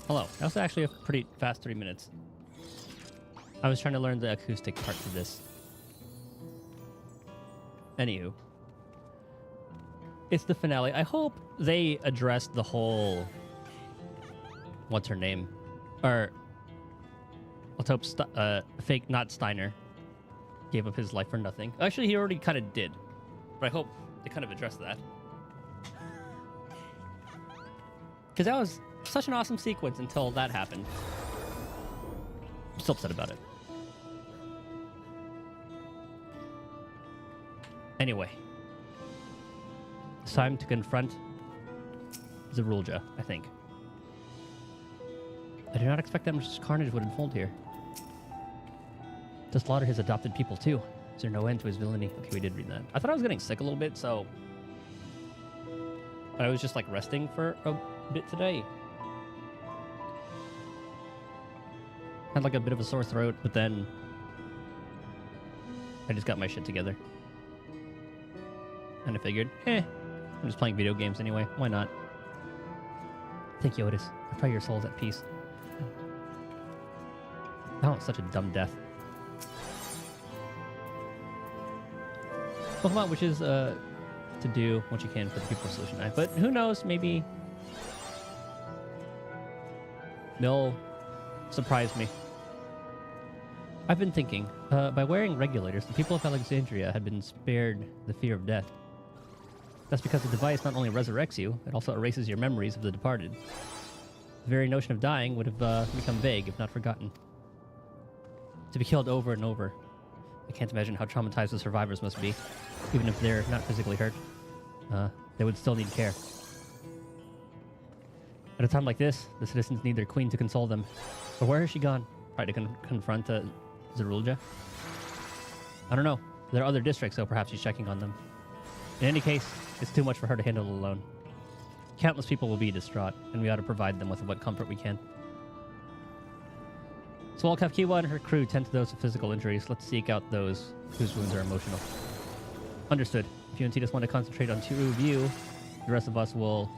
Hello. That was actually a pretty fast 3 minutes. I was trying to learn the acoustic part to this. Anywho. It's the finale. I hope they address the whole... What's her name? Or... Let's hope fake, not Steiner, gave up his life for nothing. Actually, he already kind of did. But I hope they kind of address that. Because that was such an awesome sequence until that happened. I'm still upset about it. Anyway. It's time to confront Zerulja, I think. I did not expect that much carnage would unfold here. To slaughter his adopted people too. Is there no end to his villainy? Okay, we did read that. I thought I was getting sick a little bit, so... I was just like resting for a bit today. Had like a bit of a sore throat, but then... I just got my shit together. And I figured, I'm just playing video games anyway. Why not? Thank you, Otis. I pray your soul's at peace. That was such a dumb death. Well, come on, which is to do what you can for the people of Solution 9. But who knows, maybe they'll surprise me. I've been thinking, by wearing regulators, the people of Alexandria had been spared the fear of death. That's because the device not only resurrects you, it also erases your memories of the departed. The very notion of dying would have become vague, if not forgotten. To be killed over and over. I can't imagine how traumatized the survivors must be. Even if they're not physically hurt, they would still need care. At a time like this, the citizens need their queen to console them. But where has she gone? Probably to confront Zerulja? I don't know. There are other districts, so perhaps she's checking on them. In any case, it's too much for her to handle alone. Countless people will be distraught, and we ought to provide them with what comfort we can. So while Kafkiwa and her crew tend to those with physical injuries, let's seek out those whose wounds are emotional. Understood. If you and Titus want to concentrate on True View, the rest of us will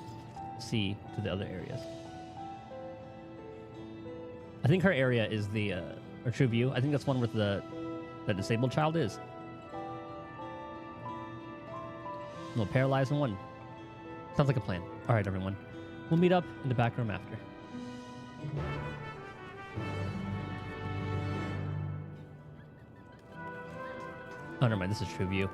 see to the other areas. I think her area is the, or True View. I think that's one where the disabled child is. A little paralyzed one. Sounds like a plan. All right, everyone. We'll meet up in the back room after. Oh, never mind. This is True View.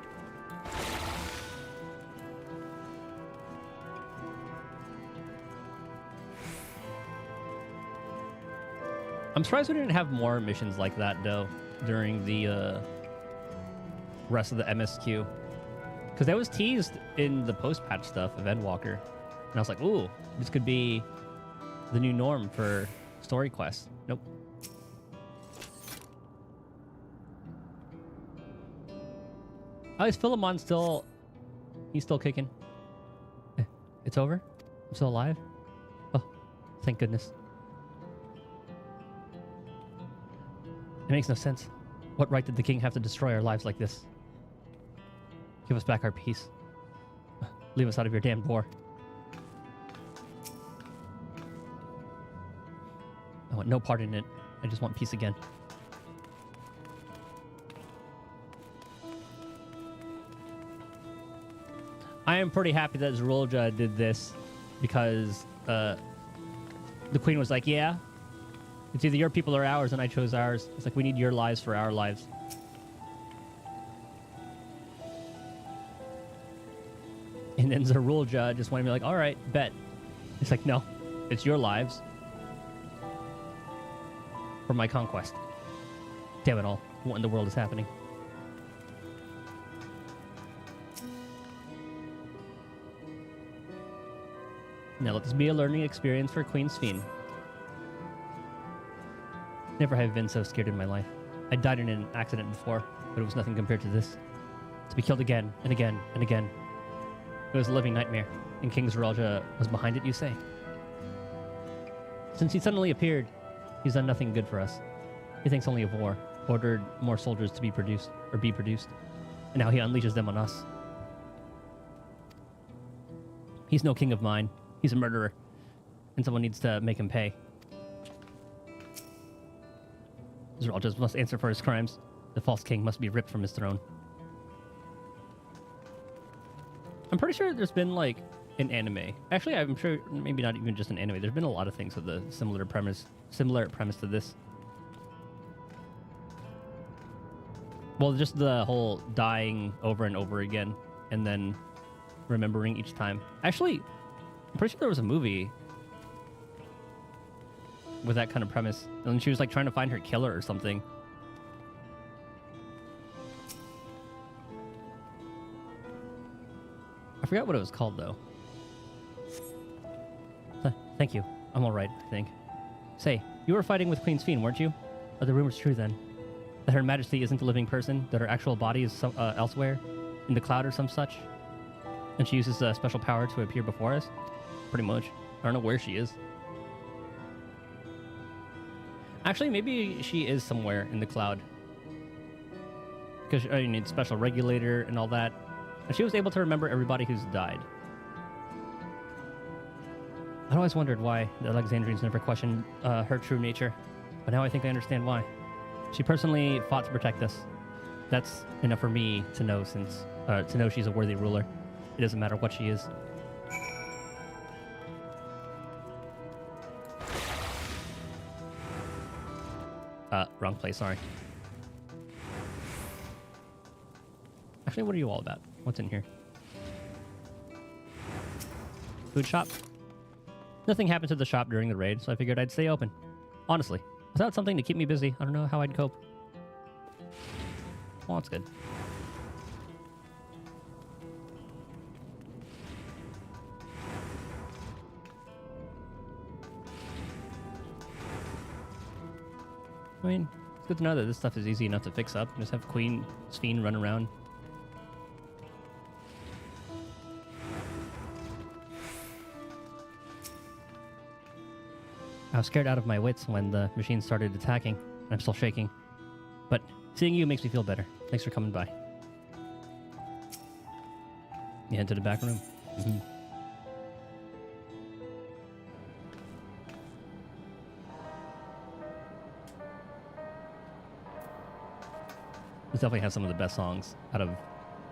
I'm surprised we didn't have more missions like that, though, during the rest of the MSQ. Because that was teased in the post-patch stuff of Endwalker. And I was like, ooh, this could be the new norm for story quests. Nope. Oh, is Philemon still... He's still kicking. It's over? I'm still alive? Oh, thank goodness. It makes no sense. What right did the king have to destroy our lives like this? Give us back our peace. Leave us out of your damned war. I want no part in it. I just want peace again. I am pretty happy that Zerulja did this because the queen was like, yeah, it's either your people or ours, and I chose ours. It's like, we need your lives for our lives. And then Zerulja just wanted to be like, all right, bet. It's like, no, it's your lives for my conquest. Damn it all. What in the world is happening? Now let this be a learning experience for Queen Sphene. Never have been so scared in my life. I died in an accident before, but it was nothing compared to this. To be killed again and again and again. It was a living nightmare, and King Zerulja was behind it, you say? Since he suddenly appeared, he's done nothing good for us. He thinks only of war, ordered more soldiers to be produced, and now he unleashes them on us. He's no king of mine. He's a murderer, and someone needs to make him pay. Zeralja must answer for his crimes. The false king must be ripped from his throne. I'm pretty sure there's been like an anime. Actually, I'm sure maybe not even just an anime. There's been a lot of things with a similar premise to this. Well, just the whole dying over and over again and then remembering each time. Actually, I'm pretty sure there was a movie with that kind of premise. And she was like trying to find her killer or something. I forgot what it was called though. Thank you. I'm all right, I think. Say, you were fighting with Queen Sphene, weren't you? Are the rumors true then? That Her Majesty isn't a living person, that her actual body is elsewhere, in the cloud or some such? And she uses a special power to appear before us? Pretty much. I don't know where she is. Actually, maybe she is somewhere in the cloud. Because you need special regulator and all that. And she was able to remember everybody who's died. I always wondered why the Alexandrians never questioned her true nature. But now I think I understand why. She personally fought to protect us. That's enough for me to know to know she's a worthy ruler. It doesn't matter what she is. Wrong place, sorry. Actually, what are you all about? What's in here? Food shop? Nothing happened to the shop during the raid, so I figured I'd stay open. Honestly, without something to keep me busy, I don't know how I'd cope. Well, that's good. I mean, it's good to know that this stuff is easy enough to fix up. Just have Queen Sphene run around. I was scared out of my wits when the machine started attacking. I'm still shaking. But seeing you makes me feel better. Thanks for coming by. You head to the back room. Mm-hmm. This definitely has some of the best songs out of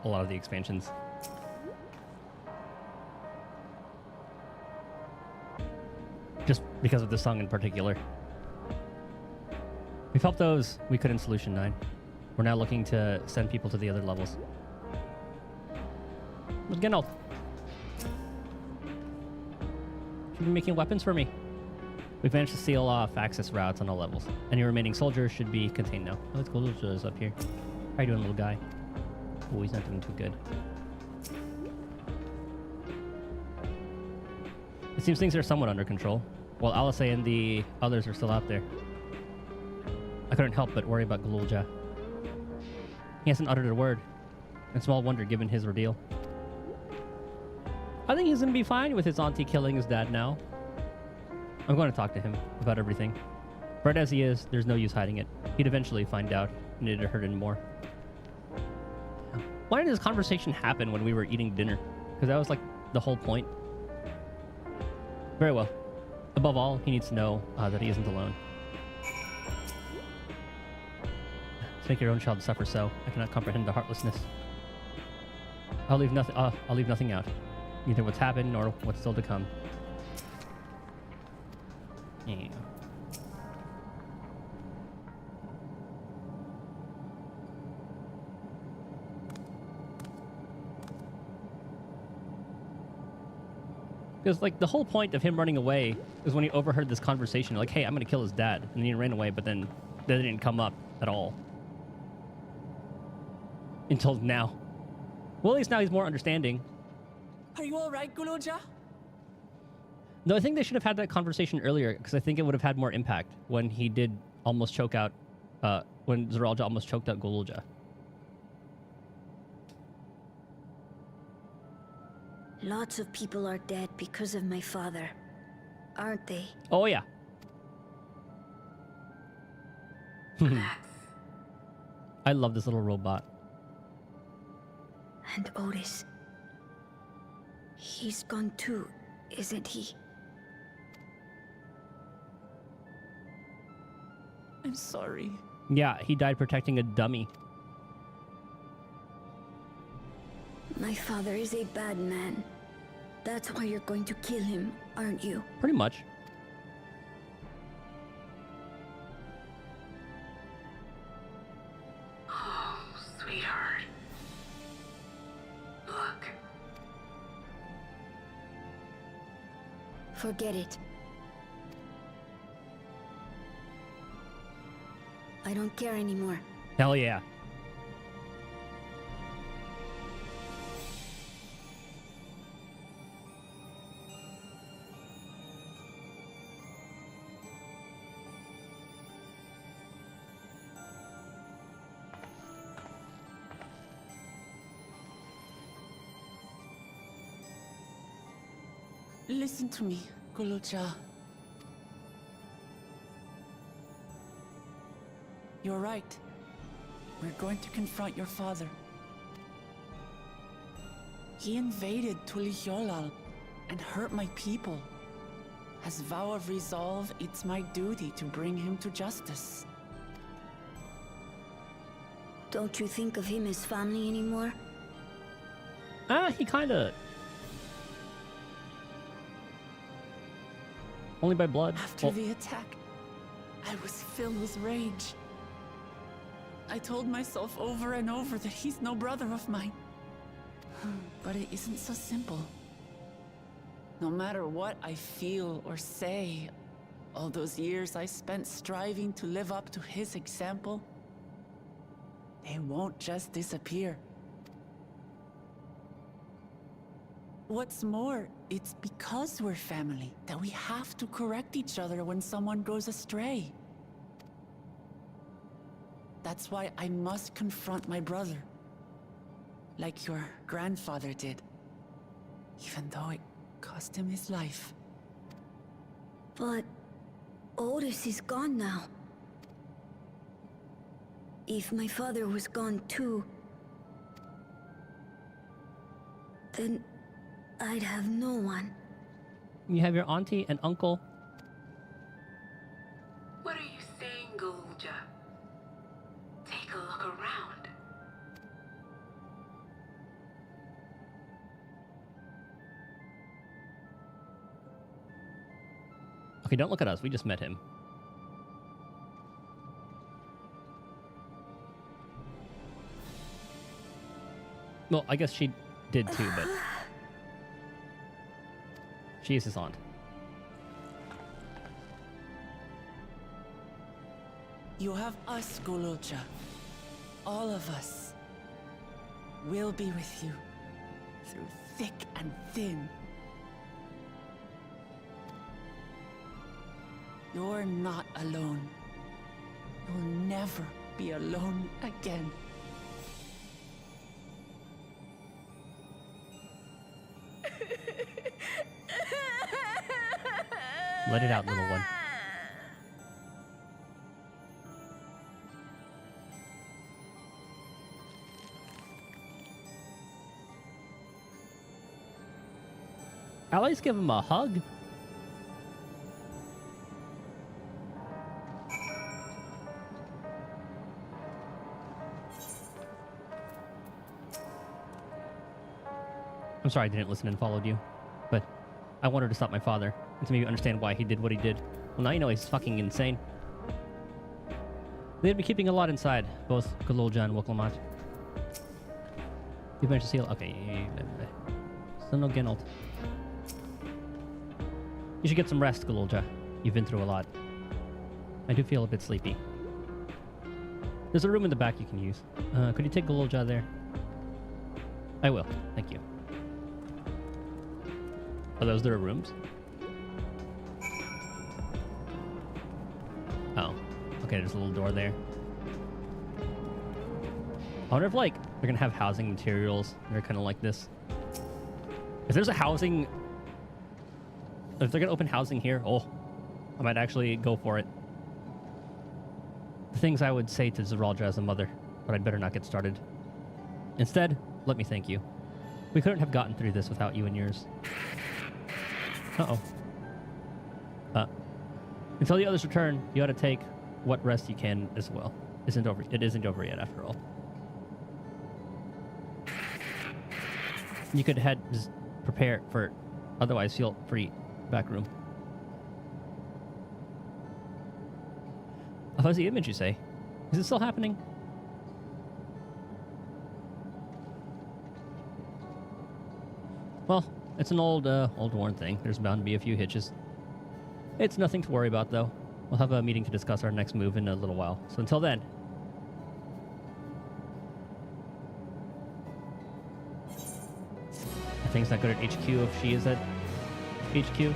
a lot of the expansions. Just because of this song in particular. We've helped those we could in Solution 9. We're now looking to send people to the other levels. What's Gennald? Should be making weapons for me. We've managed to seal off access routes on all levels. Any remaining soldiers should be contained now. Oh, let's go is up here. How you doing, little guy? Oh, he's not doing too good. It seems things are somewhat under control, while Alice and the others are still out there. I couldn't help but worry about Galulja. He hasn't uttered a word, and small wonder given his ordeal. I think he's going to be fine with his auntie killing his dad now. I'm going to talk to him about everything. Bred as he is, there's no use hiding it. He'd eventually find out, and it'd hurt him more. Why did this conversation happen when we were eating dinner? Because that was like the whole point. Very well. Above all, he needs to know that he isn't alone. To make your own child suffer so, I cannot comprehend the heartlessness. I'll leave nothing out. Neither what's happened nor what's still to come. Yeah. Because, like, the whole point of him running away is when he overheard this conversation. Like, hey, I'm going to kill his dad. And then he ran away, but then that didn't come up at all. Until now. Well, at least now he's more understanding. Are you all right, Galulja? No, I think they should have had that conversation earlier, because I think it would have had more impact when he did almost choke out, when Zeralja almost choked out Galulja. Lots of people are dead because of my father, aren't they? Oh, yeah. I love this little robot. And Otis. He's gone too, isn't he? I'm sorry. Yeah, he died protecting a dummy. My father is a bad man. That's why you're going to kill him, aren't you? Pretty much. Oh, sweetheart. Look. Forget it. I don't care anymore. Hell yeah. Listen to me, Guluja. You're right. We're going to confront your father. He invaded Tulihyolal and hurt my people. As vow of resolve, it's my duty to bring him to justice. Don't you think of him as family anymore? He kinda... Only by blood. After the attack, I was filled with rage. I told myself over and over that he's no brother of mine. But it isn't so simple. No matter what I feel or say, all those years I spent striving to live up to his example, they won't just disappear. What's more, it's because we're family that we have to correct each other when someone goes astray. That's why I must confront my brother, like your grandfather did, even though it cost him his life. But Otis is gone now. If my father was gone too, then I'd have no one. You have your auntie and uncle. What are you saying, Golja? Take a look around. Okay, don't look at us. We just met him. Well, I guess she did too, but... She is his aunt. You have us, Guluja. All of us. We'll be with you, through thick and thin. You're not alone. You'll never be alone again. Let it out, little one. At least give him a hug. I'm sorry I didn't listen and followed you, but I wanted to stop my father and to maybe understand why he did what he did. Well, now you know he's fucking insane. They'd be keeping a lot inside, both Gololja and Woklamat. You managed to seal. Okay. Still no Genalt. You should get some rest, Gololja. You've been through a lot. I do feel a bit sleepy. There's a room in the back you can use. Could you take Gololja there? I will. Thank you. Are those their rooms? Oh. Okay, there's a little door there. I wonder if, like, they're gonna have housing materials. They're kind of like this. If there's a housing... If they're gonna open housing here, oh, I might actually go for it. The things I would say to Zeralja as a mother, but I'd better not get started. Instead, let me thank you. We couldn't have gotten through this without you and yours. Uh-oh. Until the others return, you ought to take what rest you can as well. isn't over. It isn't over yet, after all. You could just prepare for it. Otherwise, feel free. Back room. A fuzzy image, you say? Is it still happening? Well, it's an old worn thing. There's bound to be a few hitches. It's nothing to worry about, though. We'll have a meeting to discuss our next move in a little while. So until then. I think it's not good at HQ if she is at HQ.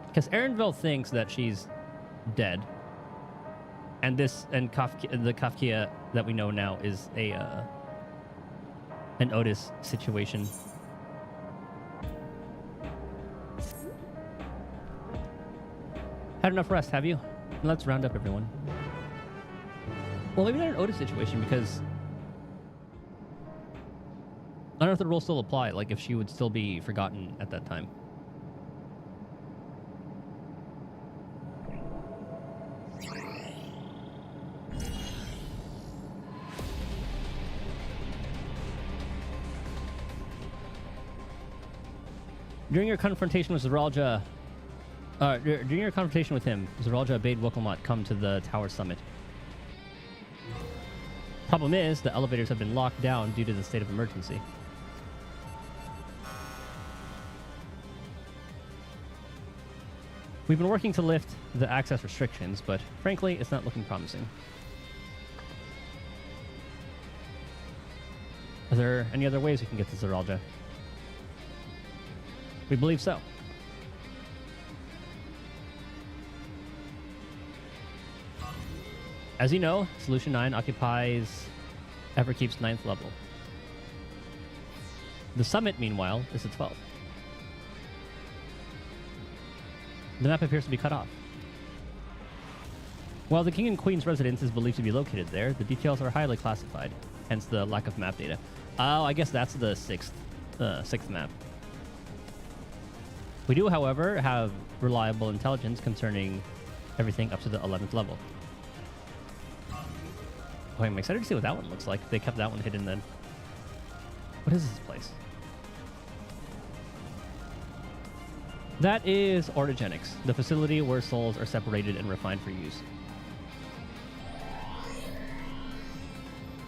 Because Erenville thinks that she's dead. And the Kafkia that we know now is an Otis situation. Had enough rest, have you? Let's round up everyone. Well, maybe not an Otis situation, because I don't know if the rules still apply, like if she would still be forgotten at that time. During your confrontation with Zeralja, during your confrontation with him, Zeralja bade Wilkelmot come to the tower summit. Problem is, the elevators have been locked down due to the state of emergency. We've been working to lift the access restrictions, but frankly, it's not looking promising. Are there any other ways we can get to Zeralja? We believe so. As you know, Solution 9 occupies Everkeep's 9th level. The summit, meanwhile, is at 12th. The map appears to be cut off. While the King and Queen's residence is believed to be located there, the details are highly classified, hence the lack of map data. Oh, I guess that's the sixth map. We do, however, have reliable intelligence concerning everything up to the 11th level. Oh, I'm excited to see what that one looks like. They kept that one hidden then. What is this place? That is Ortogenics, the facility where souls are separated and refined for use.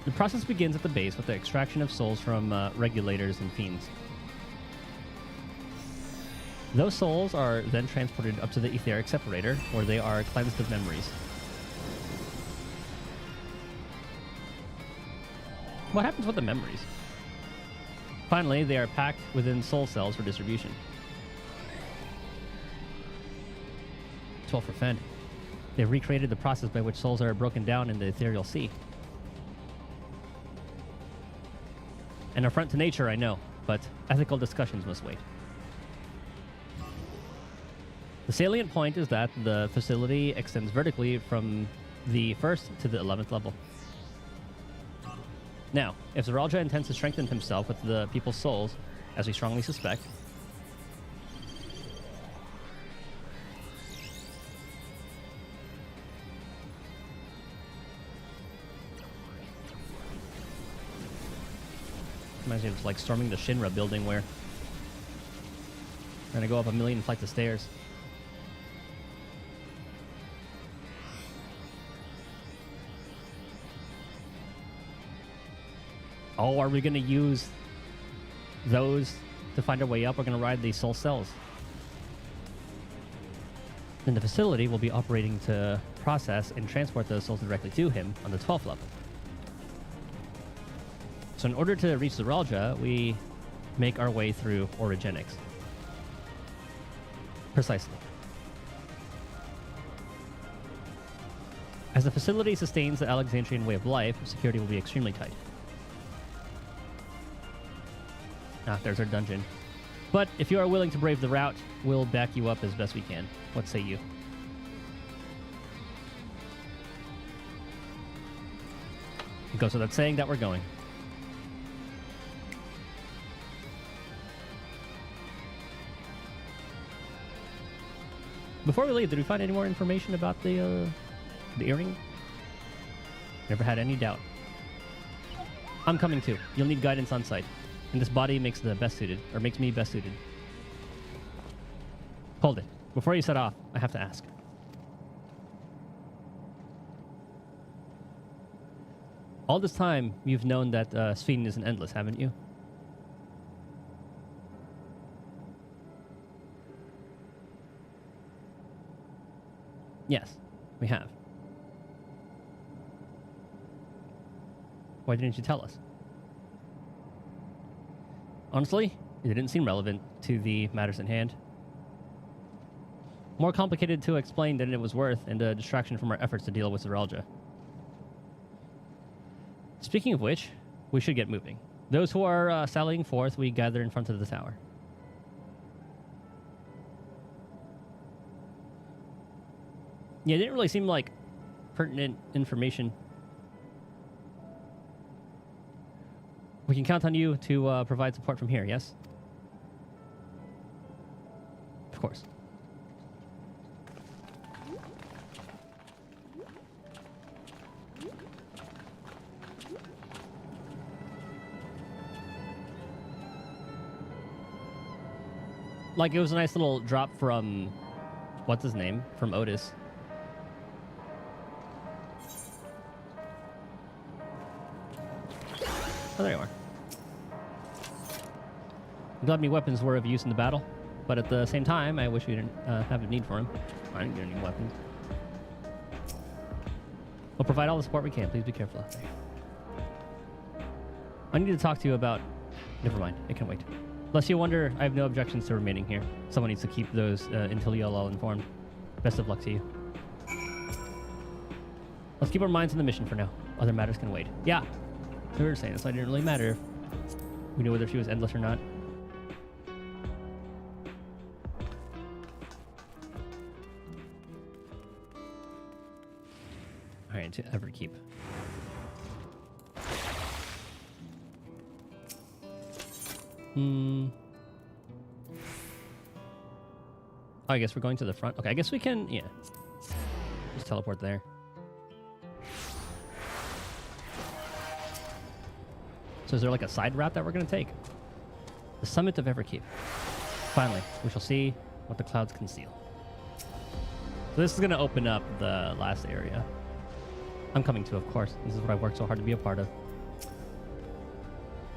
The process begins at the base with the extraction of souls from regulators and fiends. Those souls are then transported up to the etheric separator, where they are cleansed of memories. What happens with the memories? Finally, they are packed within soul cells for distribution. 12 for Fen. They've recreated the process by which souls are broken down in the ethereal sea. An affront to nature, I know, but ethical discussions must wait. The salient point is that the facility extends vertically from the 1st to the 11th level. Now, if Zeralja intends to strengthen himself with the people's souls, as we strongly suspect, reminds me of like storming the Shinra building where we're gonna go up a million flights of stairs. Oh, are we going to use those to find our way up? We're going to ride these soul cells. Then the facility will be operating to process and transport those souls directly to him on the 12th level. So in order to reach Zeralja, we make our way through Orogenics. Precisely. As the facility sustains the Alexandrian way of life, security will be extremely tight. Ah, there's our dungeon. But if you are willing to brave the route, we'll back you up as best we can. What say you? It goes without saying that we're going. Before we leave, did we find any more information about the earring? Never had any doubt. I'm coming too. You'll need guidance on site. And this body makes the best suited, or makes me best suited. Hold it. Before you set off, I have to ask. All this time, you've known that Sweden isn't endless, haven't you? Yes, we have. Why didn't you tell us? Honestly, it didn't seem relevant to the matters in hand. More complicated to explain than it was worth, and a distraction from our efforts to deal with Zeralja. Speaking of which, we should get moving. Those who are sallying forth, we gather in front of the tower. Yeah, it didn't really seem like pertinent information. We can count on you to provide support from here, yes? Of course. Like, it was a nice little drop from... what's his name? From Otis. Oh, there you are. I'm glad my weapons were of use in the battle, but at the same time, I wish we didn't have a need for them. I didn't get any weapons. We'll provide all the support we can. Please be careful out there. I need to talk to you about... Never mind. It can wait. Lest you wonder, I have no objections to remaining here. Someone needs to keep those until you're all informed. Best of luck to you. Let's keep our minds on the mission for now. Other matters can wait. Yeah. We were saying this. It didn't really matter if we knew whether she was endless or not. Alright, to Everkeep. Oh, I guess we're going to the front. Okay, I guess we can, yeah. Just teleport there. So is there like a side route that we're going to take? The summit of Everkeep. Finally, we shall see what the clouds conceal. So this is going to open up the last area. I'm coming to, of course. This is what I worked so hard to be a part of.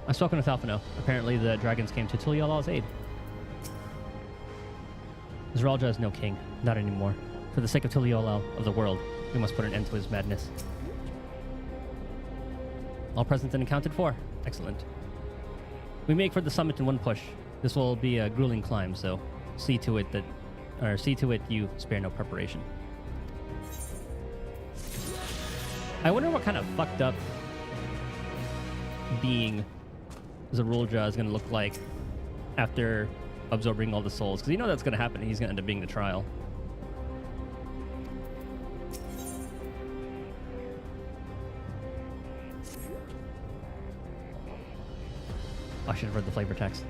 I've spoken with Alphino. Apparently the dragons came to Tuliola's aid. Zeralja is no king. Not anymore. For the sake of Tuliola of the world, we must put an end to his madness. All present and accounted for. Excellent. We make for the summit in one push. This will be a grueling climb, so see to it you spare no preparation. I wonder what kind of fucked up being Zeralja is going to look like after absorbing all the souls, because you know that's going to happen. He's going to end up being the trial. I should have read the flavor text.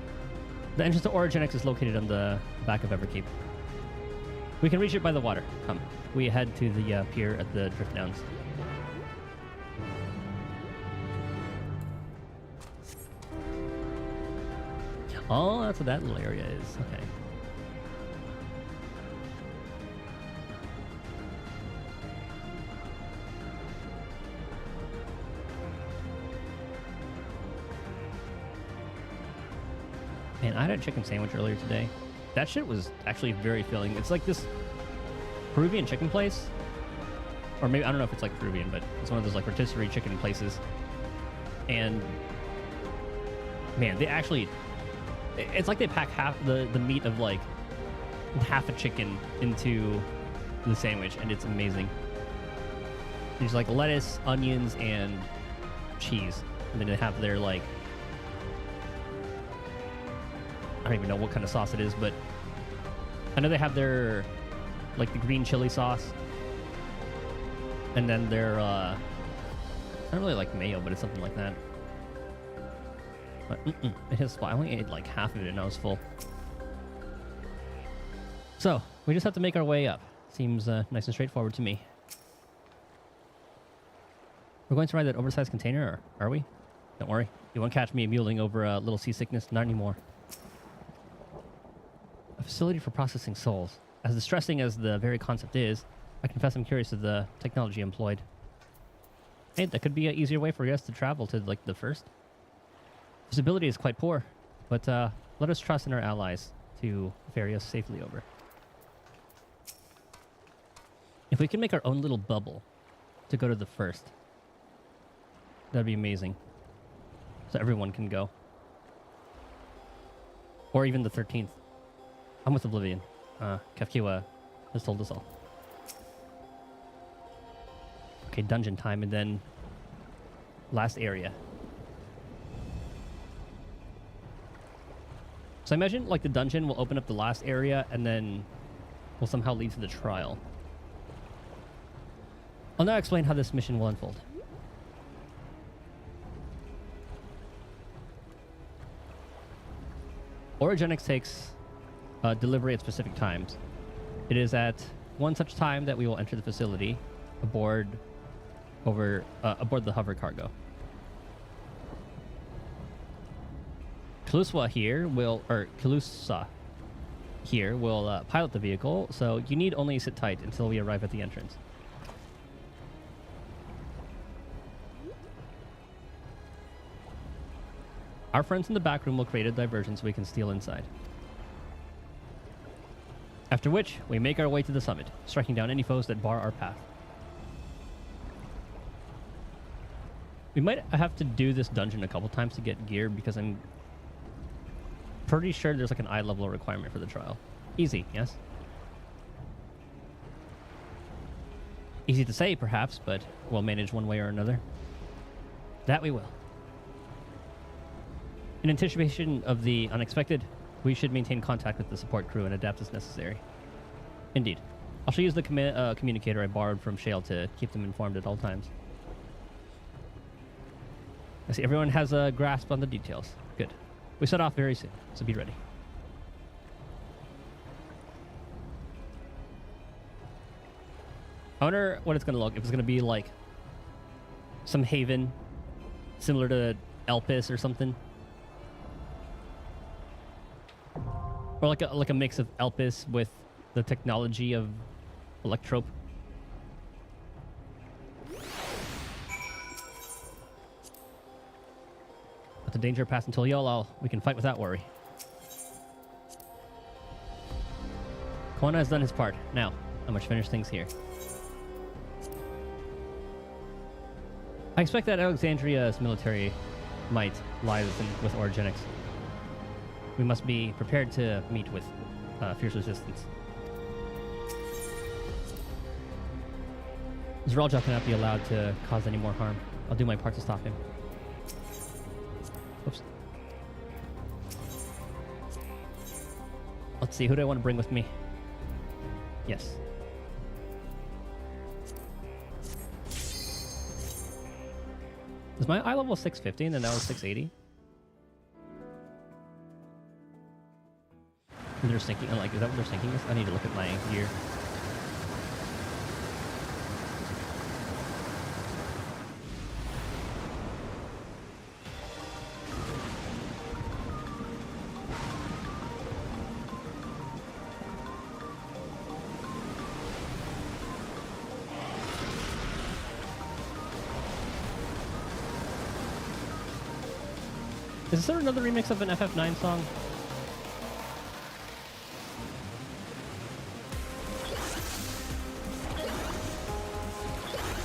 The entrance to Origenics is located on the back of Everkeep. We can reach it by the water. Come. We head to the pier at the Drift Downs. Oh, that's what that little area is. Okay. Man, I had a chicken sandwich earlier today. That shit was actually very filling. It's like this Peruvian chicken place. Or maybe, I don't know if it's like Peruvian, but it's one of those like rotisserie chicken places. And man, they actually... It's like they pack half the meat of like half a chicken into the sandwich, and it's amazing. There's like lettuce, onions, and cheese. And then they have their like... I don't even know what kind of sauce it is, but I know they have their like the green chili sauce. And then their I don't really like mayo, but it's something like that. But it has... I only ate like half of it and I was full. So, we just have to make our way up. Seems nice and straightforward to me. We're going to ride that oversized container, or are we? Don't worry. You won't catch me muling over a little seasickness. Not anymore. A facility for processing souls. As distressing as the very concept is, I confess I'm curious of the technology employed. Hey, that could be an easier way for us to travel to, like, the first. Visibility is quite poor, but let us trust in our allies to ferry us safely over. If we can make our own little bubble to go to the first, that'd be amazing. So everyone can go. Or even the 13th. I'm with Oblivion. Kefkiwa has told us all. Okay, dungeon time, and then last area. So I imagine like the dungeon will open up the last area and then will somehow lead to the trial. I'll now explain how this mission will unfold. Origenics takes delivery at specific times. It is at one such time that we will enter the facility aboard the hover cargo. Kalusa here will pilot the vehicle, so you need only sit tight until we arrive at the entrance. Our friends in the back room will create a diversion so we can steal inside. After which, we make our way to the summit, striking down any foes that bar our path. We might have to do this dungeon a couple times to get gear because I'm pretty sure there's like an eye level requirement for the trial. Easy, yes? Easy to say, perhaps, but we'll manage one way or another. That we will. In anticipation of the unexpected, we should maintain contact with the support crew and adapt as necessary. Indeed. I'll use the communicator I borrowed from Shale to keep them informed at all times. I see everyone has a grasp on the details. Good. We set off very soon, so be ready. I wonder what it's going to look. If it's going to be like some haven similar to Elpis or something. Or like a mix of Elpis with the technology of Electrope. Let the danger pass until Yolal. We can fight without worry. Kona has done his part. Now, I must finish things here. I expect that Alexandria's military might lies with Origenics. We must be prepared to meet with fierce resistance. Zeralja cannot be allowed to cause any more harm. I'll do my part to stop him. Oops. Let's see, who do I want to bring with me? Yes. Is my eye level 650 and then that was 680? They're sinking. Like, is that what they're sinking is? I need to look at my gear. Is there another remix of an FF9 song?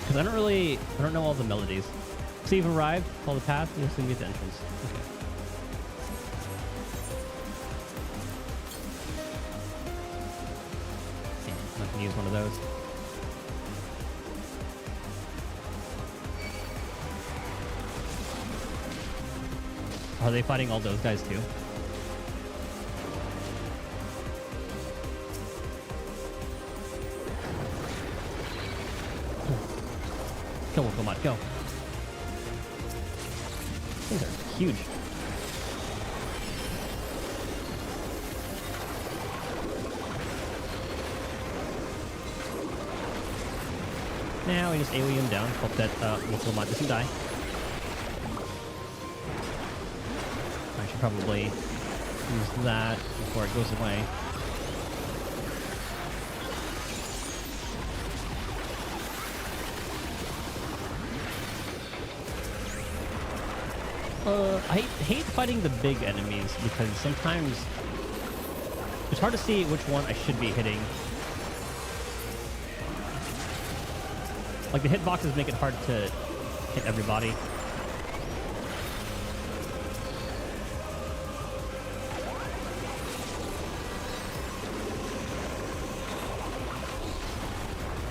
Because I don't know all the melodies. So you've arrived, follow the path, you'll soon be at the entrance. Okay. Yeah, I'm not gonna use one of those. Are they fighting all those guys too? Go, Wilcomot, go. Things are huge. Now we just AoE him down. Hope that Wilhelmot doesn't die. I should probably use that before it goes away. I hate fighting the big enemies because sometimes it's hard to see which one I should be hitting. Like the hitboxes make it hard to hit everybody.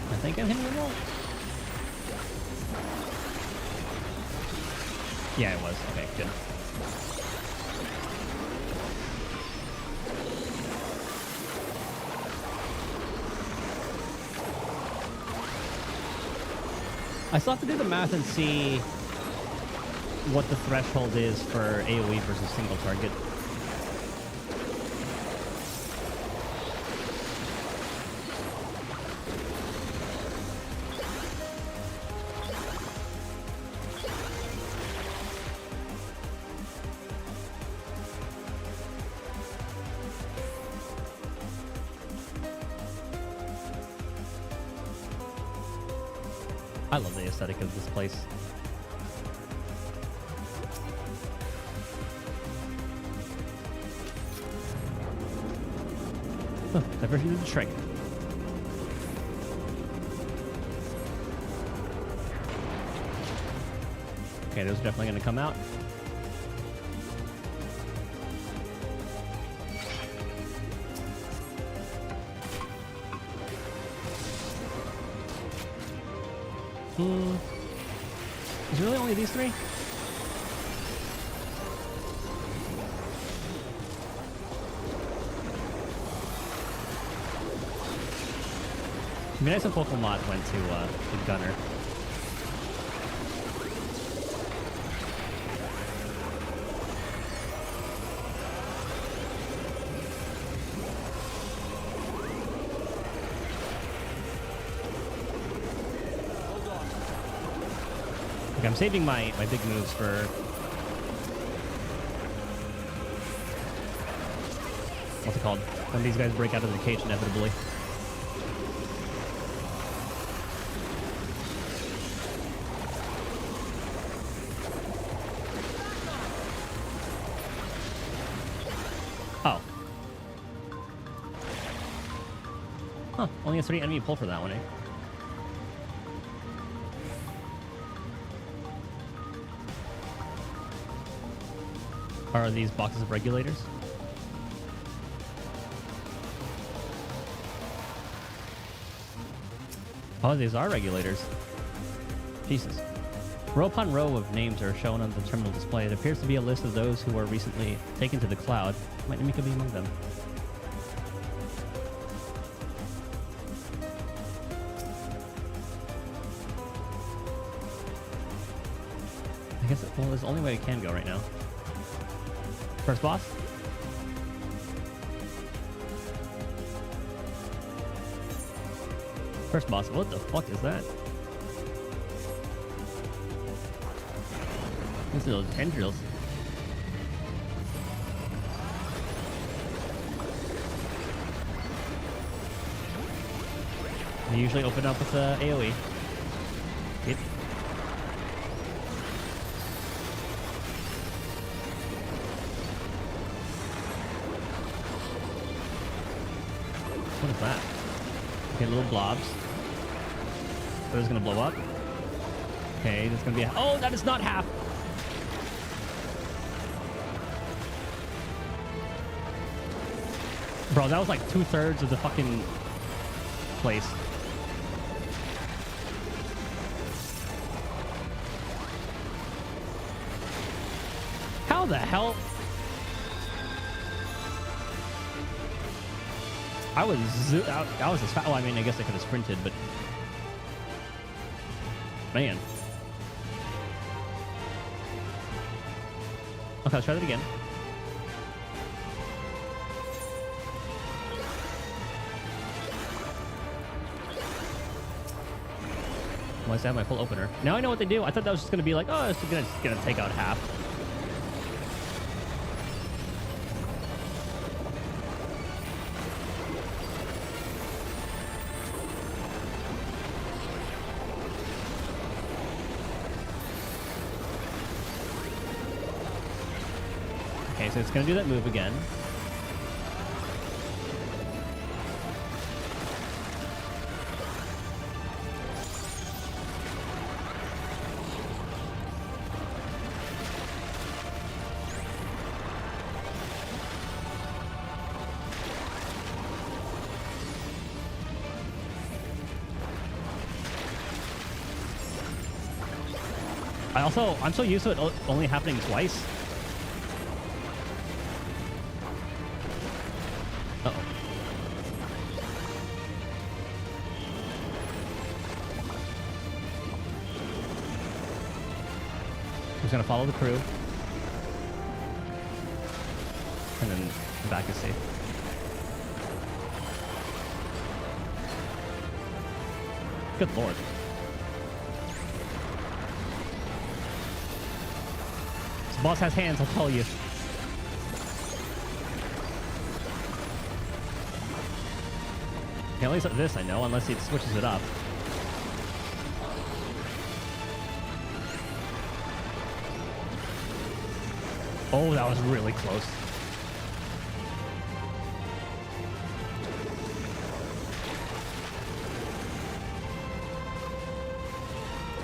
I think I'm hitting them all. Yeah, it was. Okay, good. I still have to do the math and see what the threshold is for AoE versus single target. I love the aesthetic of this place. Oh, diversion of the Shrek. Okay, those are definitely going to come out. Is it really only these three? It'd be nice if Pokemon went to the Gunner. Okay, I'm saving my big moves for... What's it called? When these guys break out of the cage inevitably. Oh. Huh, only a 3 enemy pull for that one, eh? Are these boxes of regulators? Oh, these are regulators. Jesus. Row upon row of names are shown on the terminal display. It appears to be a list of those who were recently taken to the cloud. Might Namika be among them? I guess, well, there's the only way it can go right now. First boss? First boss, what the fuck is that? These are those tendrils. They usually open up with AoE. Yep. What is that? Okay, little blobs. Those gonna blow up. Okay, there's gonna be a... Oh, that is not half! Bro, that was like 2/3 of the fucking place. How the hell? I was as fast. Well, I mean, I guess I could have sprinted, but man. Okay, let's try that again. Unless I have my full opener. Now I know what they do. I thought that was just gonna be like, oh, it's gonna take out half. Okay, so it's gonna do that move again. I'm so used to it only happening twice. Uh-oh. Who's gonna follow the crew? And then the back is safe. Good lord. This boss has hands, I'll tell you. Okay, at least this I know, unless he switches it up. Oh, that was really close.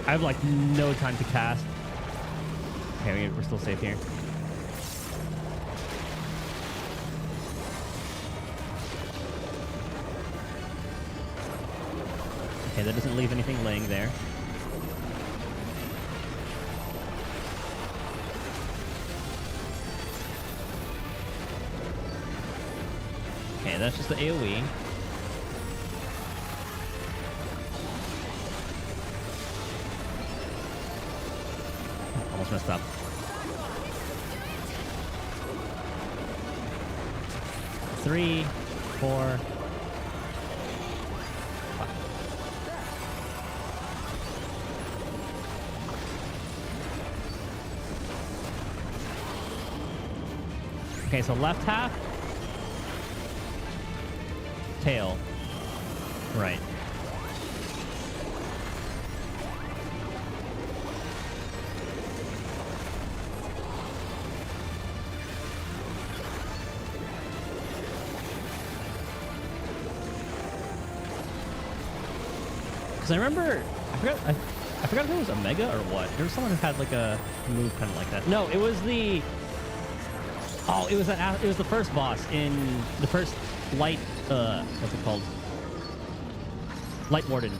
I have like no time to cast. Okay, we're still safe here. Okay, that doesn't leave anything laying there. Okay, that's just the AoE. Almost messed up. Three, four, five. Okay, so left half. Tail. Right. Because I remember, I forgot if it was Omega or what. There was someone who had like a move kind of like that. No, it was the. Oh, it was the first boss in the first light. What's it called? Light Warden.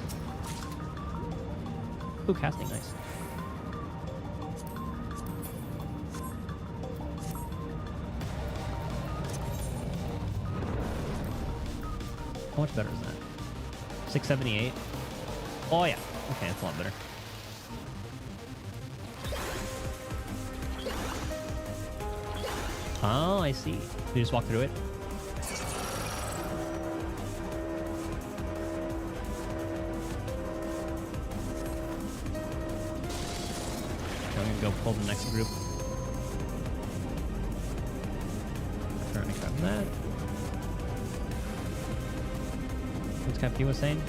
Ooh, casting, nice. How much better is that? 678. Oh yeah. Okay, that's a lot better. Oh, I see. You just walk through it. I'm gonna go pull the next group. Trying to grab that. What's Captain was saying?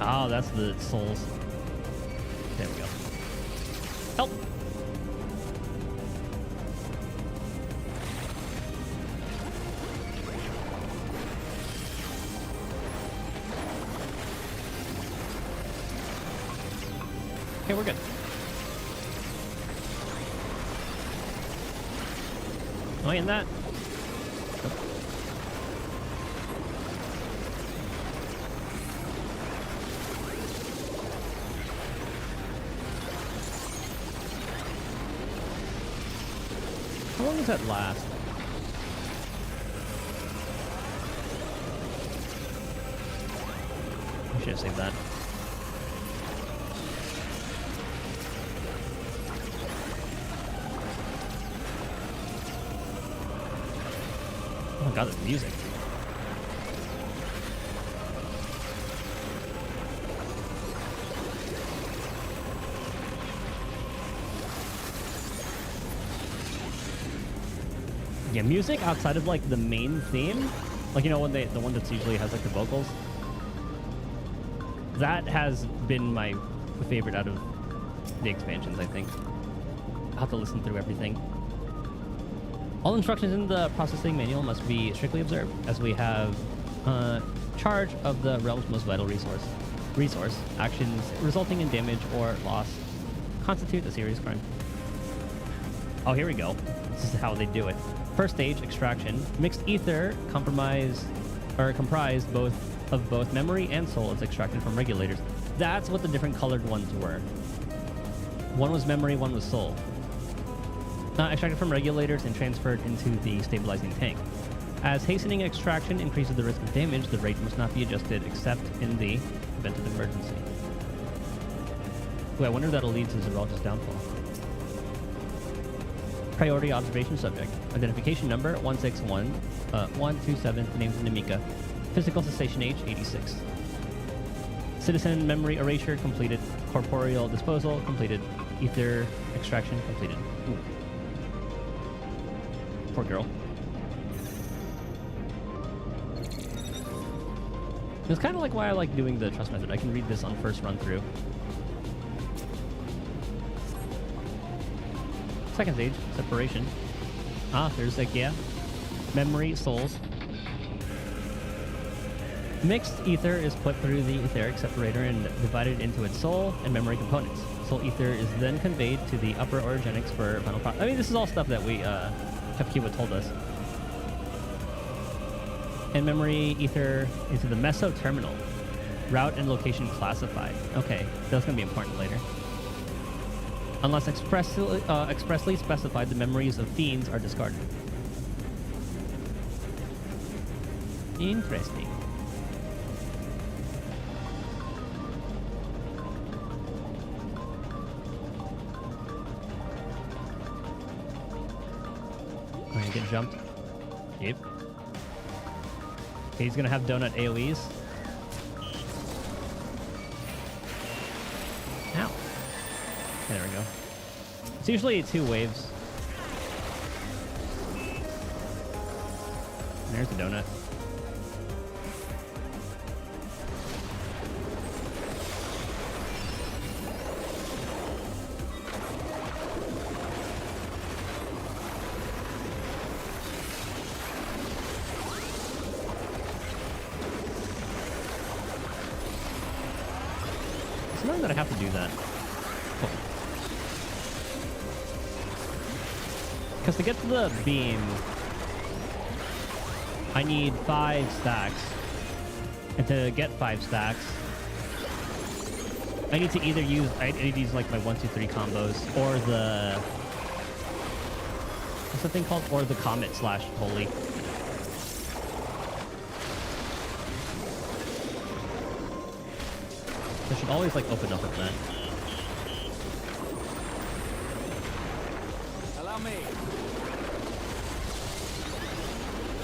Oh, that's the souls. There we go. Help! Okay, we're good. Oh, and that. How long does that last? I should have saved that. Oh my god, there's music. Yeah, music outside of like the main theme, like, you know, when the one that's usually has like the vocals, that has been my favorite out of the expansions, I think. I'll have to listen through everything. All instructions in the processing manual must be strictly observed, as we have charge of the realm's most vital resource. Actions resulting in damage or loss constitute a serious crime. Oh, here we go. This is how they do it. First stage, extraction. Mixed ether comprised both memory and soul is extracted from regulators. That's what the different colored ones were. One was memory, one was soul. Extracted from regulators and transferred into the stabilizing tank. As hastening extraction increases the risk of damage, the rate must not be adjusted except in the event of emergency. Ooh, I wonder if that'll lead to Zeralta's downfall. Priority observation subject. Identification number 161-127, named Namika. Physical cessation age 86. Citizen memory erasure completed. Corporeal disposal completed. Ether extraction completed. Ooh. Poor girl. It's kind of like why I like doing the trust method. I can read this on first run through. Second stage, separation. There's like, yeah. Memory, souls. Mixed ether is put through the etheric separator and divided into its soul and memory components. Soul ether is then conveyed to the upper orogenics for final process. I mean, this is all stuff that we, FFXIV told us. And memory ether into the meso terminal. Route and location classified. Okay, that's going to be important later. Unless expressly specified, the memories of fiends are discarded. Interesting. I'm gonna get jumped. Yep. Okay, he's gonna have donut AoEs. Ow. There we go. It's usually 2 waves. And there's the donut. It's annoying that I have to do that. Because to get to the beam, I need 5 stacks. And to get 5 stacks, I need to either use, I need to use like my 1, 2, 3 combos, or the, what's the thing called? Or the comet / holy. I should always like open up with that.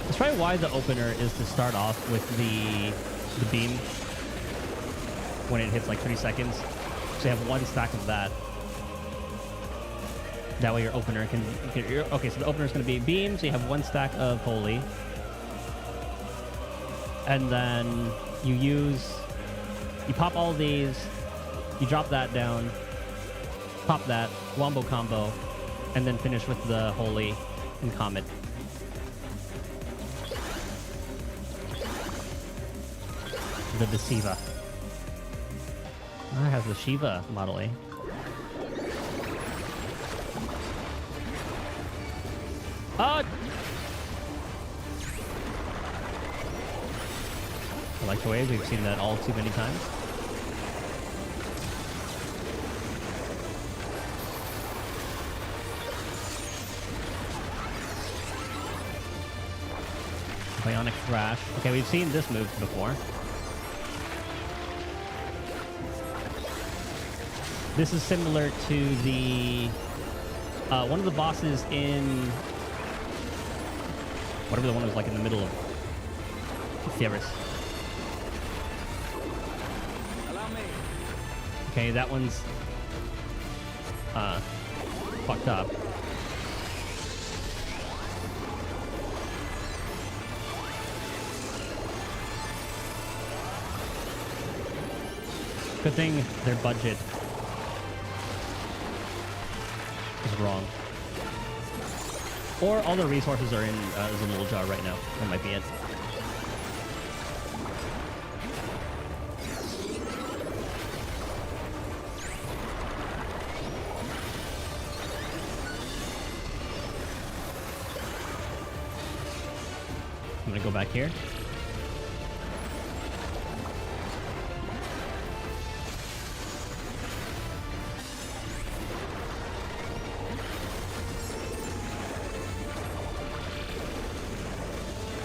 That's probably why the opener is to start off with the beam when it hits like 30 seconds. So you have 1 stack of that. That way your opener can okay, so the opener is going to be beam, so you have 1 stack of holy. And then you pop all these, you drop that down, pop that, wombo combo, and then finish with the holy and comet. The Deceiva. It has the Shiva model, eh? I like the waves. We've seen that all too many times. Bionic Thrash. Okay, we've seen this move before. This is similar to the one of the bosses in whatever the one was like in the middle of Theris. Okay, that one's fucked up. Good thing their budget is wrong. Or all the resources are in Zamuljar right now. That might be it. I'm gonna go back here.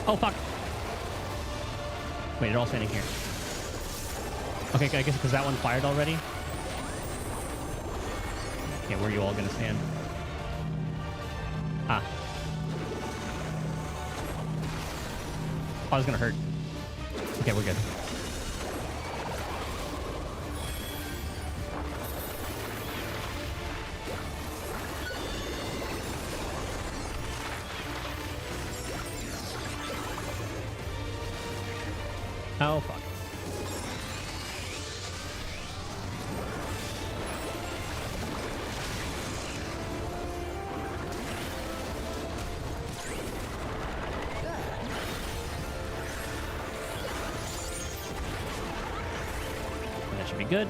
Oh, fuck. Wait, they're all standing here. Okay, I guess because that one fired already. Okay, where are you all gonna stand? Ah. Oh, it's gonna hurt. Okay, we're good. Oh, fuck. That should be good.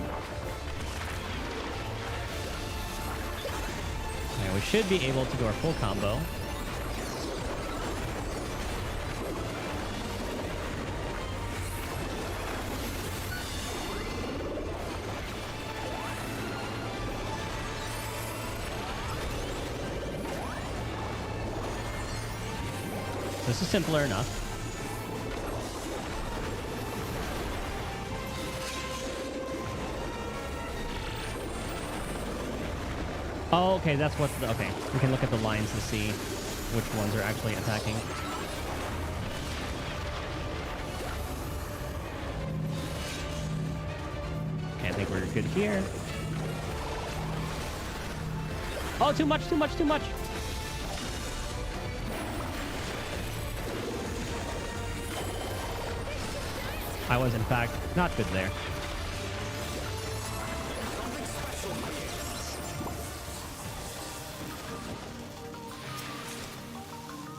And we should be able to do our full combo. This is simpler enough. Oh, okay, that's what the, okay. We can look at the lines to see which ones are actually attacking. Okay, I think we're good here. Oh, too much, too much, too much! I was, in fact, not good there.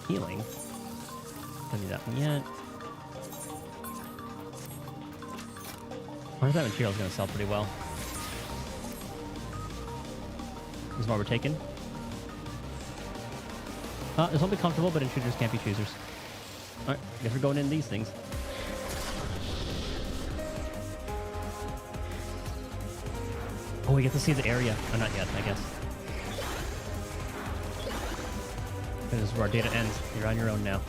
Healing. Don't need that one yet. I wonder if that material is going to sell pretty well. This is what we're taking. This won't be comfortable, but intruders can't be choosers. Alright, guess we're going in these things. Oh, we get to see the area. Oh, not yet, I guess. This is where our data ends. You're on your own now.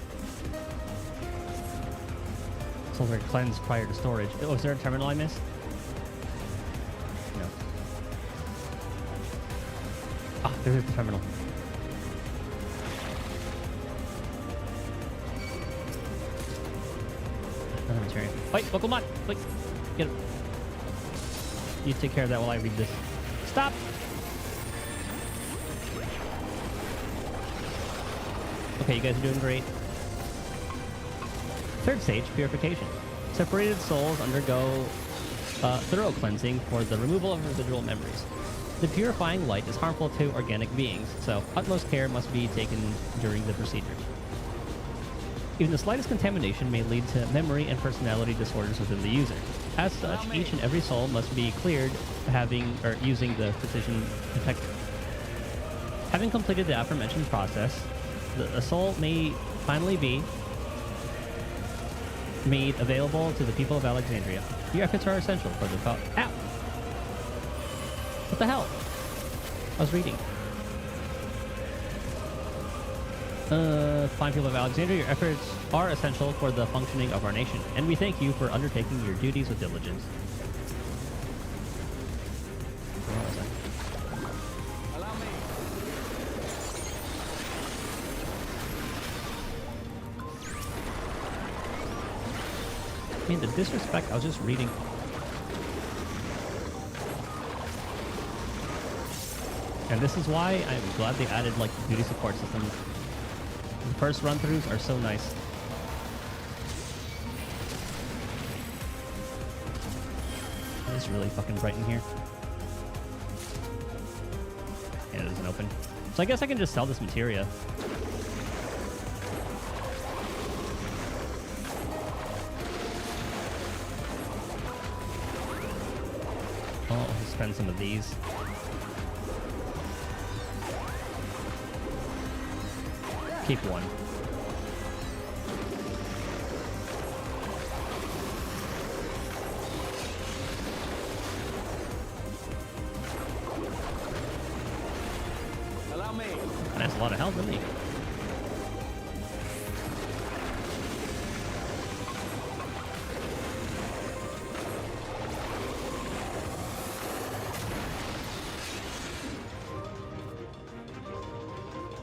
Solar cleanse prior to storage. Oh, is there a terminal I missed? No. Ah, there's the terminal. Another material. Wait, Pokemon! Wait! Get him. You take care of that while I read this. Stop! Okay, you guys are doing great. Third stage, purification. Separated souls undergo thorough cleansing for the removal of residual memories. The purifying light is harmful to organic beings, so utmost care must be taken during the procedure. Even the slightest contamination may lead to memory and personality disorders within the user. As such, each and every soul must be cleared using the precision detector. Having completed the aforementioned process, the soul may finally be made available to the people of Alexandria. Your efforts are essential for the Ow! What the hell? I was reading. Fine people of Alexandria, your efforts are essential for the functioning of our nation, and we thank you for undertaking your duties with diligence. Where was I? Allow me. I mean, the disrespect, I was just reading. And this is why I'm glad they added, like, duty support systems. The first run-throughs are so nice. it's really fucking bright in here. And it doesn't open. So I guess I can just sell this materia. Oh, I'll spend some of these. Keep one. Allow me. And that's a lot of health, isn't he?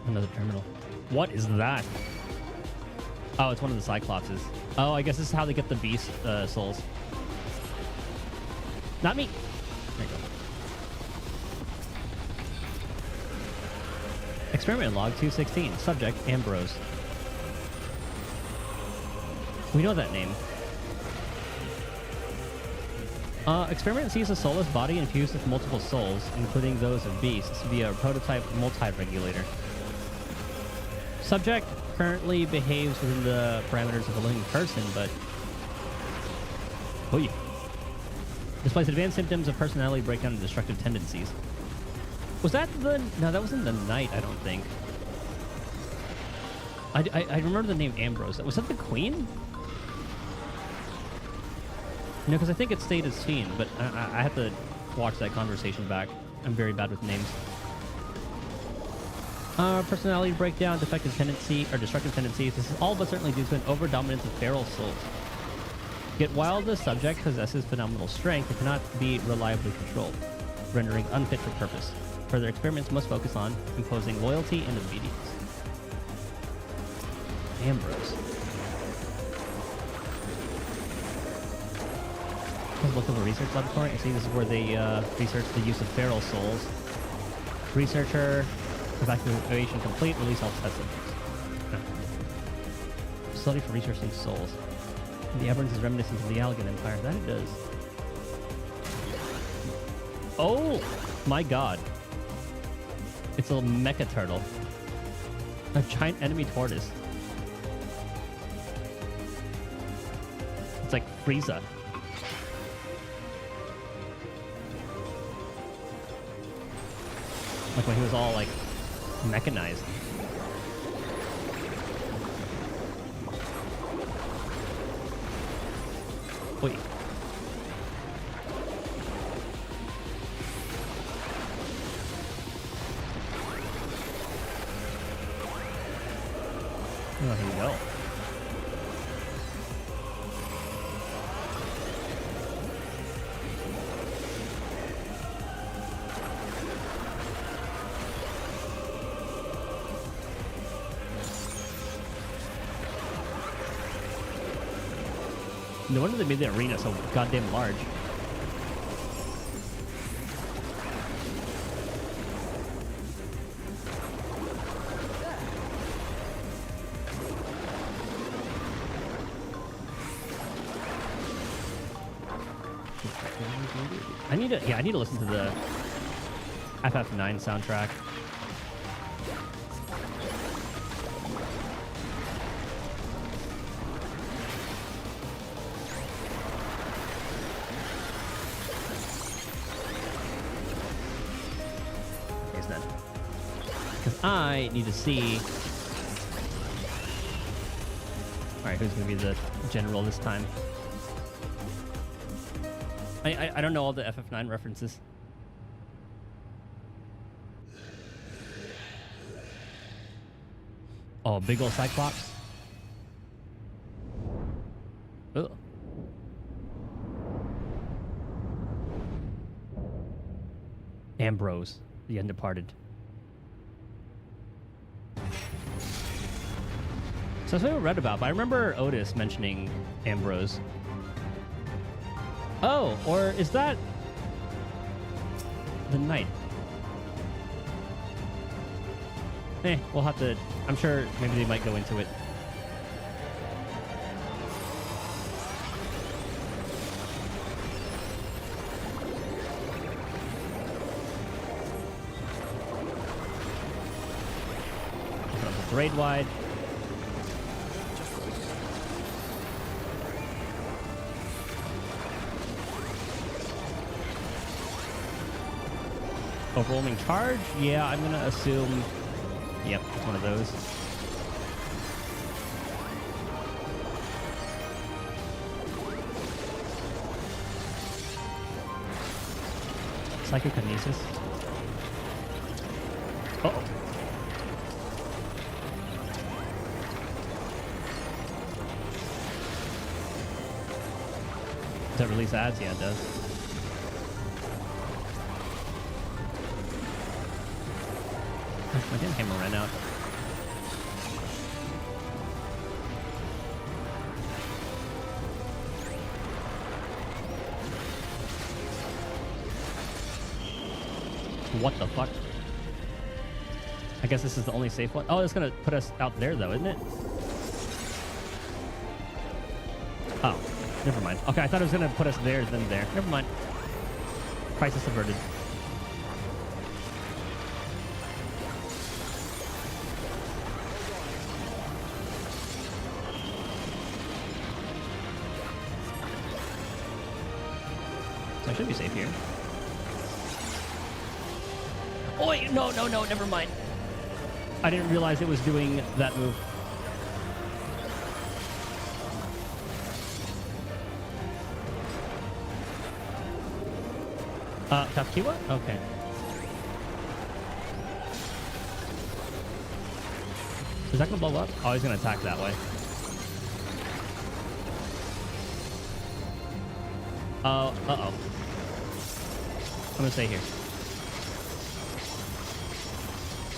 Another terminal. What is that? Oh, it's one of the Cyclopses. Oh, I guess this is how they get the beast souls. Not me. There you go. Experiment log 216. Subject Ambrose. We know that name. Experiment sees a soulless body infused with multiple souls, including those of beasts, via a prototype multi-regulator. Subject currently behaves within the parameters of a living person, but... Oh, yeah. Displays advanced symptoms of personality breakdown and destructive tendencies. Was that the... No, that wasn't the knight, I don't think. I remember the name Ambrose. Was that the queen? No, because I think it stayed as Fiend, but I have to watch that conversation back. I'm very bad with names. Personality breakdown, defective tendency, or destructive tendencies. This is all but certainly due to an overdominance of feral souls. Yet while the subject possesses phenomenal strength, it cannot be reliably controlled, rendering unfit for purpose. Further experiments must focus on imposing loyalty and obedience. Ambrose. Let's look over research laboratory. I see this is where they research the use of feral souls. Researcher, evacuation complete, release all test subjects. Facility for researching souls. The evidence is reminiscent of the Allegan Empire. That it does. Oh my god. It's a mecha turtle. A giant enemy tortoise. It's like Frieza. Like when he was all like mechanized. Wait. Oh, here we go. No wonder they made the arena so goddamn large. I need to listen to the FF9 soundtrack. I need to see... Alright, who's going to be the general this time? I don't know all the FF9 references. Oh, big old Cyclops. Ugh. Ambrose, the Undeparted. So that's what I read about, but I remember Otis mentioning Ambrose. Oh, or is that the knight? We'll have to... I'm sure maybe they might go into it. raid wide. Overwhelming charge? Yeah, I'm gonna assume. Yep, it's one of those. Psychokinesis. Uh-oh. Does that release ads? Yeah, it does. My damn hammer ran out. What the fuck? I guess this is the only safe one. Oh, it's gonna put us out there though, isn't it? Oh, never mind. Okay, I thought it was gonna put us there, then there. Never mind. Crisis averted. So I should be safe here. Oh wait, no, never mind. I didn't realize it was doing that move. Tafkiwa? Okay. Is that gonna blow up? Oh, he's gonna attack that way. Uh-oh. I'm gonna stay here.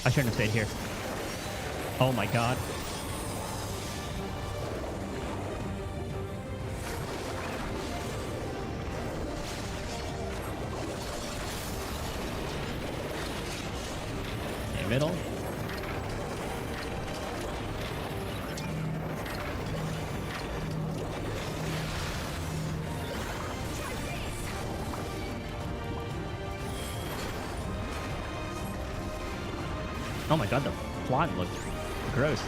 I shouldn't have stayed here. Oh my god. Okay, middle. Oh my god, the fly looked gross.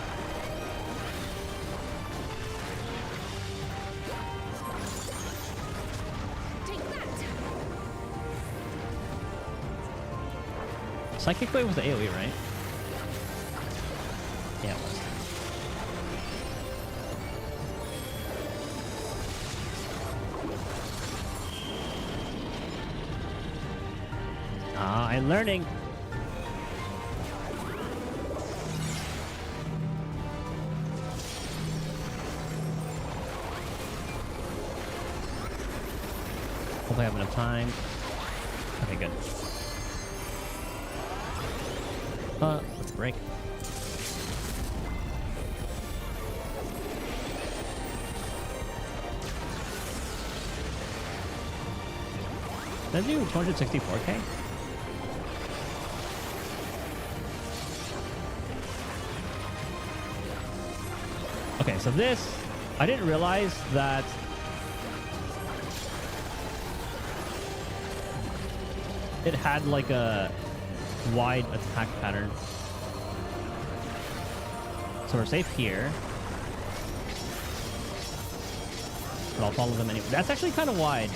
Psychic Wave was the AoE, right? Yeah, it was. Ah, I'm learning. Hopefully I have enough time. Okay, good. Let's break. Did I do 264k? Okay, so this, I didn't realize that it had like a wide attack pattern. So we're safe here. But I'll follow them anyway. That's actually kind of wide.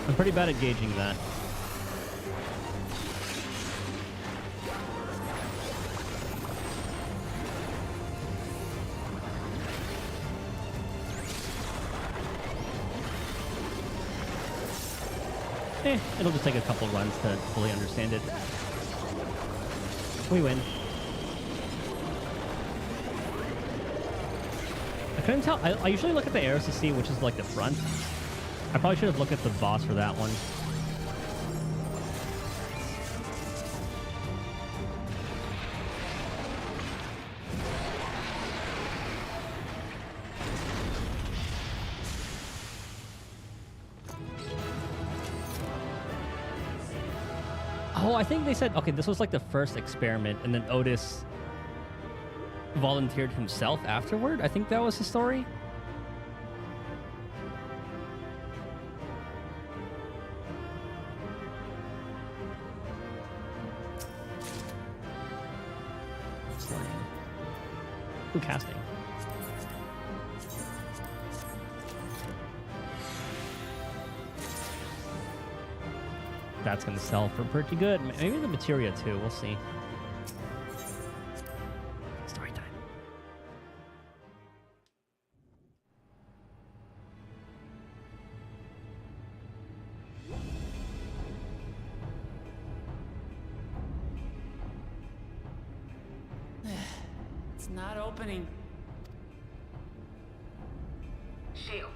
I'm pretty bad at gauging that. It'll just take a couple runs to fully understand it. We win. I couldn't tell. I usually look at the arrows to see which is like the front. I probably should have looked at the boss for that one. Oh, I think they said, okay, this was like the first experiment, and then Otis volunteered himself afterward. I think that was the story. slang. Ooh, casting. That's gonna sell for pretty good. Maybe the materia too. We'll see. Story time. It's not opening. Shale,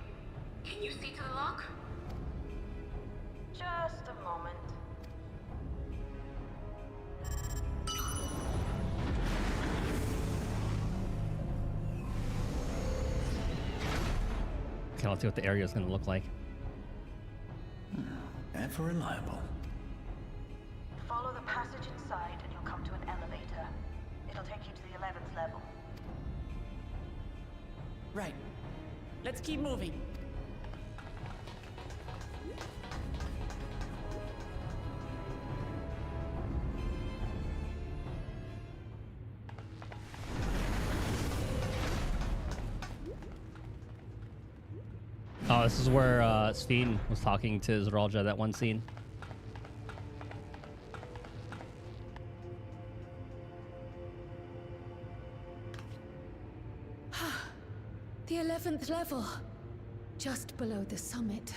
can you see to the lock? Just a moment. Okay, let's see what the area is gonna look like. Ever reliable. Follow the passage inside and you'll come to an elevator. It'll take you to the 11th level. Right. Let's keep moving. Oh, this is where Sven was talking to Zeralja, that one scene. The 11th level. Just below the summit.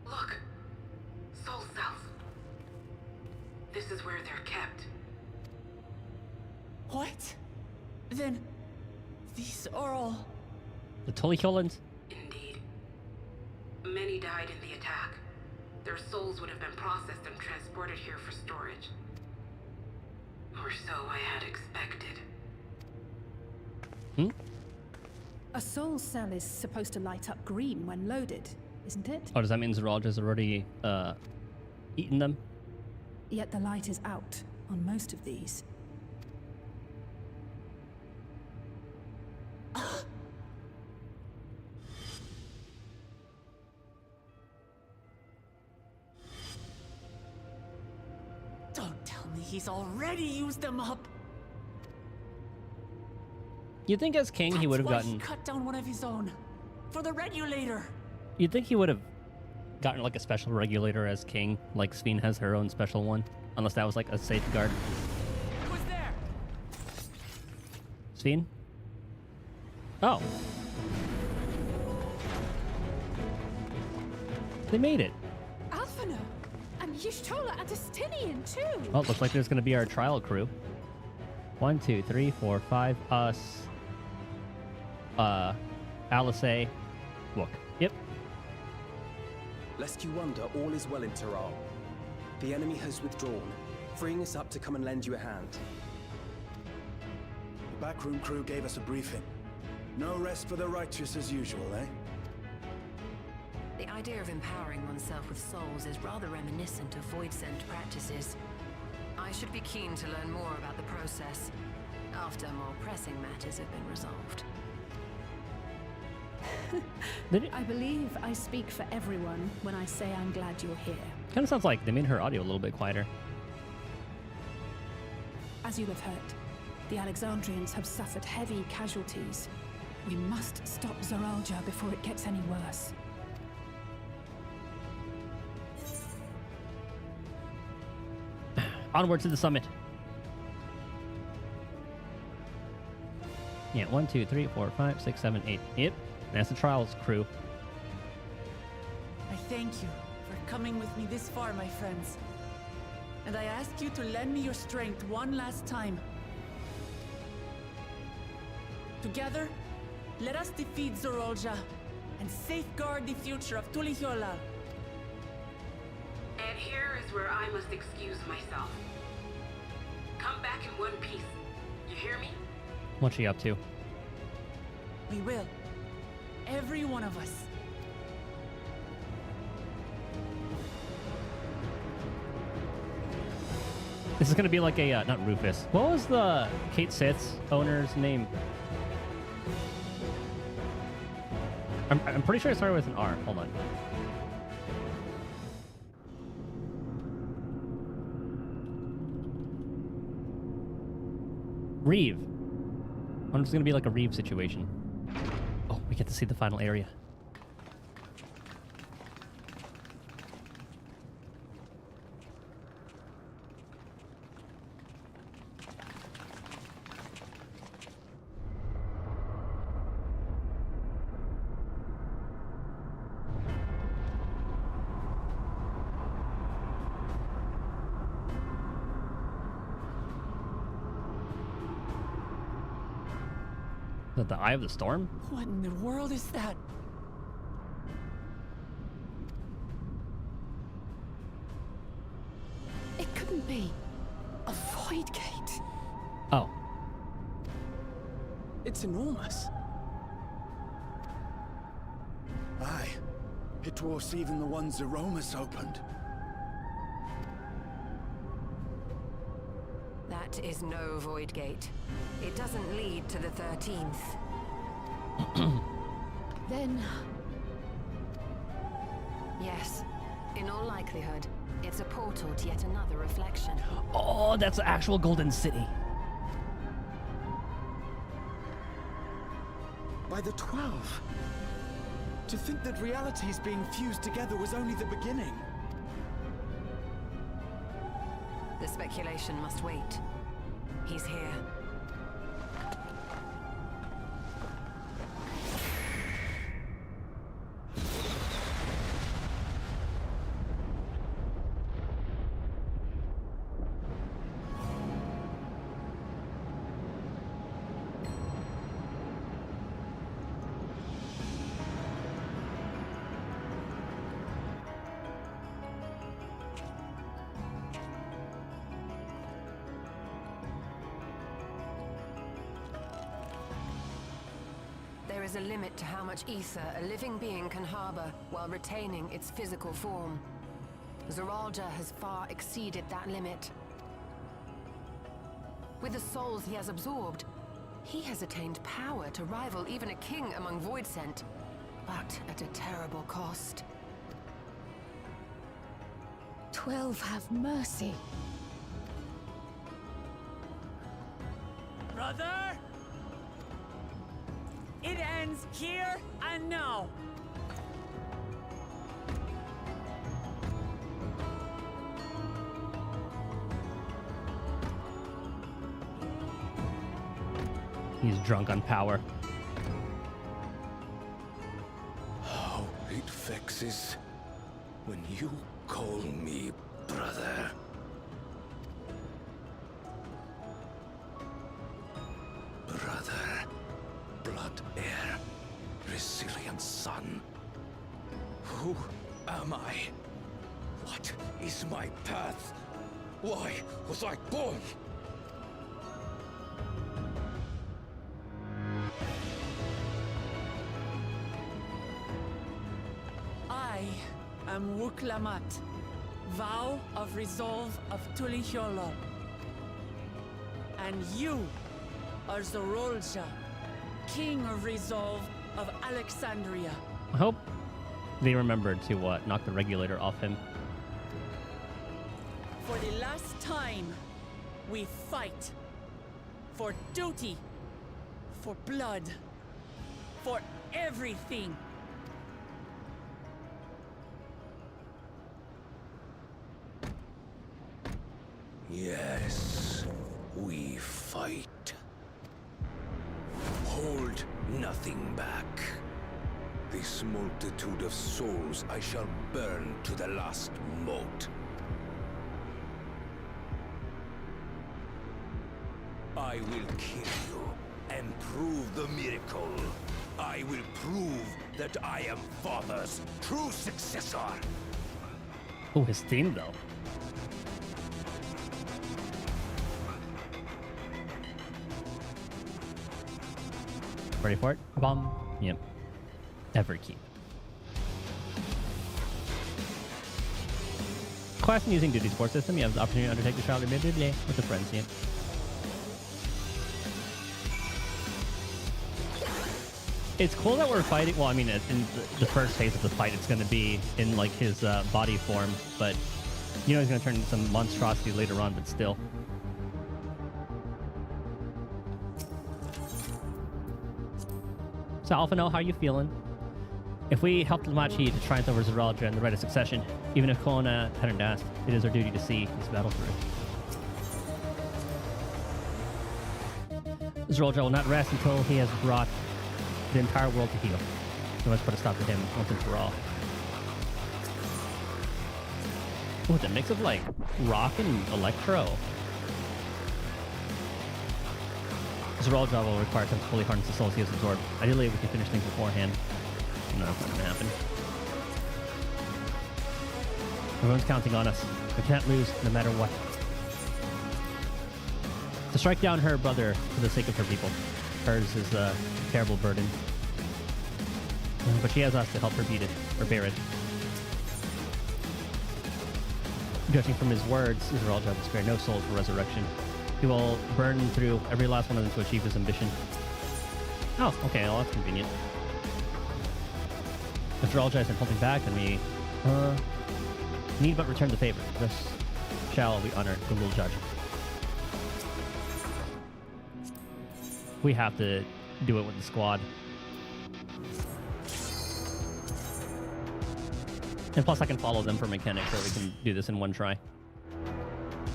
Look, soul cells. This is where they're kept. What? Then these are all... The Tullyholans? Indeed. Many died in the attack. Their souls would have been processed and transported here for storage. Or so I had expected. Hmm? A soul cell is supposed to light up green when loaded, isn't it? Oh, does that mean Zeralja's already eaten them? Yet the light is out on most of these. Don't tell me he's already used them up. You'd think as king he would have That's why gotten... he cut down one of his own. For the regulator. You'd think he would have gotten like a special regulator as king, like Sven has her own special one. Unless that was like a safeguard. Who's there? Sven? Oh. They made it. Alphino! And Y'shtola and Justinian too! Well, it looks like there's going to be our trial crew. 1, 2, 3, 4, 5. Us. Alice. Look. Yep. Lest you wonder, all is well in Tiral. The enemy has withdrawn, freeing us up to come and lend you a hand. The backroom crew gave us a briefing. No rest for the righteous as usual, eh? The idea of empowering oneself with souls is rather reminiscent of Voidsent practices. I should be keen to learn more about the process, after more pressing matters have been resolved. I believe I speak for everyone when I say I'm glad you're here. Kind of sounds like they made her audio a little bit quieter. As you have heard, the Alexandrians have suffered heavy casualties. We must stop Zeralja before it gets any worse. Onward to the summit. Yeah, 1, 2, 3, 4, 5, 6, 7, 8. Yep, that's the trials crew. I thank you for coming with me this far, my friends. And I ask you to lend me your strength one last time. Together, let us defeat Zeralja and safeguard the future of Tulihiola. And here is where I must excuse myself. Come back in one piece. You hear me? What's she up to? We will. Every one of us. This is going to be like a, not Rufus. What was the Kate Sith's owner's name? I'm pretty sure it started with an R. Hold on. Reeve. I wonder if it's gonna be like a Reeve situation. Oh, we get to see the final area. Is that the Eye of the Storm? What in the world is that? It couldn't be a void gate. Oh. It's enormous. Aye. It dwarfs even the ones Aromas opened. That is no void gate. It doesn't lead to the 13th. Then Yes, in all likelihood, it's a portal to yet another reflection. Oh, that's the actual Golden City. By the 12. To think that realities being fused together was only the beginning. The speculation must wait. He's here. There is a limit to how much ether a living being can harbor while retaining its physical form. Zoralja has far exceeded that limit. With the souls he has absorbed, he has attained power to rival even a king among Voidsent, but at a terrible cost. 12 have mercy. Brother? It ends here and now. He's drunk on power. How it vexes when you call me brother. Brother, blood heir, resilient son. Who am I? What is my path? Why was I born? I am Wuklamat, vow of resolve of Tulihyolo. And you are Zorolja, king of resolve of Alexandria. I hope they remembered to knock the regulator off him. For the last time, we fight. For duty. For blood. For everything. Yes, we fight. Hold nothing back. This multitude of souls I shall burn to the last mote. I will kill you and prove the miracle. I will prove that I am Father's true successor. Oh, his theme though. Ready for it? Bomb. Yep. Everkeep. Class and using duty support system. You have the opportunity to undertake the trial blah, blah, blah, with the friends. Yep. It's cool that we're fighting. Well, I mean, in the first phase of the fight, it's going to be in like his body form, but you know he's going to turn into some monstrosity later on. But still. So Alphino, how you feeling? If we help Lamachi to triumph over Zeralja and the right of succession, even if Kona hadn't asked, it is our duty to see this battle through. Zeralja will not rest until he has brought the entire world to heel. We must put a stop to him once and for all. Oh, it's a mix of like rock and electro. Zeralja will require time to fully harness the souls he has absorbed. Ideally, we can finish things beforehand. No, that's not gonna happen. Everyone's counting on us. We can't lose, no matter what. To strike down her brother for the sake of her people. Hers is a terrible burden. But she has us to help her beat it, or bear it. Judging from his words, Zeralja will spare no souls for resurrection. He will burn through every last one of them to achieve his ambition. Oh, okay, well that's convenient. If Zeralja isn't holding back, then we need but return the favor. Thus shall we honor the little judge. We have to do it with the squad. And plus I can follow them for mechanics so we can do this in one try.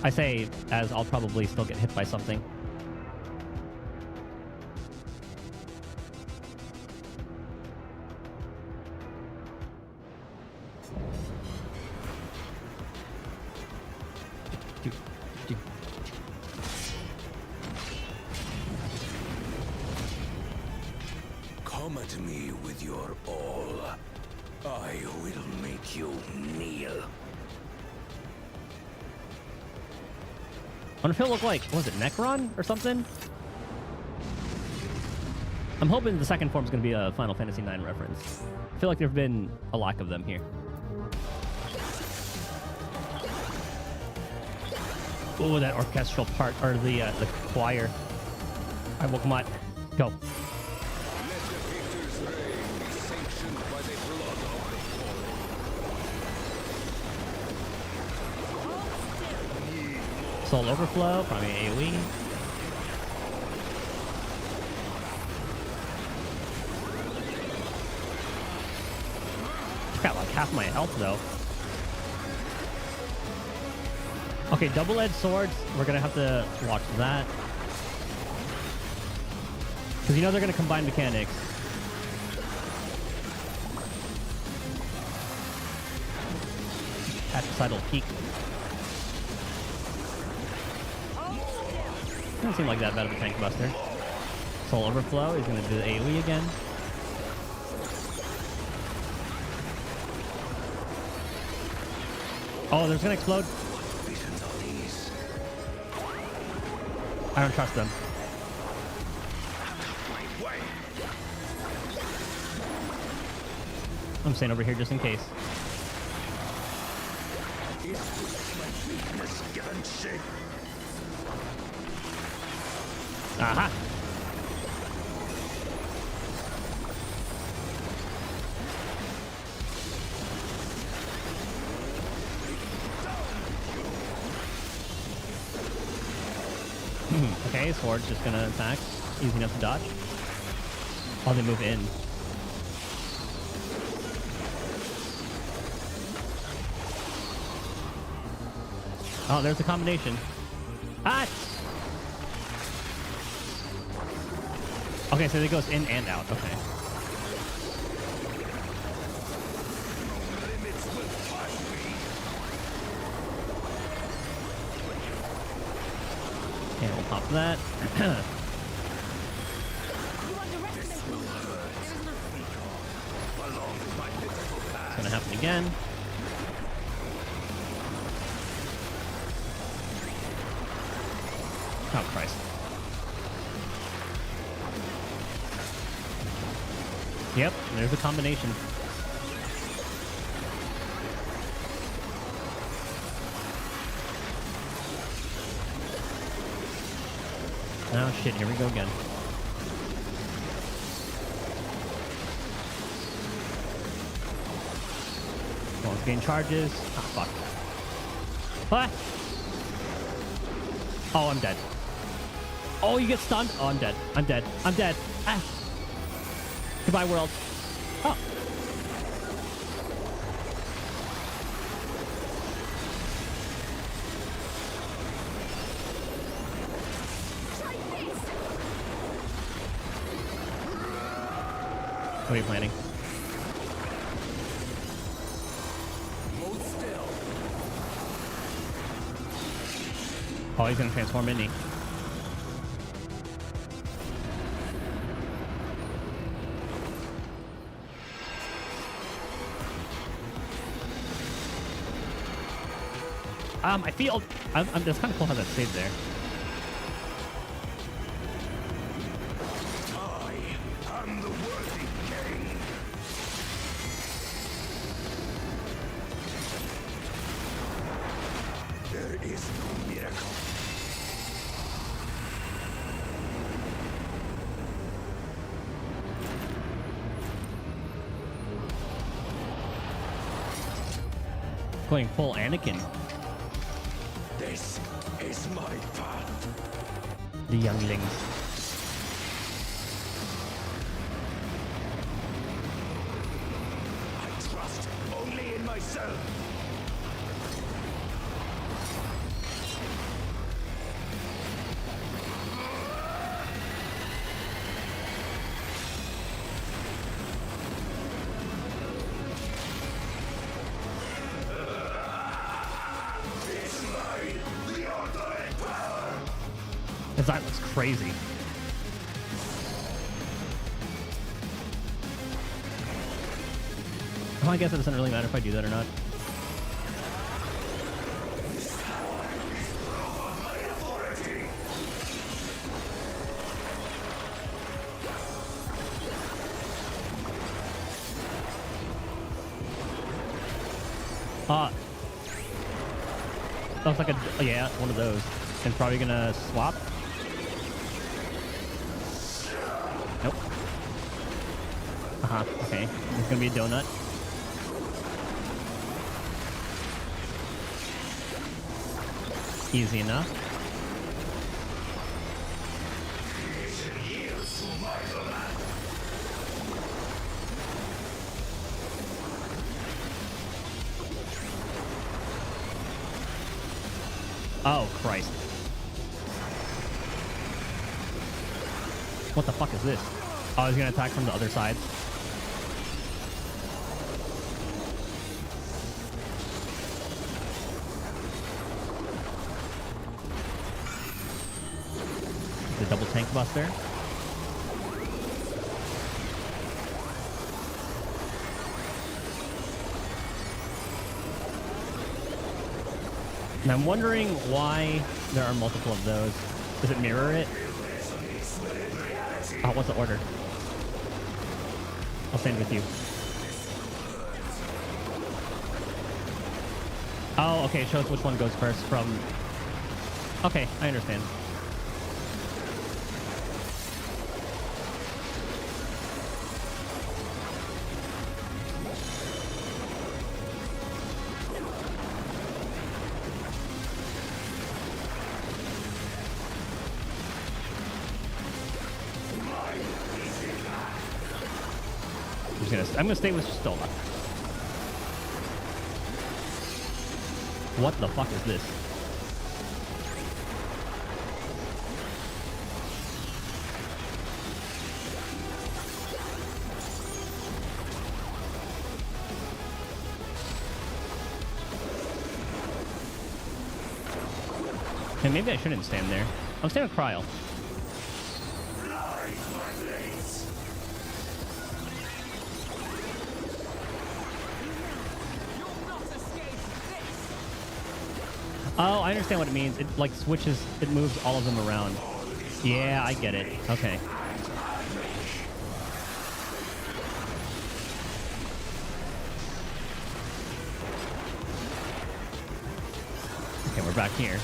I say as I'll probably still get hit by something. Come at me with your all. I will make you kneel. I wonder if he'll look like, what was it, Necron or something? I'm hoping the second form is going to be a Final Fantasy IX reference. I feel like there have been a lack of them here. Oh, that orchestral part, or the choir. All right, Wokamot, go. Soul Overflow, probably AoE. Got like half my health though. Okay, double-edged swords. We're gonna have to watch that. Because you know they're gonna combine mechanics. Patricidal Peak. Doesn't seem like that bad of a tank buster. Soul Overflow is going to do the AoE again. Oh, there's going to explode. I don't trust them. I'm staying over here just in case. Aha! Okay, sword's just gonna attack. Easy enough to dodge. Oh, they move in. Oh, there's the combination. Ah! Okay, so it goes in and out. Okay. Okay, we'll pop that. It's gonna happen again. Oh, Christ. Yep, there's a combination. Oh shit, here we go again. Won't gain charges. Ah, fuck. What? Oh, I'm dead. Oh, you get stunned? Oh, I'm dead. I'm dead. I'm dead. Ah. Goodbye, world. Oh. What are you planning? Hold still. Oh, he's gonna transform, isn't he? I feel... that's kind of cool how that stayed there. I am the worthy king. There is no miracle. Going full Anakin. This is my path. The younglings. I trust only in myself. That looks crazy. Well, I guess it doesn't really matter if I do that or not. Looks like a... yeah, one of those. And probably gonna swap. Nope. Uh-huh, okay. It's gonna be a donut. Easy enough. Oh, Christ. What the fuck is this? Oh, he's gonna attack from the other side. The double tank buster. And I'm wondering why there are multiple of those. Does it mirror it? Oh, what's the order? I'll stand with you. Oh, okay, it shows which one goes first from... Okay, I understand. I'm gonna stay with Stola. What the fuck is this? Okay, maybe I shouldn't stand there. I'm staying with Cryo. Oh, I understand what it means. It like switches, it moves all of them around. Yeah, I get it. Okay. Okay, we're back here.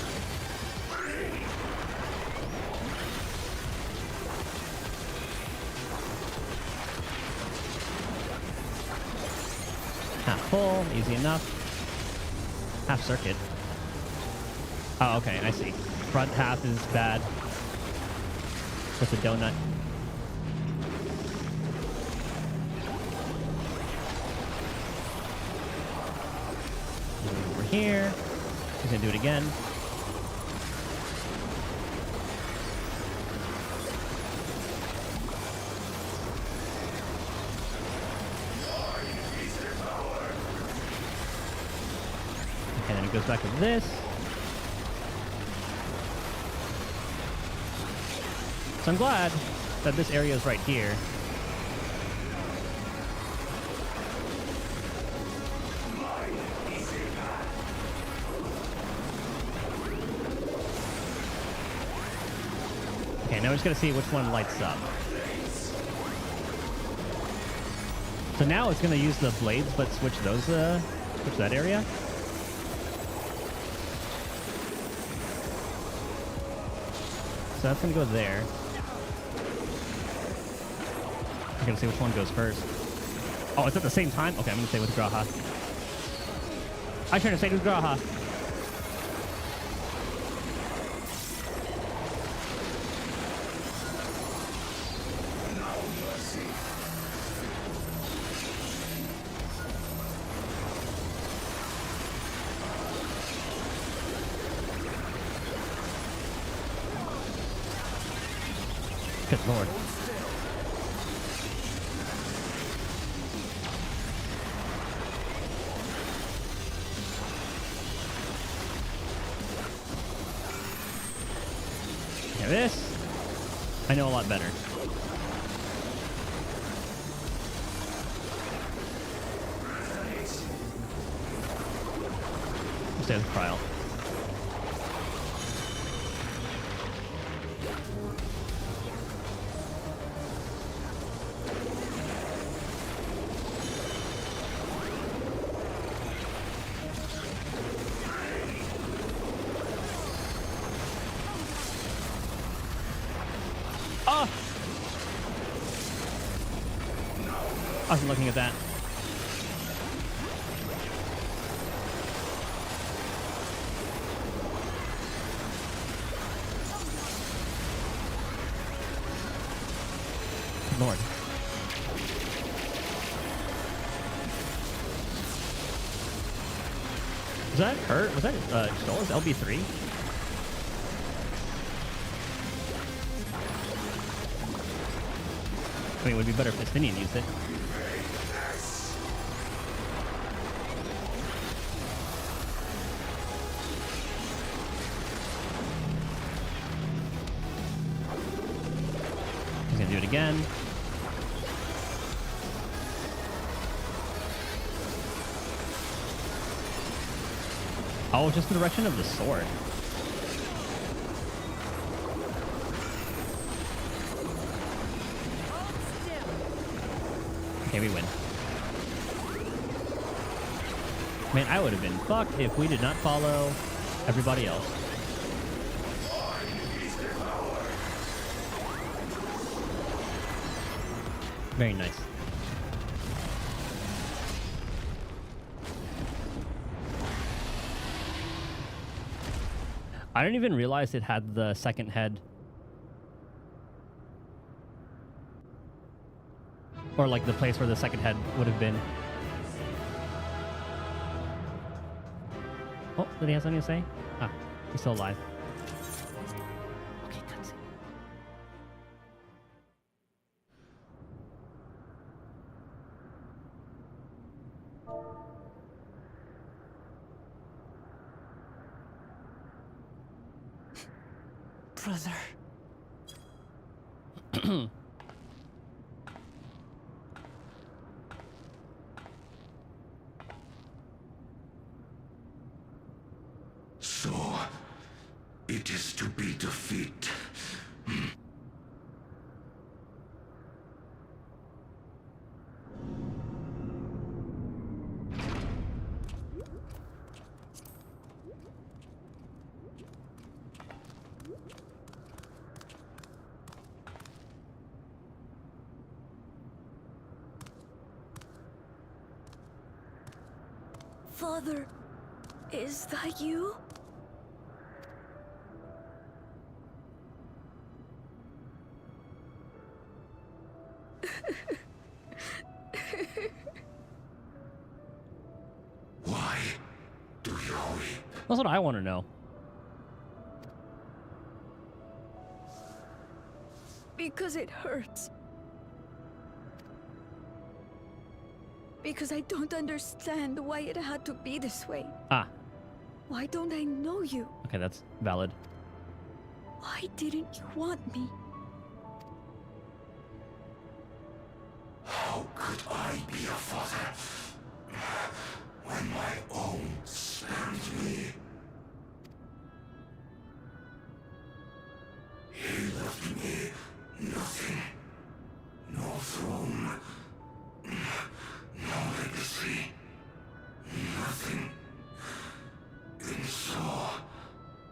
Half full, easy enough. Half circuit. Oh, okay, I see. Front half is bad. With the donut. here. He's gonna do it again. And then it goes back to this. So I'm glad that this area is right here. Okay, now we're just gonna see which one lights up. So now it's gonna use the blades, but switch those, switch that area. So that's gonna go there. I'm gonna see which one goes first. Oh, it's at the same time? Okay, I'm gonna stay with Graha. I turn to stay with Graha. Good lord. Okay, this I know a lot better. I'll stay with Kryl. Oh! I wasn't looking at that. Good lord. Was that her? Was that Stolas LB3? I mean, it would be better if Estinian used it. He's gonna do it again. Oh, just the direction of the sword. Okay, we win. Man, I would have been fucked if we did not follow everybody else. Very nice. I didn't even realize it had the second head. Or like the place where the second head would have been. Oh, did he have something to say? Ah, he's still alive. Okay, cutscene. Brother. So, it is to be defeat. Father, is that you? Why do you That's what I want to know. Because it hurts. Because I don't understand why it had to be this way. Ah, Why don't I know you? okay, that's valid. Why didn't you want me? How could I be a father when my own spurned me? He left me nothing. No throne. No legacy. Nothing. And so,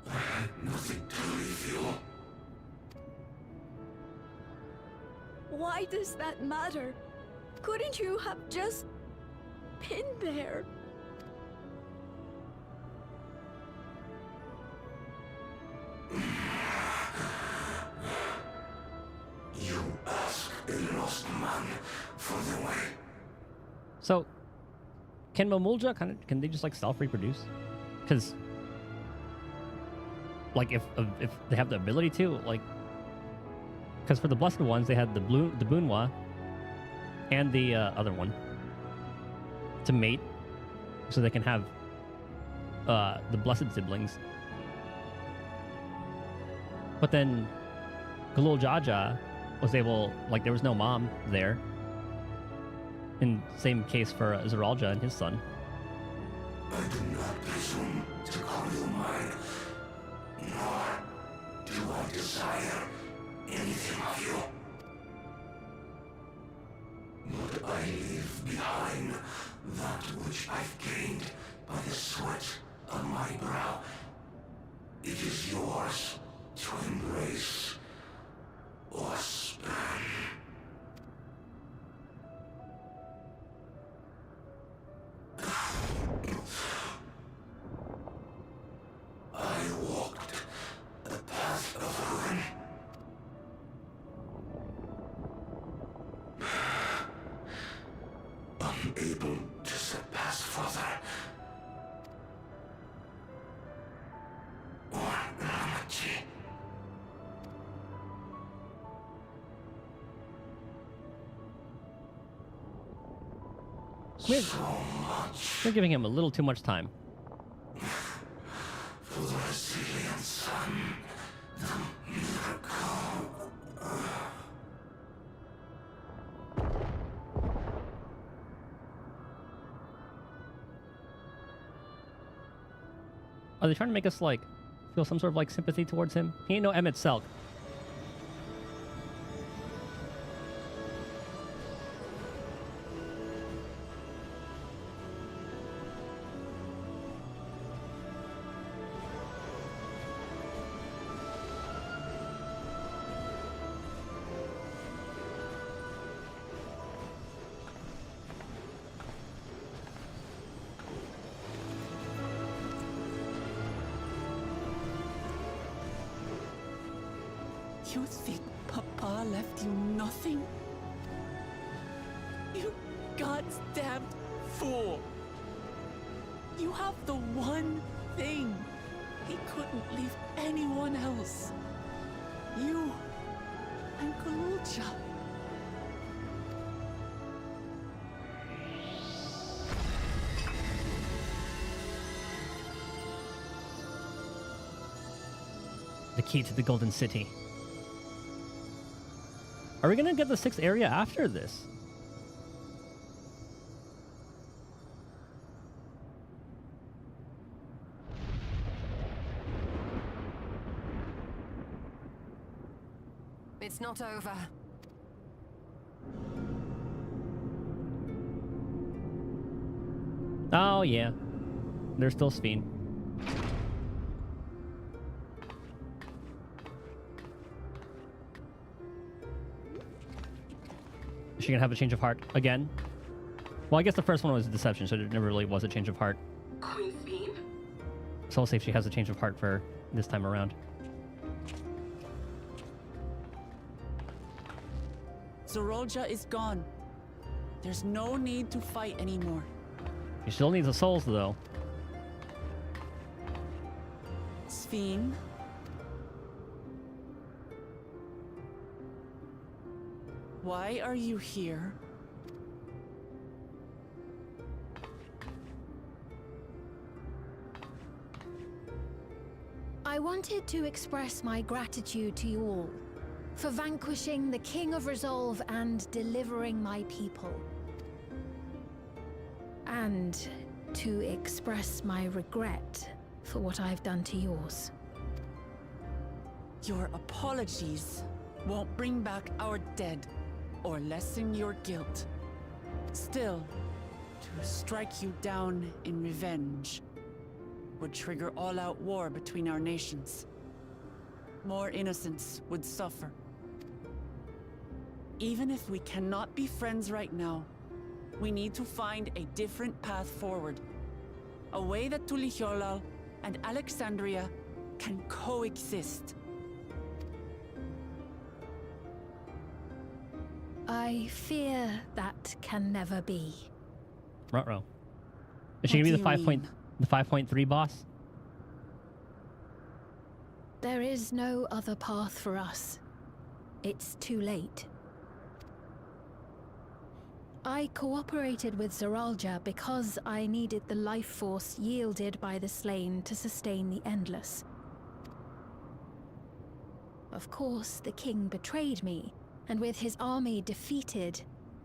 I had nothing to leave you. Why does that matter? Couldn't you have just been there? You ask a lost man for the way. So, can Mamulja can they just like self-reproduce? Because, like, if they have the ability to, like, because for the blessed ones they had the Bunwa and the other one to mate, so they can have the blessed siblings. But then Galul Jaja was able, like, there was no mom there. In same case for Zeralja and his son. I do not presume to call you mine, nor do I desire anything of you. But I leave behind that which I've gained by the sweat on my brow. It is yours to embrace or spurn. I walked a path of ruin. Unable to surpass further. Or Ramachi. So much. We're giving him a little too much time. For the resilient sun, the miracle. Are they trying to make us, like, feel some sort of, like, sympathy towards him? He ain't no Emmett Selk. You think Papa left you nothing? You goddamn fool! You have the one thing he couldn't leave anyone else. You and Galulja. The key to the Golden City. Are we gonna get the 6th area after this? It's not over. Oh, yeah. There's still Sphene. Is she gonna have a change of heart again? Well, I guess the first one was a deception, so it never really was a change of heart. Queen Sphene? So I'll see if she has a change of heart for this time around. Zeralja is gone. There's no need to fight anymore. She still needs the souls, though. fiend? Why are you here? I wanted to express my gratitude to you all for vanquishing the King of Resolve and delivering my people. And to express my regret for what I've done to yours. Your apologies won't bring back our dead or lessen your guilt. Still, to strike you down in revenge would trigger all-out war between our nations. More innocents would suffer. Even if we cannot be friends right now, we need to find a different path forward. A way that Tuliholal and Alexandria can coexist. I fear that can never be. Ruh-roh. Is she gonna be the 5.3 boss? There is no other path for us. It's too late. I cooperated with Zeralja because I needed the life force yielded by the slain to sustain the Endless. Of course, the king betrayed me, and with his army defeated,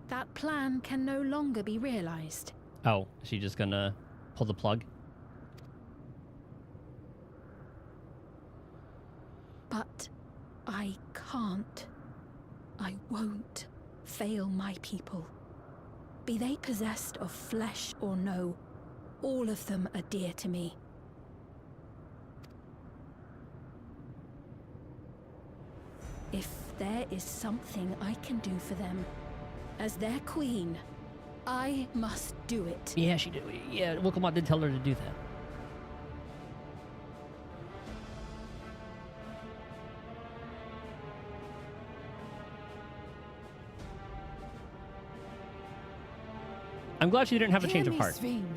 that plan can no longer be realized. Oh, is she just gonna pull the plug? But I can't. I won't fail my people. Be they possessed of flesh or no, all of them are dear to me. If there is something I can do for them, as their queen, I must do it. Yeah, she did. Yeah, Wilkemont did tell her to do that. I'm glad she didn't have a change of heart. Svein.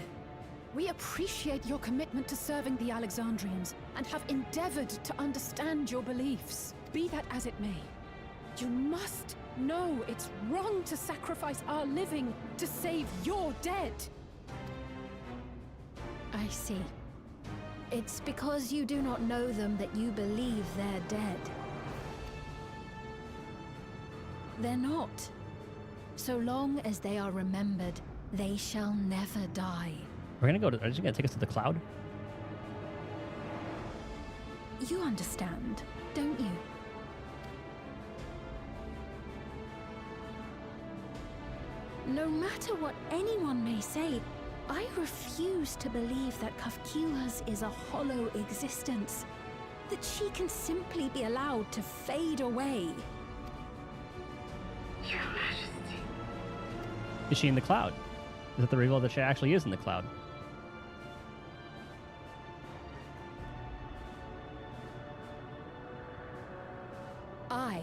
We appreciate your commitment to serving the Alexandrians and have endeavored to understand your beliefs. Be that as it may, you must know it's wrong to sacrifice our living to save your dead. I see. It's because you do not know them that you believe they're dead. They're not. So long as they are remembered, they shall never die. We're gonna go to. Are you gonna take us to the cloud? You understand, don't you? No matter what anyone may say, I refuse to believe that Kafkilas is a hollow existence. That she can simply be allowed to fade away. Your Majesty. Is she in the cloud? Is it the reveal that she actually is in the cloud? I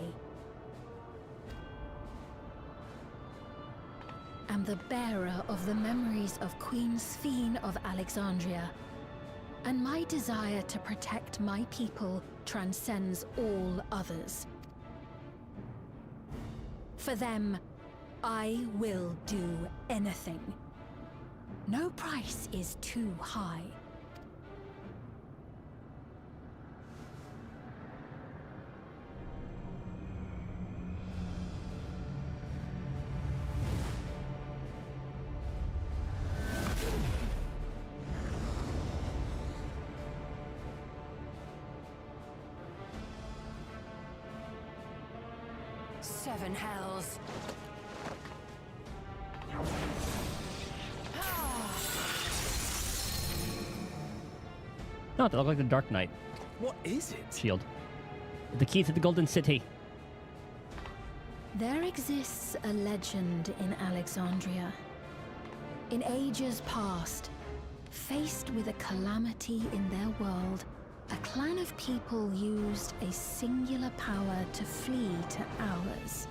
am the bearer of the memories of Queen Svein of Alexandria, and my desire to protect my people transcends all others. For them, I will do anything. No price is too high. Seven hells. No, they look like the Dark Knight What is it? shield. The key to the Golden City. There exists a legend in Alexandria. In ages past, faced with a calamity in their world, a clan of people used a singular power to flee to ours.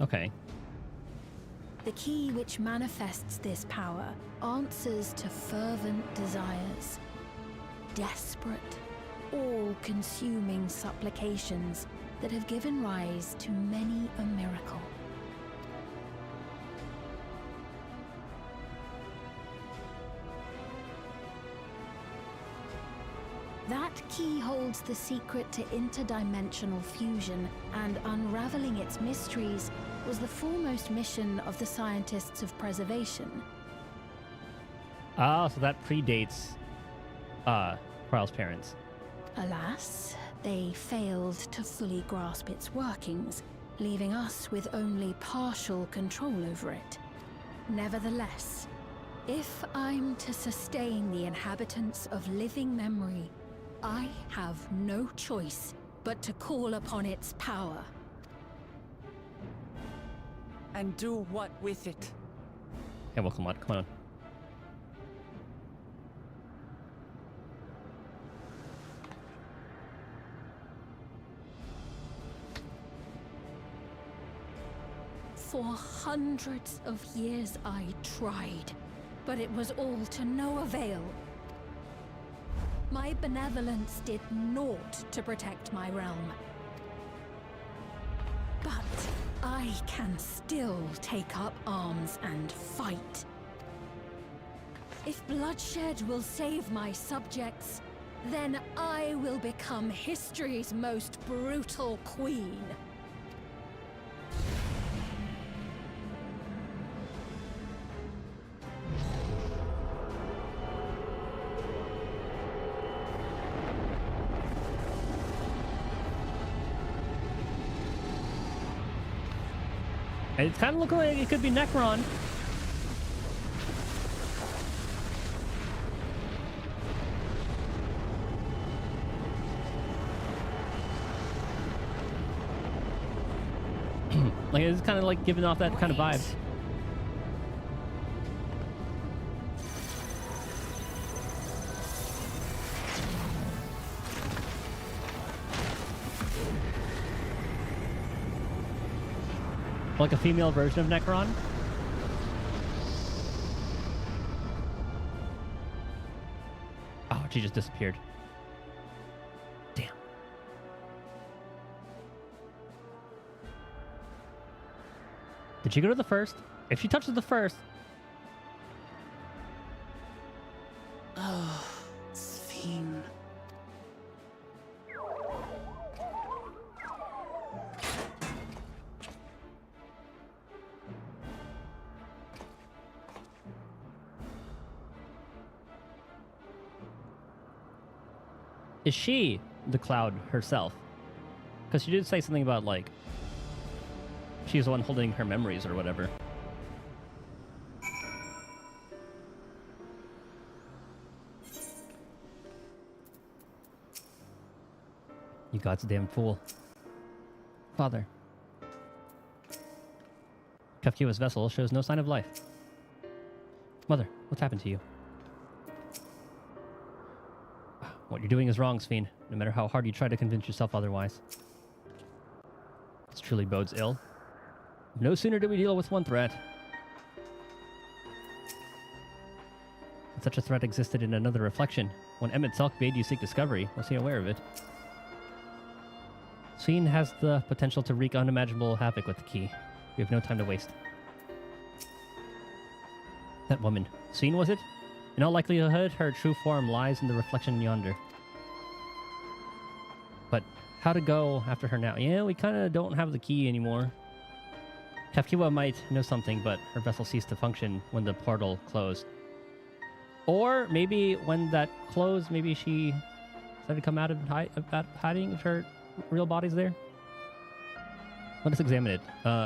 Okay. The key which manifests this power answers to fervent desires. Desperate, all-consuming supplications that have given rise to many a miracle. That key holds the secret to interdimensional fusion, and unraveling its mysteries was the foremost mission of the scientists of preservation. Ah, so that predates Quarl's parents. Alas, they failed to fully grasp its workings, leaving us with only partial control over it. Nevertheless, if I'm to sustain the inhabitants of living memory, I have no choice but to call upon its power. And do what with it? Okay, well, come on. For hundreds of years I tried, but it was all to no avail. My benevolence did naught to protect my realm. But I can still take up arms and fight. If bloodshed will save my subjects, then I will become history's most brutal queen. It's kind of looking like it could be Necron. Like, it's kind of like giving off that kind of vibe. Like a female version of Necron? Oh, she just disappeared. Damn. Did she go to the first? If she touches the first... Oh, Sphene. Is she the Cloud herself? Because she did say something about, like, she's the one holding her memories or whatever. You goddamn fool. Father. Kefkiwa's vessel shows no sign of life. Mother, what's happened to you? What you're doing is wrong, Sphene, no matter how hard you try to convince yourself otherwise. This truly bodes ill. No sooner did we deal with one threat. If such a threat existed in another reflection, when Emmett Selk bade you seek discovery, was he aware of it? Sphene has the potential to wreak unimaginable havoc with the key. We have no time to waste. That woman. Sphene, was it? In all likelihood, her true form lies in the reflection yonder. But how to go after her now? Yeah, we kind of don't have the key anymore. Kefkiwa might know something, but her vessel ceased to function when the portal closed. Or maybe when that closed, maybe she started to come out of hiding if her real body's there. Let us examine it.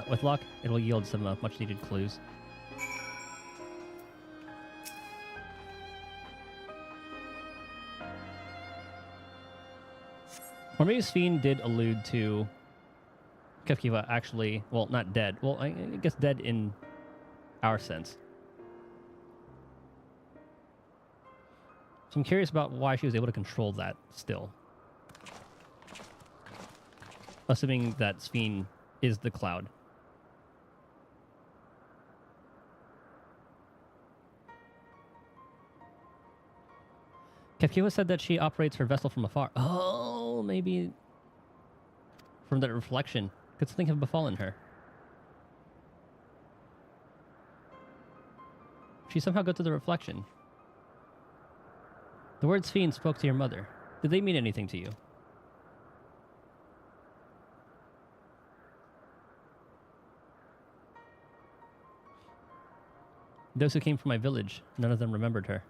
With luck, it will yield some much-needed clues. Or maybe Sphene did allude to Kefkiwa actually, well, not dead. Well, I guess dead in our sense. So I'm curious about why she was able to control that still. Assuming that Sphene is the Cloud. Kefkiwa said that she operates her vessel from afar. Oh, maybe from that reflection. Could something have befallen her? She somehow got to the reflection. The words fiend spoke to your mother. Did they mean anything to you? Those who came from my village, none of them remembered her.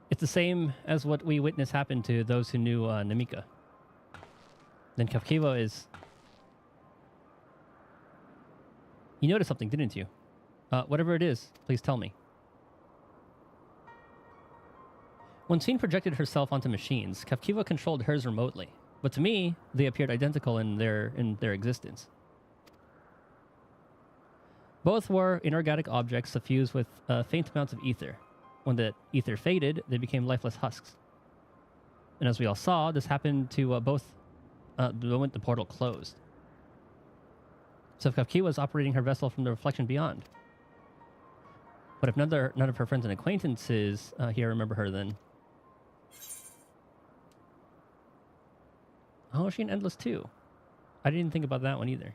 It's the same as what we witnessed happen to those who knew Namika. Then Kefkiwa is... You noticed something, didn't you? Whatever it is, please tell me. When Seen projected herself onto machines, Kefkiwa controlled hers remotely. But to me, they appeared identical in their existence. Both were inorganic objects suffused with faint amounts of ether. When the ether faded, they became lifeless husks. And as we all saw, this happened to both the moment the portal closed. So Kefkiwa was operating her vessel from the reflection beyond. But if none of her friends and acquaintances here remember her, then... Oh, is she an Endless too? I didn't think about that one either.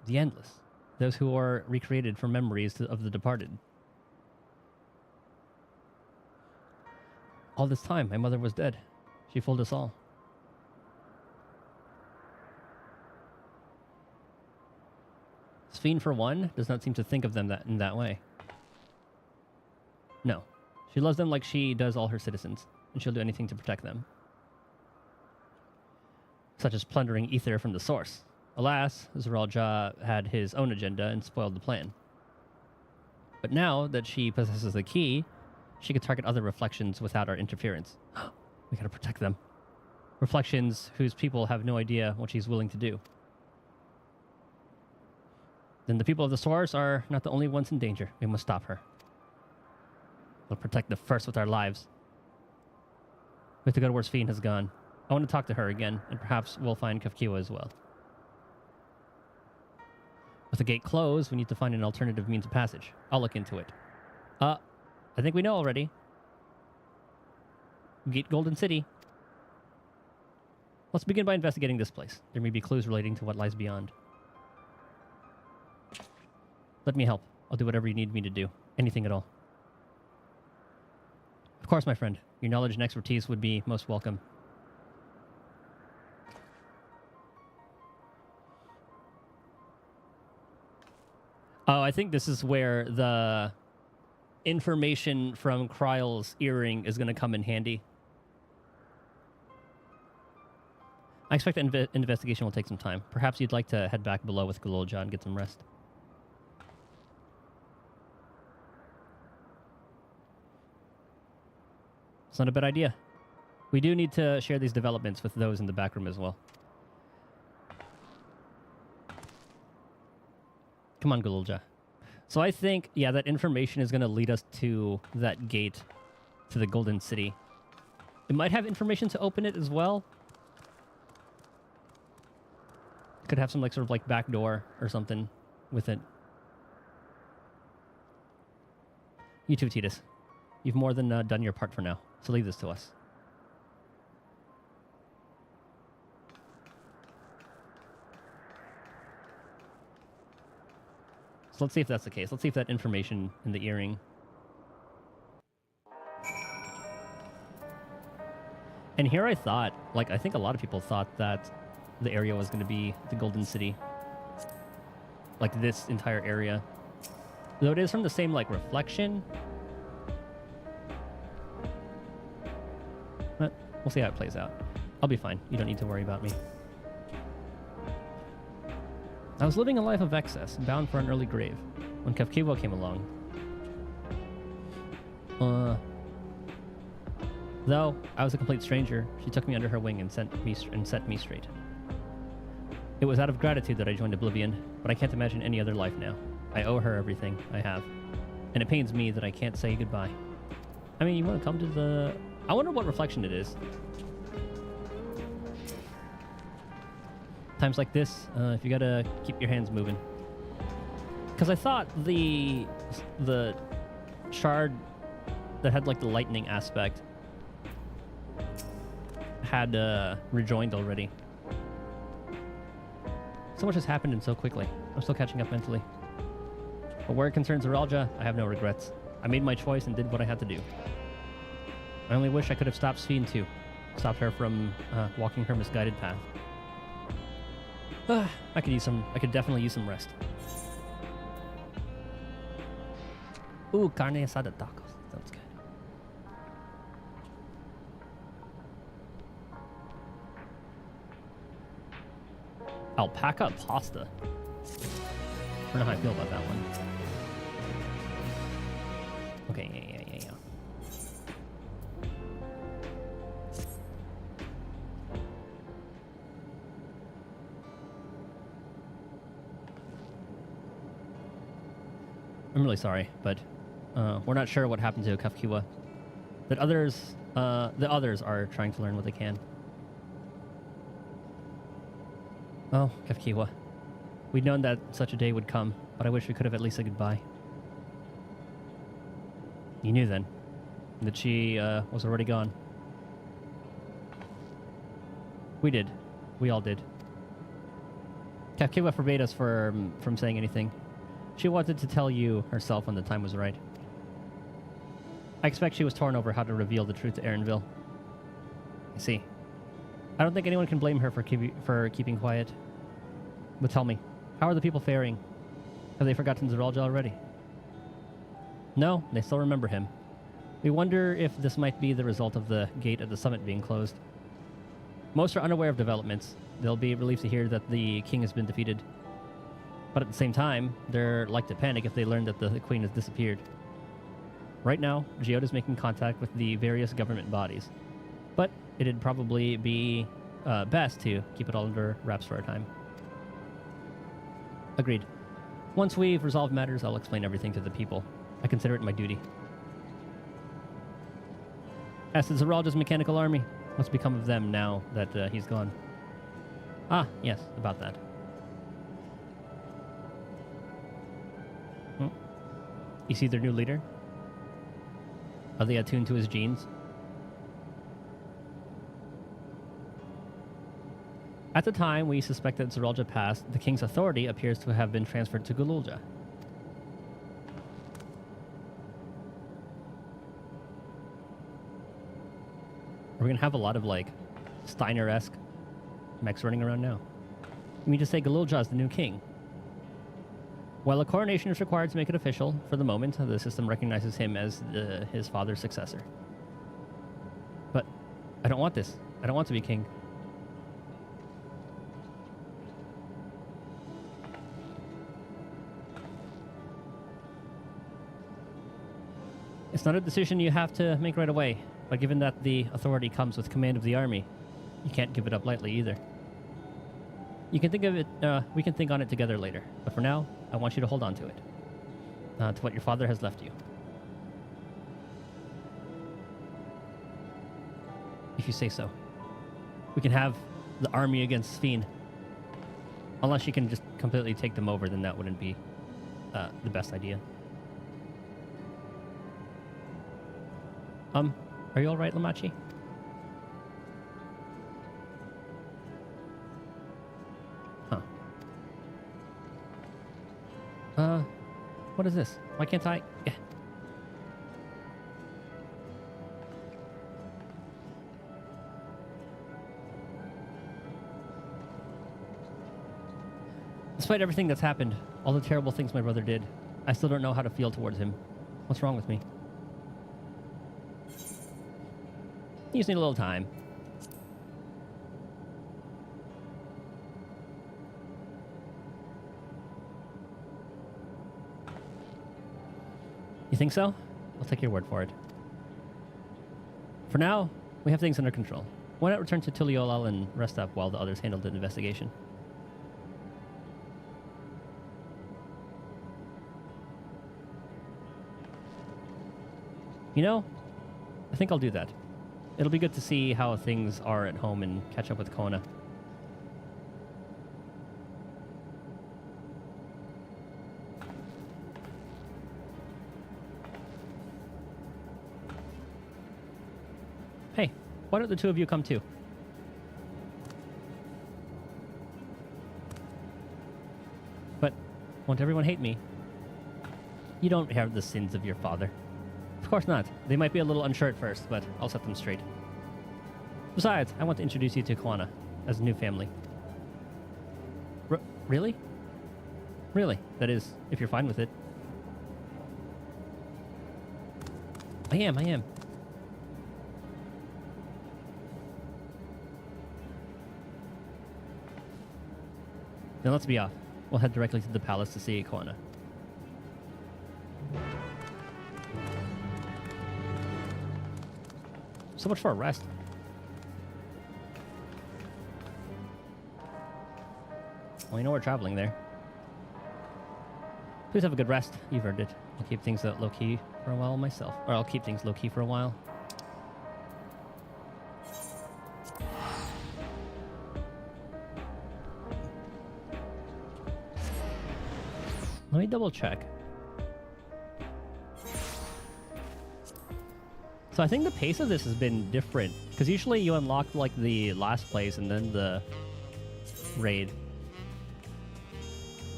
The Endless. Those who are recreated from memories of the departed. All this time, my mother was dead. She fooled us all. Sphene, for one, does not seem to think of them in that way. No. She loves them like she does all her citizens, and she'll do anything to protect them. Such as plundering ether from the source. Alas, Zeralja had his own agenda and spoiled the plan. But now that she possesses the key, she can target other reflections without our interference. We gotta protect them. Reflections whose people have no idea what she's willing to do. Then the people of the source are not the only ones in danger. We must stop her. We'll protect the first with our lives. We have to go to where Sphene has gone. I want to talk to her again, and perhaps we'll find Kefkiwa as well. With the gate closed, we need to find an alternative means of passage. I'll look into it. I think we know already. Gate Golden City. Let's begin by investigating this place. There may be clues relating to what lies beyond. Let me help. I'll do whatever you need me to do. Anything at all. Of course, my friend. Your knowledge and expertise would be most welcome. Oh, I think this is where the information from Kryle's earring is going to come in handy. I expect the investigation will take some time. Perhaps you'd like to head back below with Galolja and get some rest. It's not a bad idea. We do need to share these developments with those in the back room as well. Come on, Galolja. So I think, yeah, that information is going to lead us to that gate to the Golden City. It might have information to open it as well. It could have some sort of back door or something with it. You too, Titus. You've more than done your part for now, so leave this to us. So let's see if that's the case. Let's see if that information in the earring. And here I thought, I think a lot of people thought that the area was going to be the Golden City. This entire area. Though it is from the same, reflection. But we'll see how it plays out. I'll be fine. You don't need to worry about me. I was living a life of excess, bound for an early grave, when Kefkiwa came along. Though I was a complete stranger, she took me under her wing and set me straight. It was out of gratitude that I joined Oblivion, but I can't imagine any other life now. I owe her everything I have, and it pains me that I can't say goodbye. I mean, you want to come to the I wonder what reflection it is. Times like this, if you gotta keep your hands moving. Because I thought the shard that had like the lightning aspect had rejoined already. So much has happened and so quickly. I'm still catching up mentally. But where it concerns Zeralja, I have no regrets. I made my choice and did what I had to do. I only wish I could have stopped Sphene too. Stopped her from walking her misguided path. I could definitely use some rest. Ooh, carne asada tacos. Sounds good. Alpaca pasta. I don't know how I feel about that one. Okay, yeah. I'm really sorry, but we're not sure what happened to Kafkiwa. The others are trying to learn what they can. Oh, Kafkiwa. We'd known that such a day would come, but I wish we could have at least said goodbye. You knew then that she was already gone. We did. We all did. Kafkiwa forbade us from saying anything. She wanted to tell you herself when the time was right. I expect she was torn over how to reveal the truth to Erinville. I see. I don't think anyone can blame her for keeping quiet. But tell me, how are the people faring? Have they forgotten Zeralja already? No, they still remember him. We wonder if this might be the result of the gate at the summit being closed. Most are unaware of developments. They'll be relieved to hear that the king has been defeated. But at the same time, they're like to panic if they learn that the queen has disappeared. Right now, Geoda's making contact with the various government bodies. But it'd probably be best to keep it all under wraps for a time. Agreed. Once we've resolved matters, I'll explain everything to the people. I consider it my duty. As to Zeralja's mechanical army, what's become of them now that he's gone? Ah, yes, about that. You see their new leader? Are they attuned to his genes? At the time we suspect that Zeralja passed, the king's authority appears to have been transferred to Gululja. Are we gonna have a lot of like Steiner-esque mechs running around now? You mean to say Gululja is the new king? While a coronation is required to make it official, for the moment, the system recognizes him as his father's successor. But I don't want this. I don't want to be king. It's not a decision you have to make right away, but given that the authority comes with command of the army, you can't give it up lightly either. You can think of it, we can think on it together later, but for now, I want you to hold on to it. To what your father has left you. If you say so. We can have the army against Sphene. Unless you can just completely take them over, then that wouldn't be the best idea. Are you alright, Lamachi? What is this? Why can't I? Yeah. Despite everything that's happened, all the terrible things my brother did, I still don't know how to feel towards him. What's wrong with me? You just need a little time. You think so? I'll take your word for it. For now, we have things under control. Why not return to Tuliolal and rest up while the others handle the investigation? You know, I think I'll do that. It'll be good to see how things are at home and catch up with Kona. Hey, why don't the two of you come too? But won't everyone hate me? You don't have the sins of your father. Of course not. They might be a little unsure at first, but I'll set them straight. Besides, I want to introduce you to Kwana as a new family. Really? Really? That is, if you're fine with it. I am. Then let's be off. We'll head directly to the palace to see Kwana. So much for a rest. Well, you know we're traveling there. Please have a good rest. You've earned it. I'll keep things low-key for a while myself. Or I'll keep things low-key for a while. Let me double check. So I think the pace of this has been different. Because usually you unlock like the last place and then the raid.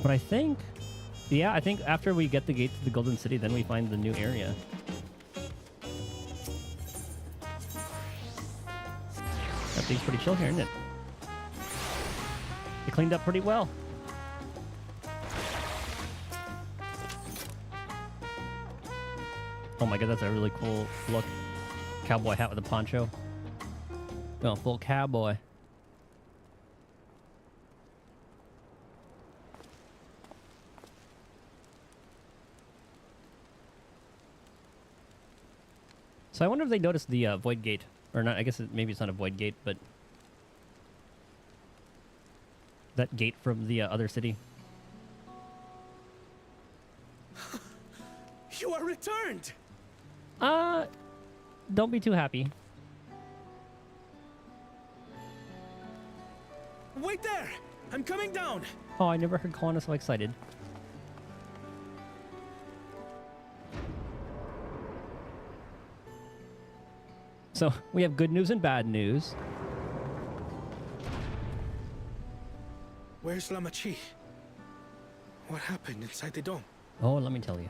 But I think... Yeah, I think after we get the gate to the Golden City, then we find the new area. Everything's pretty chill here, isn't it? They cleaned up pretty well. Oh my god, that's a really cool look. Cowboy hat with a poncho. Going full cowboy. So I wonder if they noticed the void gate. Or not, I guess maybe it's not a void gate, but... that gate from the other city. You are returned! Don't be too happy. Wait there! I'm coming down! Oh, I never heard Kwana so excited. So, we have good news and bad news. Where's Lamachi? What happened inside the dome? Oh, let me tell you.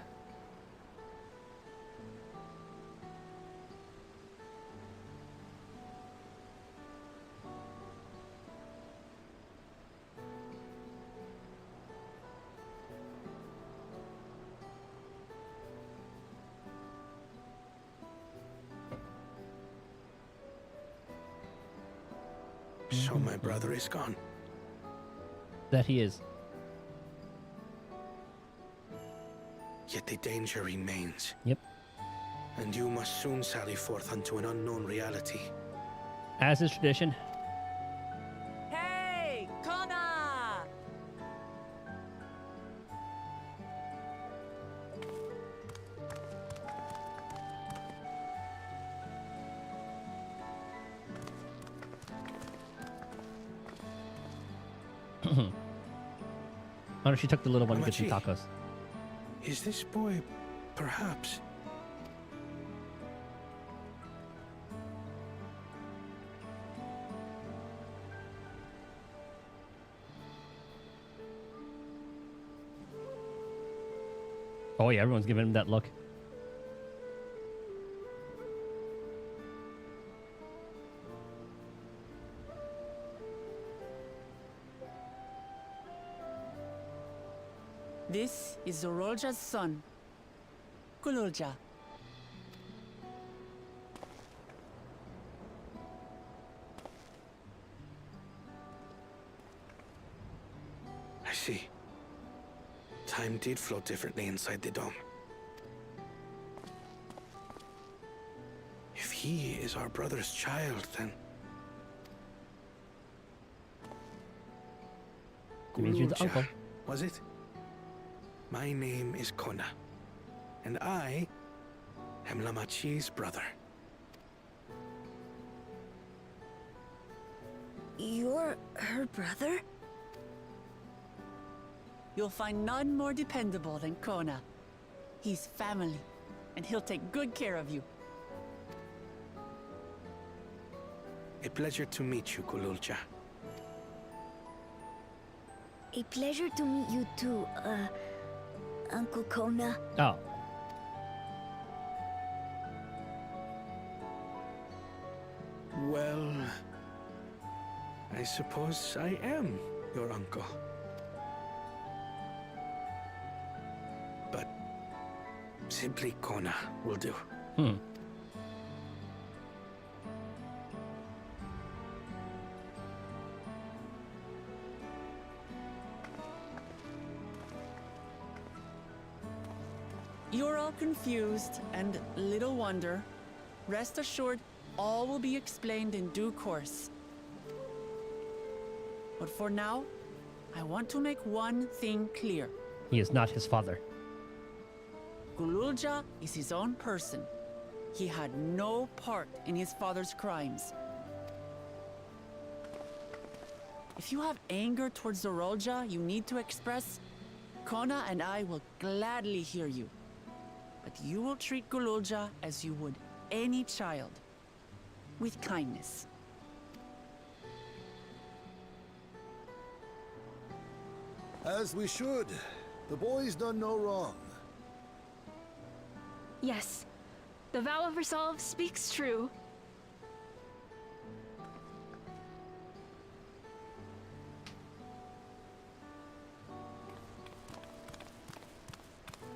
So my brother is gone. That he is. Yet the danger remains. Yep. And you must soon sally forth unto an unknown reality. As is tradition. Hey, Kona! Oh no, she took the little one to get some Lamachi. tacos. Is this boy, perhaps? Oh yeah, everyone's giving him that look. This is Zorolja's son, Kululja. I see. Time did flow differently inside the dome. If he is our brother's child, then... It means you're the Gululja, uncle. was it? My name is Kona, and I am Lamachi's brother. You're her brother? You'll find none more dependable than Kona. He's family, and he'll take good care of you. A pleasure to meet you, Kululja. A pleasure to meet you too, Uncle Kona. Oh. Well, I suppose I am your uncle. But simply Kona will do. You're all confused, and little wonder. Rest assured, all will be explained in due course. But for now, I want to make one thing clear. He is not his father. Kululja is his own person. He had no part in his father's crimes. If you have anger towards Zorolja you need to express, Kona and I will gladly hear you. But you will treat Kululja as you would any child, with kindness. As we should. The boy's done no wrong. Yes, the vow of resolve speaks true.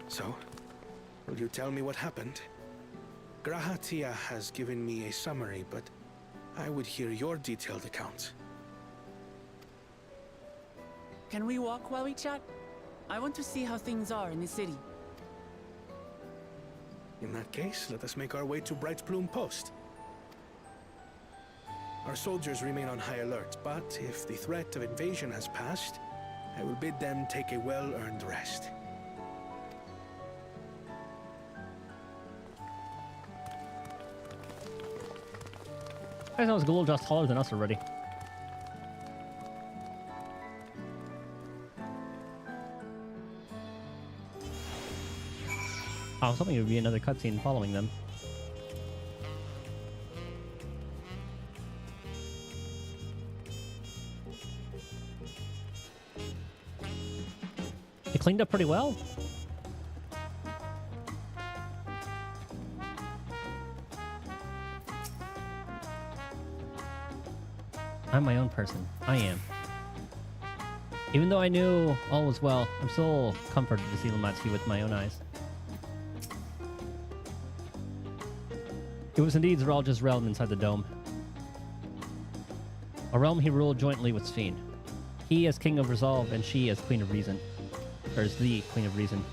So, will you tell me what happened? Grahatia has given me a summary, but I would hear your detailed account. Can we walk while we chat? I want to see how things are in the city. In that case, let us make our way to Bright Plume Post. Our soldiers remain on high alert, but if the threat of invasion has passed, I will bid them take a well-earned rest. I know Ghoul just taller than us already. I was hoping it would be another cutscene following them. They cleaned up pretty well. I'm my own person. I am. Even though I knew all was well, I'm still comforted to see Lamatsky with my own eyes. It was indeed Zeralja's realm inside the dome. A realm he ruled jointly with Sphene. He as King of Resolve, and she as Queen of Reason. Or as the Queen of Reason.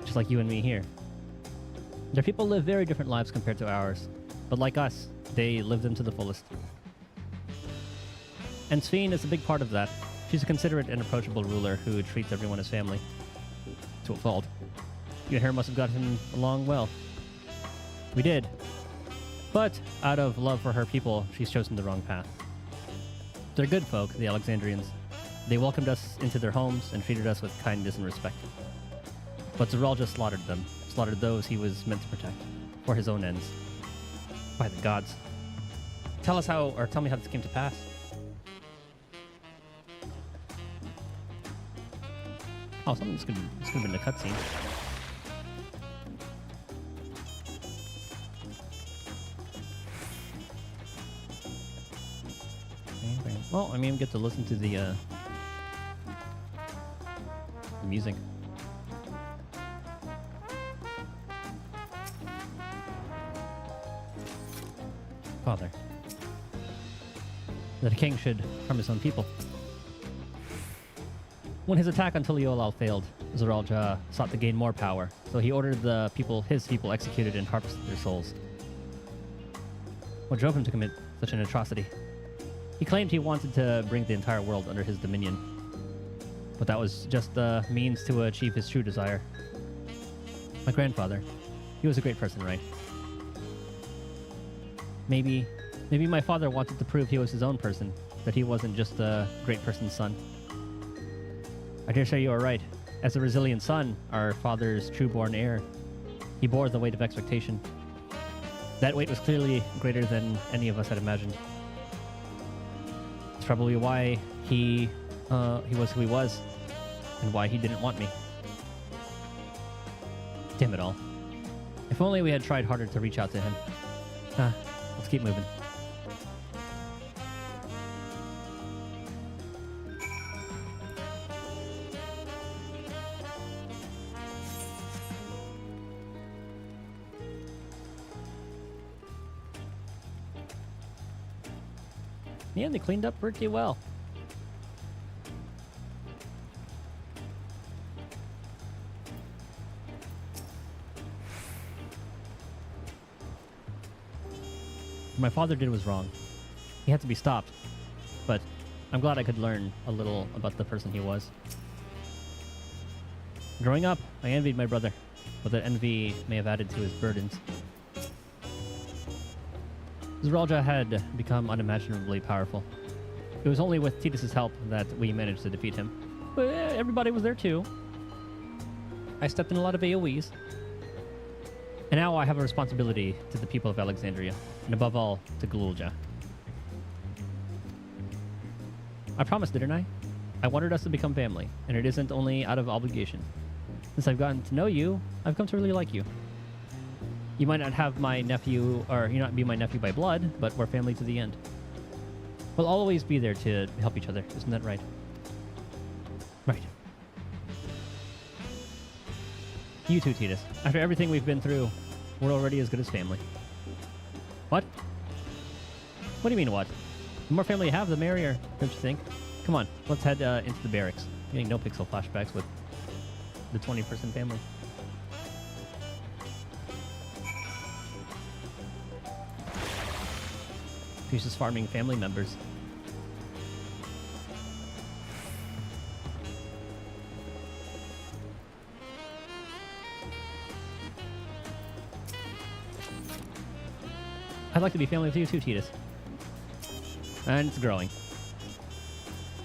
Just like you and me here. Their people live very different lives compared to ours. But like us, they live them to the fullest. And Sphene is a big part of that. She's a considerate and approachable ruler who treats everyone as family. To a fault. You and her must have gotten along well. We did. But out of love for her people, she's chosen the wrong path. They're good folk, the Alexandrians. They welcomed us into their homes and treated us with kindness and respect. But Zeralja slaughtered them, slaughtered those he was meant to protect, for his own ends. By the gods. Tell me how this came to pass. Oh, something's gonna be in the cutscene. Well, I mean, we get to listen to the music. Father. That a king should harm his own people. When his attack on Tuliolal failed, Zeralja sought to gain more power, so he ordered his people executed and harvested their souls. What drove him to commit such an atrocity? He claimed he wanted to bring the entire world under his dominion, but that was just the means to achieve his true desire. My grandfather, he was a great person, right? Maybe my father wanted to prove he was his own person, that he wasn't just a great person's son. I dare say you are right. As a resilient son, our father's true-born heir, he bore the weight of expectation. That weight was clearly greater than any of us had imagined. It's probably why he was who he was, and why he didn't want me. Damn it all. If only we had tried harder to reach out to him. Let's keep moving. Yeah, they cleaned up pretty well. What my father did was wrong. He had to be stopped. But I'm glad I could learn a little about the person he was. Growing up, I envied my brother, but that envy may have added to his burdens. Zeralja had become unimaginably powerful. It was only with Titus's help that we managed to defeat him. But everybody was there too. I stepped in a lot of AoEs. And now I have a responsibility to the people of Alexandria, and above all, to Galulja. I promised, didn't I? I wanted us to become family, and it isn't only out of obligation. Since I've gotten to know you, I've come to really like you. You might not have my nephew, or you not be my nephew by blood, but we're family to the end. We'll always be there to help each other, isn't that right? Right. You too, Titus. After everything we've been through, we're already as good as family. What? What do you mean, what? The more family you have, the merrier, don't you think? Come on, let's head into the barracks. Getting no pixel flashbacks with the 20-person family. He's just farming family members. I'd like to be family with you too, Titus. And it's growing.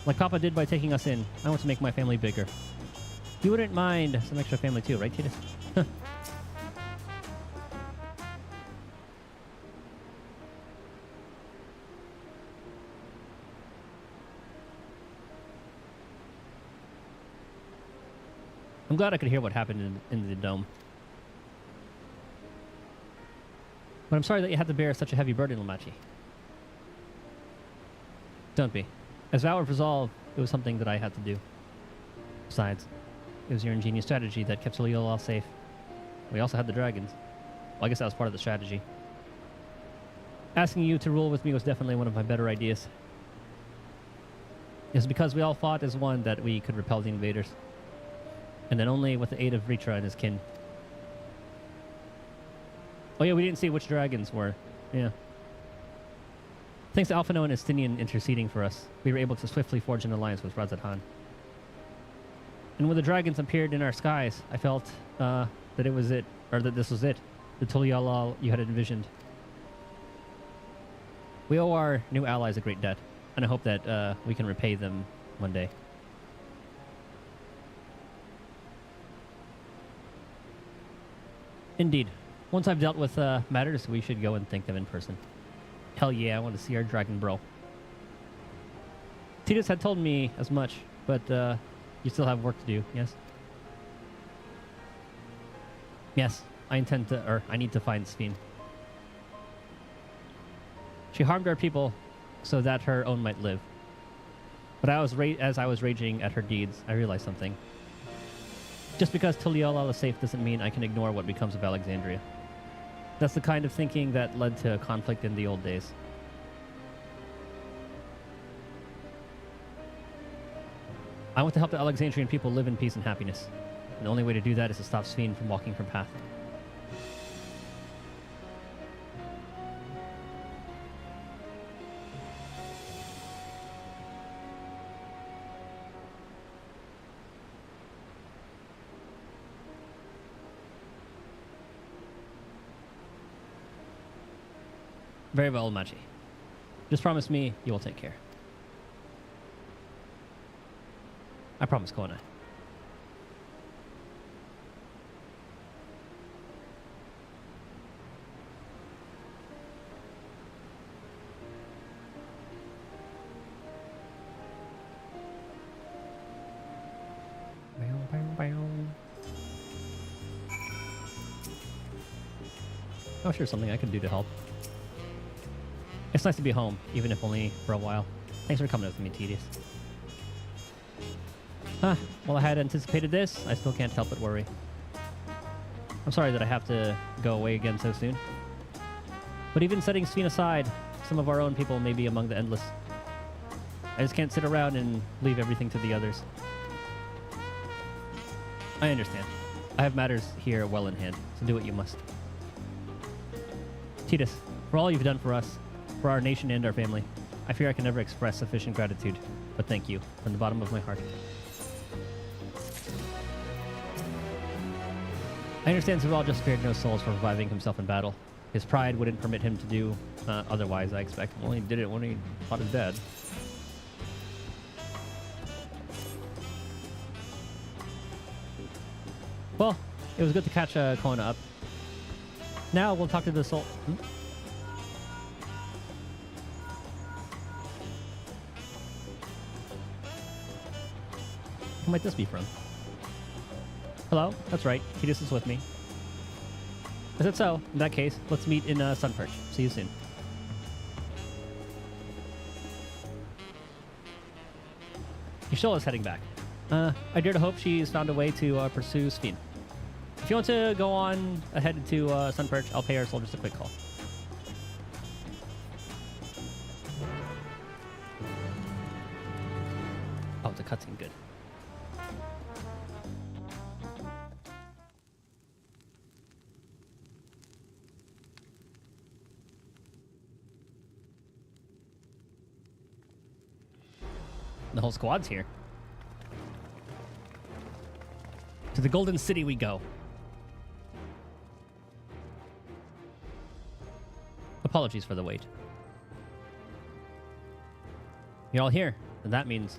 Like Papa did by taking us in, I want to make my family bigger. You wouldn't mind some extra family too, right, Titus? I'm glad I could hear what happened in the dome. But I'm sorry that you had to bear such a heavy burden, Lamachi. Don't be. As vow of resolve, it was something that I had to do. Besides, it was your ingenious strategy that kept Tuliyollal safe. We also had the dragons. Well, I guess that was part of the strategy. Asking you to rule with me was definitely one of my better ideas. It's because we all fought as one that we could repel the invaders. And then only with the aid of Ritra and his kin. Oh yeah, we didn't see which dragons were. Yeah. Thanks to Alphino and Estinian interceding for us, we were able to swiftly forge an alliance with Razadhan. And when the dragons appeared in our skies, I felt that it was it, or that this was it, the Tuliyollal you had envisioned. We owe our new allies a great debt, and I hope that we can repay them one day. Indeed. Once I've dealt with matters, we should go and thank them in person. Hell yeah, I want to see our dragon bro. Titus had told me as much, but you still have work to do, yes? Yes, I intend to, or I need to find Sphene. She harmed our people so that her own might live. But as I was raging at her deeds, I realized something. Just because Tuliyollal is safe doesn't mean I can ignore what becomes of Alexandria. That's the kind of thinking that led to conflict in the old days. I want to help the Alexandrian people live in peace and happiness. And the only way to do that is to stop Sphene from walking her path. Very well, Machi. Just promise me you will take care. I promise, Kona. Oh, sure, something I can do to help. It's nice to be home, even if only for a while. Thanks for coming with me, Tedious. Well, I had anticipated this. I still can't help but worry. I'm sorry that I have to go away again so soon. But even setting Sphene aside, some of our own people may be among the endless. I just can't sit around and leave everything to the others. I understand. I have matters here well in hand, so do what you must. Titus, for all you've done for us, for our nation and our family, I fear I can never express sufficient gratitude, but thank you from the bottom of my heart. I understand Zeral just spared no souls for reviving himself in battle. His pride wouldn't permit him to do otherwise, I expect. Well, he did it when he fought his dad. Well, it was good to catch Kona up. Now we'll talk to the soul. Who might this be from? Hello? That's right. Titus is with me. Is it so? In that case, let's meet in Sunperch. See you soon. Yashola is heading back. I dare to hope she's found a way to pursue Sphene. If you want to go on ahead to Sunperch, I'll pay our soldiers a quick call. Oh, it's a cutscene. Good. The whole squad's here. To the Golden City we go. Apologies for the wait. You're all here, and that means...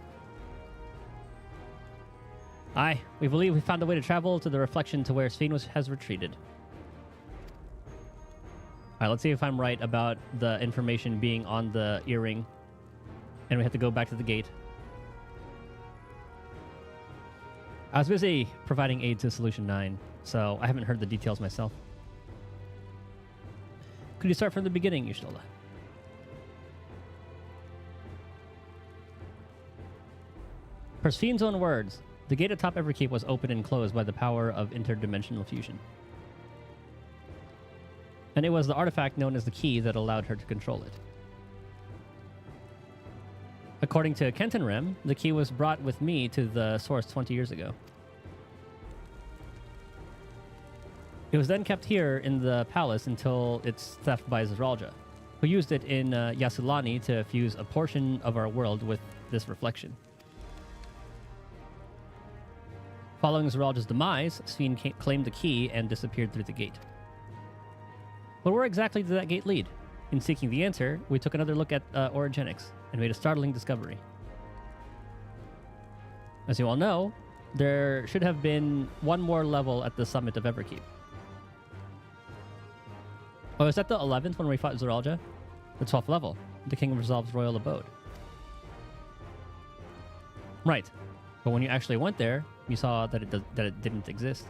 Aye, we believe we found a way to travel to the reflection to where Sphene has retreated. Alright, let's see if I'm right about the information being on the earring. And we have to go back to the gate. I was busy providing aid to Solution 9, so I haven't heard the details myself. Could you start from the beginning, Y'shtola? Per Sphene's own words, the gate atop Everkeep was opened and closed by the power of interdimensional fusion. And it was the artifact known as the key that allowed her to control it. According to Kenton Rem, the key was brought with me to the source 20 years ago. It was then kept here in the palace until its theft by Zeralja, who used it in Yasulani to fuse a portion of our world with this reflection. Following Zeralja's demise, Sphene claimed the key and disappeared through the gate. But where exactly did that gate lead? In seeking the answer, we took another look at orogenics and made a startling discovery. As you all know, there should have been one more level at the summit of Everkeep. Oh, is that the 11th when we fought Zeralja? The 12th level, the King of Resolve's royal abode. Right, but when you actually went there, you saw that it didn't exist.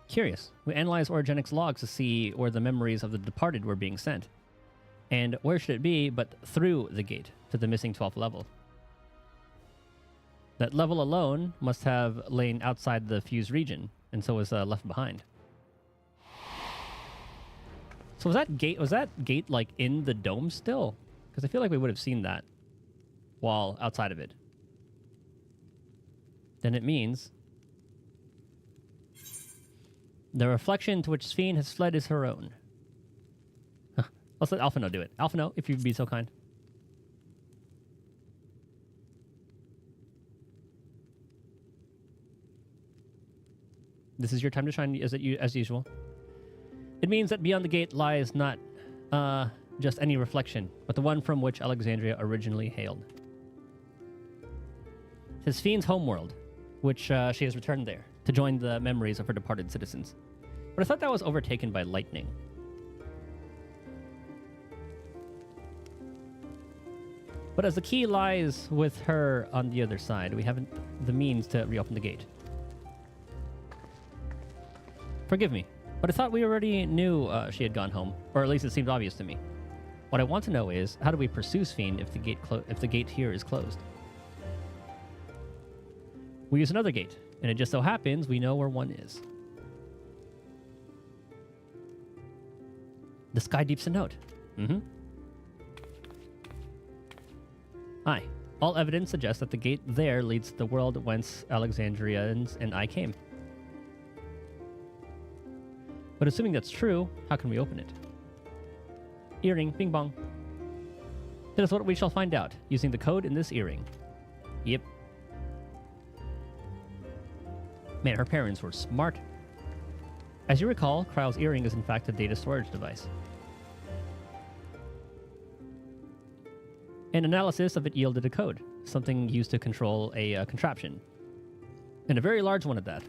Curious. We analyzed Orogenics logs to see where the memories of the departed were being sent. And where should it be but through the gate to the missing 12th level? That level alone must have lain outside the fused region, and so was left behind. So was that gate like in the dome still? Because I feel like we would have seen that wall outside of it. Then it means the reflection to which Sphene has fled is her own. Huh. Let's let Alphino do it. Alphino, if you'd be so kind. This is your time to shine as usual. It means that beyond the gate lies not just any reflection, but the one from which Alexandria originally hailed. It says Fiend's homeworld, which she has returned there to join the memories of her departed citizens. But I thought that was overtaken by lightning. But as the key lies with her on the other side, we haven't the means to reopen the gate. Forgive me, but I thought we already knew she had gone home, or at least it seemed obvious to me. What I want to know is, how do we pursue Fiend if the gate here is closed? We use another gate, and it just so happens we know where one is. The sky deeps a note. Aye. All evidence suggests that the gate there leads to the world whence Alexandrians and I came. But assuming that's true, how can we open it? Earring, bing bong. That is what we shall find out, using the code in this earring. Yep. Man, her parents were smart. As you recall, Kryle's earring is in fact a data storage device. An analysis of it yielded a code, something used to control a contraption. And a very large one at that.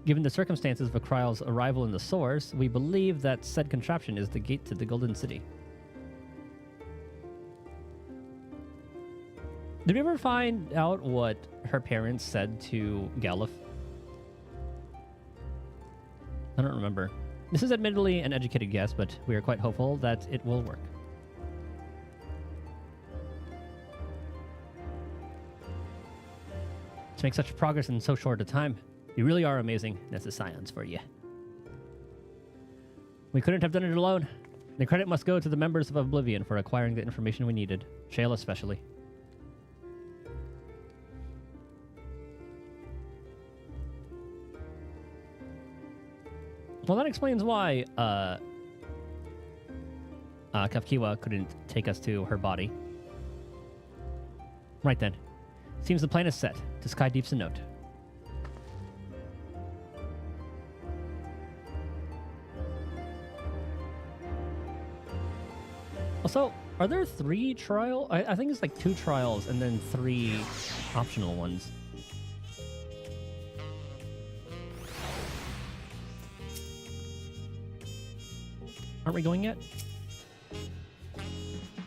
Given the circumstances of Kryle's arrival in the source, we believe that said contraption is the gate to the Golden City. Did we ever find out what her parents said to Galuf? I don't remember. This is admittedly an educated guess, but we are quite hopeful that it will work. To make such progress in so short a time, you really are amazing. That's a science for you. We couldn't have done it alone. The credit must go to the members of Oblivion for acquiring the information we needed. Shale especially. Well, that explains why Kafkiwa couldn't take us to her body. Right then. Seems the plan is set. To Sky Deep's a note. Also, are there 3 trial? I think it's like 2 trials and then 3 optional ones. Aren't we going yet?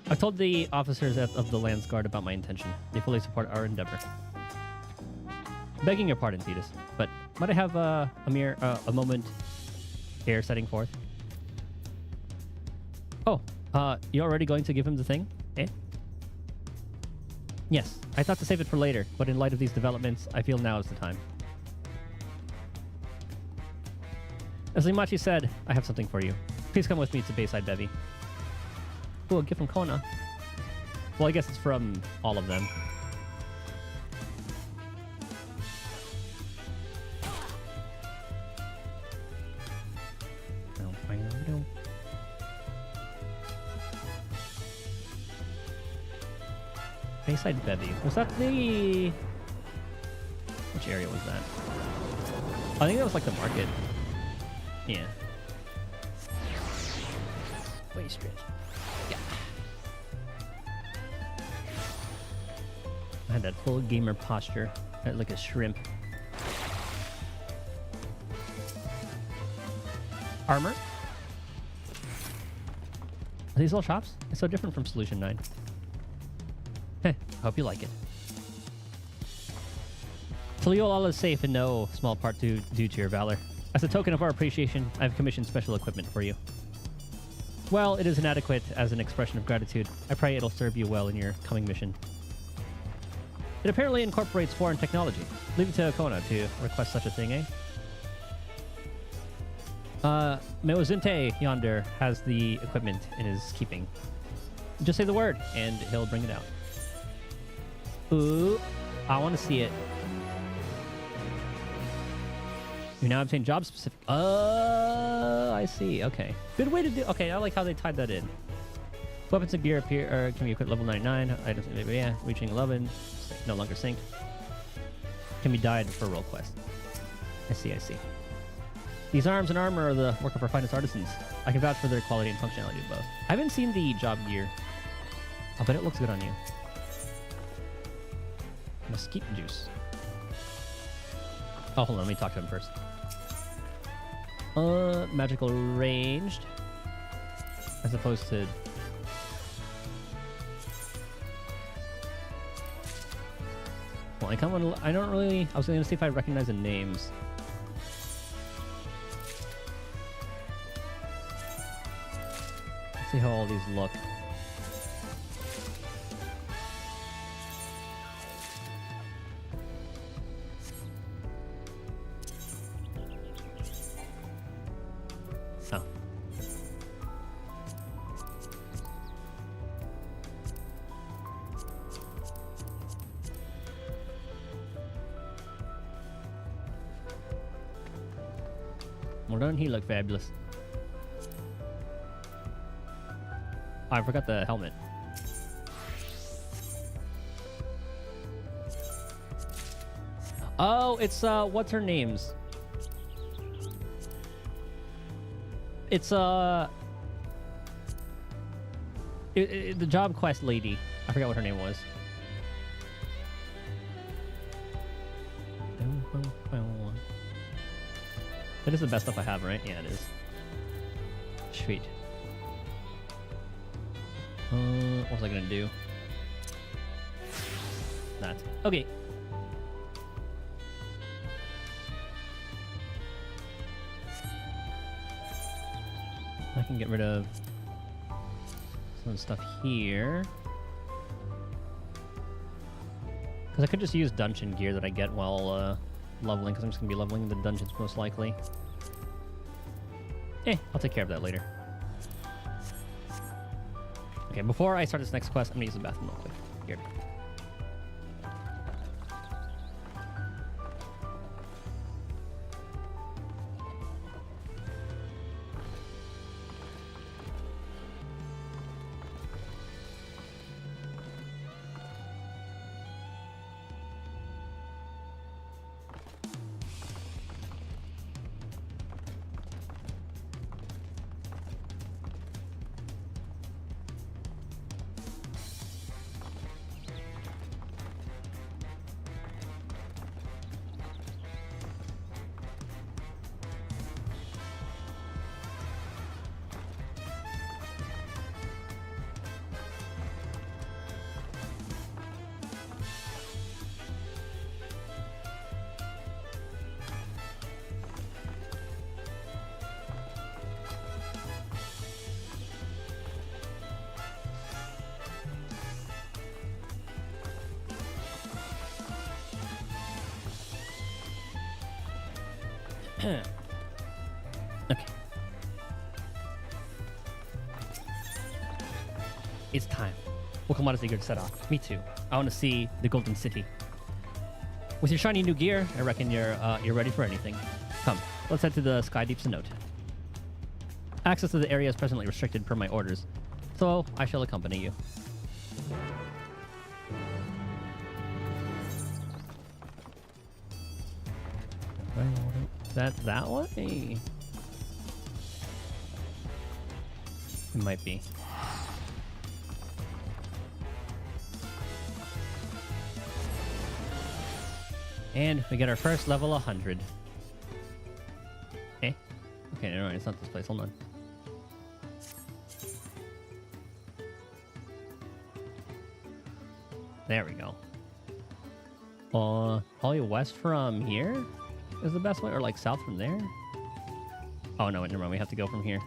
I told the officers of the Lands Guard about my intention. They fully support our endeavor. Begging your pardon, Thetis, but might I have a moment here setting forth? Oh, you're already going to give him the thing? Eh? Yes, I thought to save it for later, but in light of these developments, I feel now is the time. As Limachi said, I have something for you. Please come with me to Bayside Bevy. Ooh, a gift from Kona. Well, I guess it's from all of them. Bayside Bevy. Was that the... Which area was that? I think that was like the market. Yeah. Waist stretch. Yeah. I had that full gamer posture. Like a shrimp. Armor? Are these all shops? It's so different from Solution 9. Heh, hope you like it. Taliol is safe in no small part due to your valor. As a token of our appreciation, I have commissioned special equipment for you. Well, it is inadequate as an expression of gratitude. I pray it'll serve you well in your coming mission. It apparently incorporates foreign technology. Leave it to Kona to request such a thing, eh? Meozinte yonder has the equipment in his keeping. Just say the word, and he'll bring it out. Ooh, I want to see it. You now obtain job specific. I see. Okay. Good way to do. Okay, I like how they tied that in. Weapons and gear appear can be equipped level 99. Items, yeah, reaching 11. No longer synced. Can be dyed for role quest. I see. These arms and armor are the work of our finest artisans. I can vouch for their quality and functionality of both. I haven't seen the job gear. I'll bet it looks good on you. Mesquite juice. Oh, hold on. Let me talk to him first. Magical ranged. As opposed to... Well, I don't really... I was going to see if I recognize the names. Let's see how all these look. Oh. Well, doesn't he look fabulous? Oh, I forgot the helmet. Oh, it's what's her name's? It's the job quest lady. I forgot what her name was. That is the best stuff I have, right? Yeah, it is. Sweet. What was I gonna do? That. Okay. I can get rid of some stuff here. Because I could just use dungeon gear that I get while leveling, because I'm just going to be leveling the dungeons most likely. I'll take care of that later. Okay, before I start this next quest, I'm going to use the bathroom real quick. Here. Okay. It's time. Welcome on, is eager to set off. Me too. I want to see the Golden City. With your shiny new gear, I reckon you're ready for anything. Come, let's head to the Sky Deep Cenote. Access to the area is presently restricted per my orders, so I shall accompany you. That way? It might be. And we get our first level 100. Okay, never mind. It's not this place. Hold on. There we go. Probably west from here is the best way, or like south from there? Oh no, wait, never mind. We have to go from here.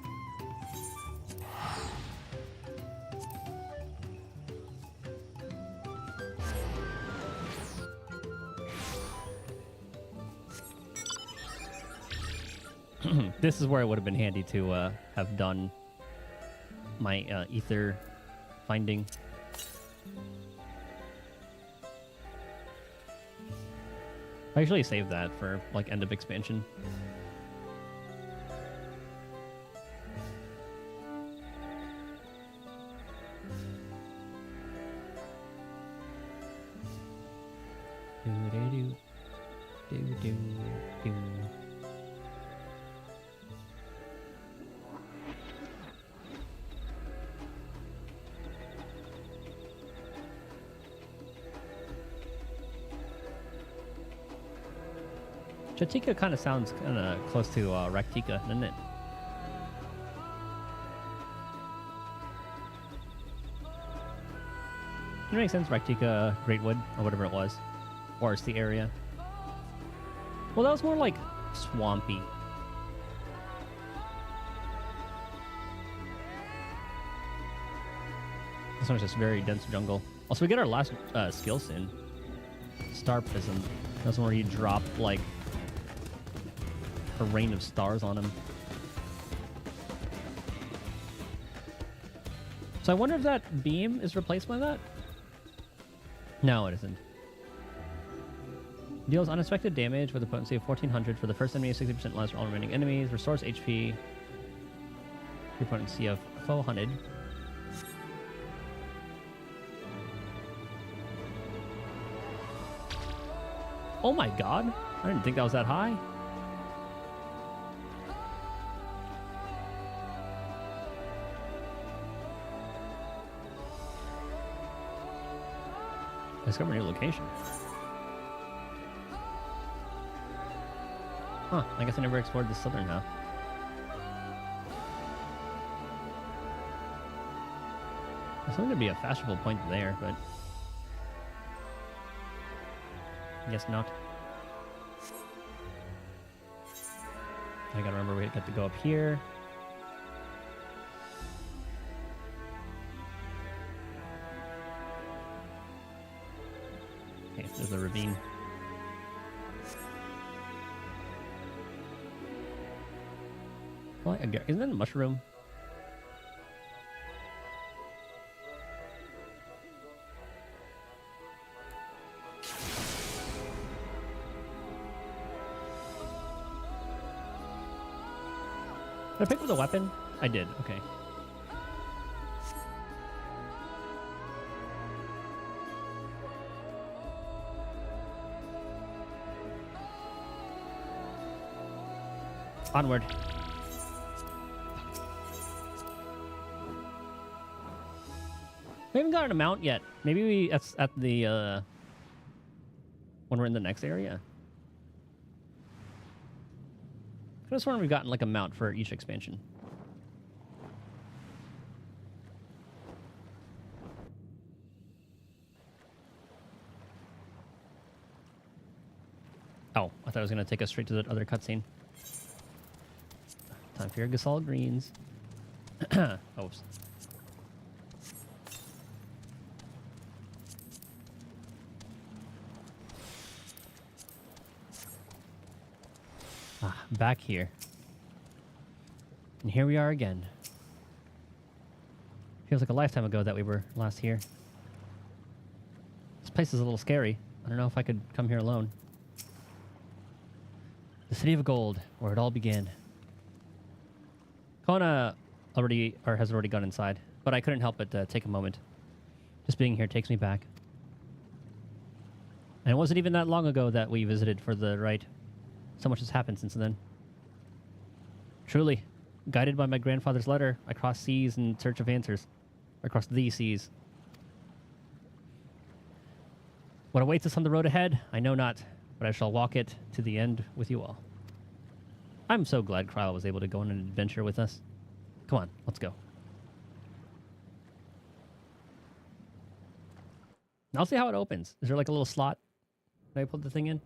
This is where it would have been handy to have done my ether finding. I usually save that for like end of expansion. Chatika kind of sounds kind of close to Raktika, doesn't it? It makes sense, Raktika, Greatwood, or whatever it was. Forest, the area. Well, that was more like swampy. This one's just very dense jungle. Also, we get our last skill soon. Star Prism. That's one where you drop, like, a rain of stars on him. So I wonder if that beam is replaced by that? No, it isn't. Deals unexpected damage with a potency of 1400 for the first enemy, 60% less for all remaining enemies. Restores HP. Your potency of 400. Oh my god! I didn't think that was that high. Discover a new location. Huh, I guess I never explored the southern half. There's going to be a fashionable point there, but I guess not. I gotta remember we got to go up here. Okay, there's a ravine. Well, isn't that a mushroom? Did I pick up the weapon? I did, okay. Onward. We haven't gotten a mount yet. Maybe that's at the when we're in the next area. I could have sworn we've gotten like a mount for each expansion. Oh, I thought it was going to take us straight to the other cutscene. Time for your Gasol greens. Oops. Back here. And here we are again. Feels like a lifetime ago that we were last here. This place is a little scary. I don't know if I could come here alone. The City of Gold, where it all began. Kona has already gone inside, but I couldn't help but take a moment. Just being here takes me back. And it wasn't even that long ago that we visited for the rite. So much has happened since then. Truly, guided by my grandfather's letter, I crossed seas in search of answers. Across the seas. What awaits us on the road ahead, I know not, but I shall walk it to the end with you all. I'm so glad Kryl was able to go on an adventure with us. Come on, let's go. I'll see how it opens. Is there like a little slot that I put the thing in?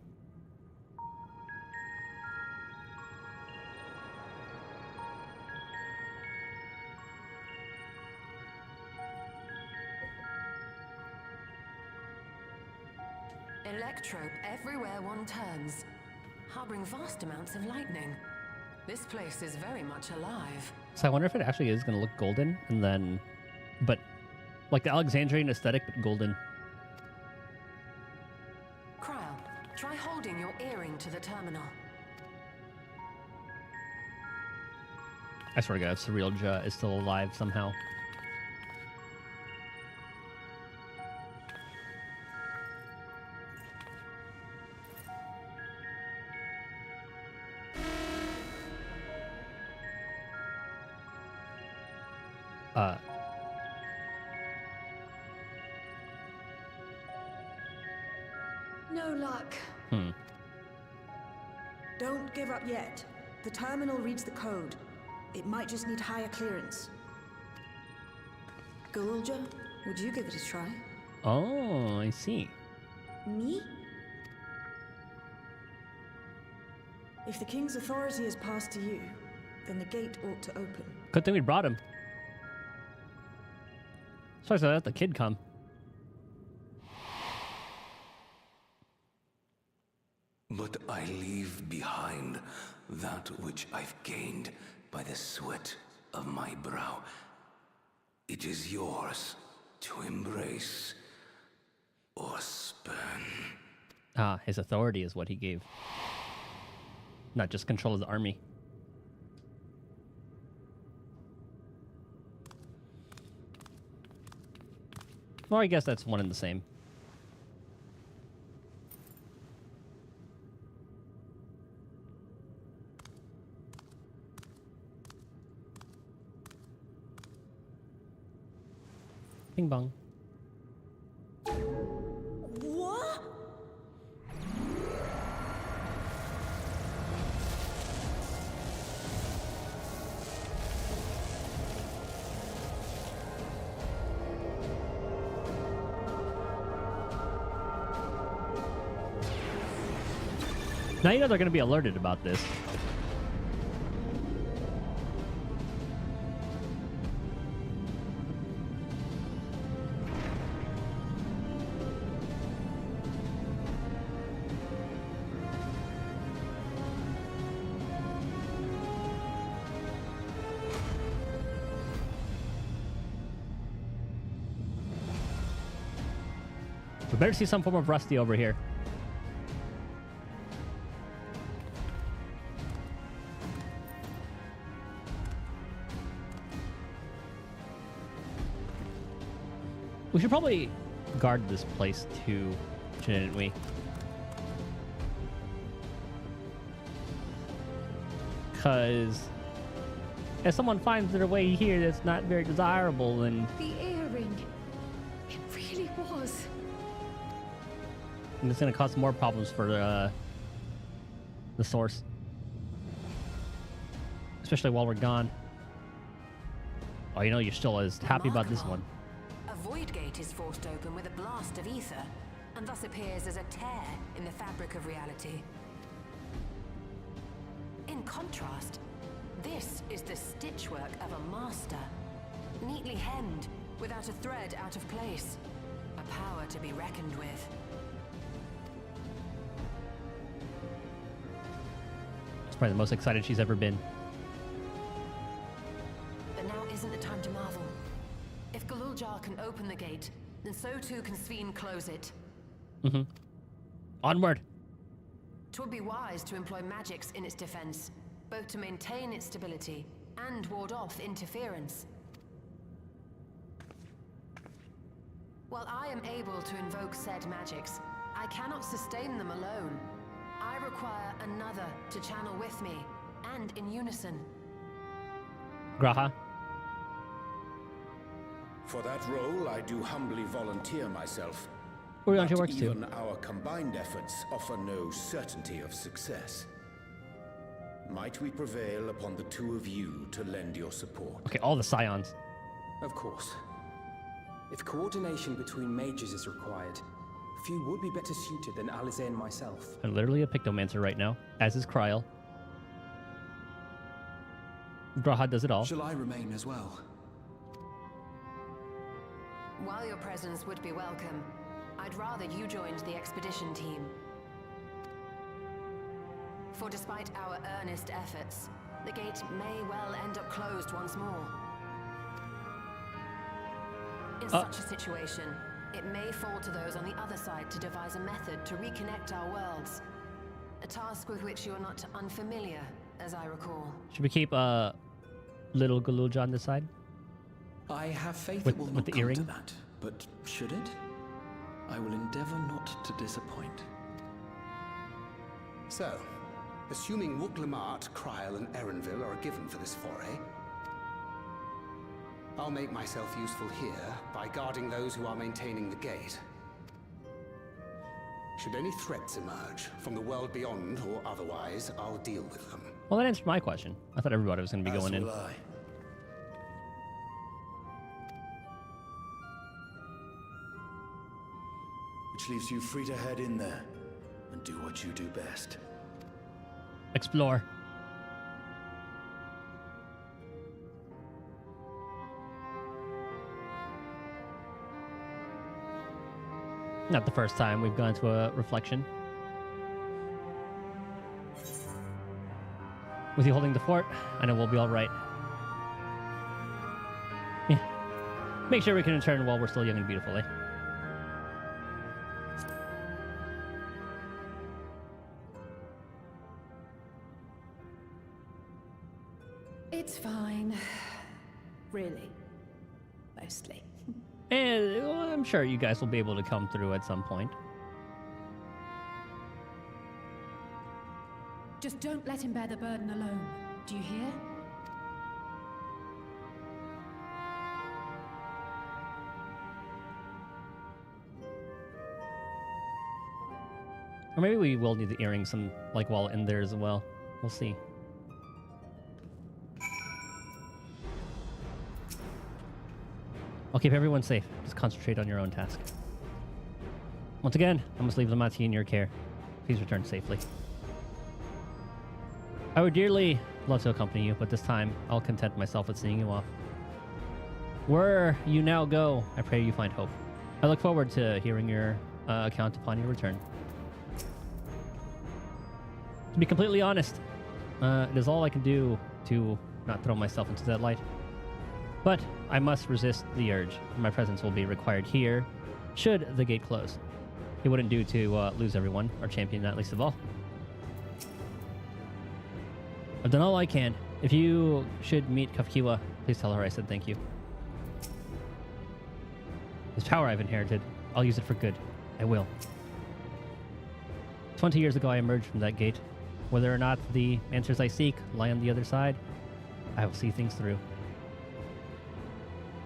Electrope everywhere one turns, harboring vast amounts of lightning. This place is very much alive. So I wonder if it actually is going to look golden, and then, but like the Alexandrian aesthetic, but golden. Kryl, try holding your earring to the terminal. I swear to God, Surreal Ja is still alive somehow. No luck. Hmm. Don't give up yet. The terminal reads the code. It might just need higher clearance. Galulja, would you give it a try? Oh, I see. Me? If the king's authority is passed to you, then the gate ought to open. Good thing we brought him. Supposed to let the kid come. But I leave behind that which I've gained by the sweat of my brow. It is yours to embrace or spurn. Ah, his authority is what he gave. Not just control of the army. Well, I guess that's one and the same. Bing bong. What? Now you know they're going to be alerted about this. We better see some form of Rusty over here. We should probably guard this place too, shouldn't we? Because if someone finds their way here that's not very desirable, then The earring. It really was. it's going to cause more problems for the source. Especially while we're gone. Oh, you know, you're still as happy about this one. A void gate is forced open with a blast of ether, and thus appears as a tear in the fabric of reality. In contrast, this is the stitchwork of a master, neatly hemmed, without a thread out of place. A power to be reckoned with. It's probably the most excited she's ever been. But now isn't the time to marvel. If Galuljar can open the gate, then so too can Sveen close it. Mm-hmm. Onward! 'Twould be wise to employ magics in its defense, both to maintain its stability and ward off interference. While I am able to invoke said magics, I cannot sustain them alone. I require another to channel with me, and in unison. Graha? For that role, I do humbly volunteer myself. Urianger But works too. even our combined efforts offer no certainty of success. Might we prevail upon the two of you to lend your support? Okay, all the scions. Of course. If coordination between mages is required, few would be better suited than Alize and myself. I'm literally a Pictomancer right now, as is Kryl. Graha does it all. Shall I remain as well? While your presence would be welcome, I'd rather you joined the expedition team. For despite our earnest efforts, the gate may well end up closed once more. In such a situation, it may fall to those on the other side to devise a method to reconnect our worlds. A task with which you are not unfamiliar, as I recall. Should we keep little Galulja on this side? I have faith With- it will with not the come earring? to that, but should it? I will endeavor not to disappoint. So, assuming Wuklamart, Kryl, and Erenville are a given for this foray, I'll make myself useful here by guarding those who are maintaining the gate. Should any threats emerge, from the world beyond or otherwise, I'll deal with them. Well, that answered my question. I thought everybody was going to be going in. Will I. Which leaves you free to head in there and do what you do best. Explore. Not the first time we've gone to a reflection. With you holding the fort, I know we'll be all right. Yeah. Make sure we can return while we're still young and beautiful, eh? It's fine. Really. Mostly. And well, I'm sure you guys will be able to come through at some point. Just don't let him bear the burden alone. Do you hear? Or maybe we will need the earrings while in there as well. We'll see. I'll keep everyone safe. Just concentrate on your own task. Once again, I must leave Lamati in your care. Please return safely. I would dearly love to accompany you, but this time I'll content myself with seeing you off. Where you now go, I pray you find hope. I look forward to hearing your account upon your return. To be completely honest, it is all I can do to not throw myself into that light. But I must resist the urge. My presence will be required here, should the gate close. It wouldn't do to lose everyone, our champion not least of all. I've done all I can. If you should meet Kafkiwa, please tell her I said thank you. This power I've inherited, I'll use it for good. I will. 20 years ago I emerged from that gate. Whether or not the answers I seek lie on the other side, I will see things through.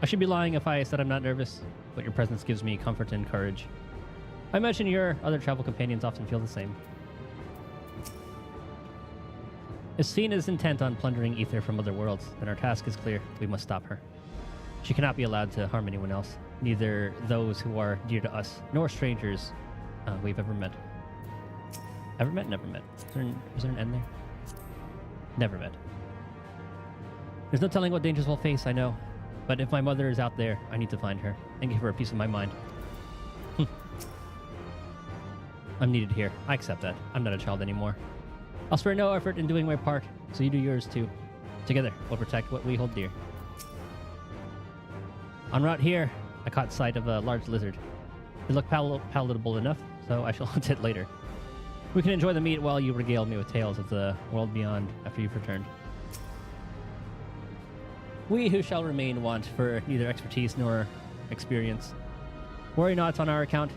I should be lying if I said I'm not nervous, but your presence gives me comfort and courage. I imagine your other travel companions often feel the same. If Seen is intent on plundering ether from other worlds, then our task is clear. We must stop her. She cannot be allowed to harm anyone else, neither those who are dear to us, nor strangers we've ever met. Ever met? Never met. Is there an end there? Never met. There's no telling what dangers we'll face, I know. But if my mother is out there, I need to find her and give her a piece of my mind. I'm needed here. I accept that. I'm not a child anymore. I'll spare no effort in doing my part, so you do yours too. Together, we'll protect what we hold dear. En route here, I caught sight of a large lizard. It looked palatable enough, so I shall hunt it later. We can enjoy the meat while you regale me with tales of the world beyond after you've returned. We who shall remain want for neither expertise nor experience. Worry not on our account,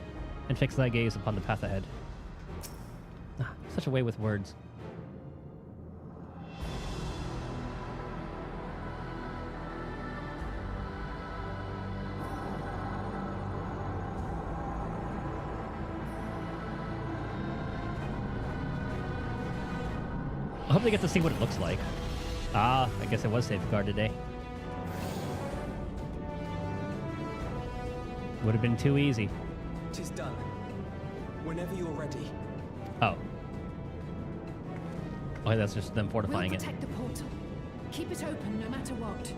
and fix thy gaze upon the path ahead. Such a way with words. I hope they get to see what it looks like. Ah, I guess it was safeguard today. Would have been too easy. Tis done. Whenever you're ready. Oh. Okay, that's just them fortifying We'll protect the portal. Keep it open no matter what.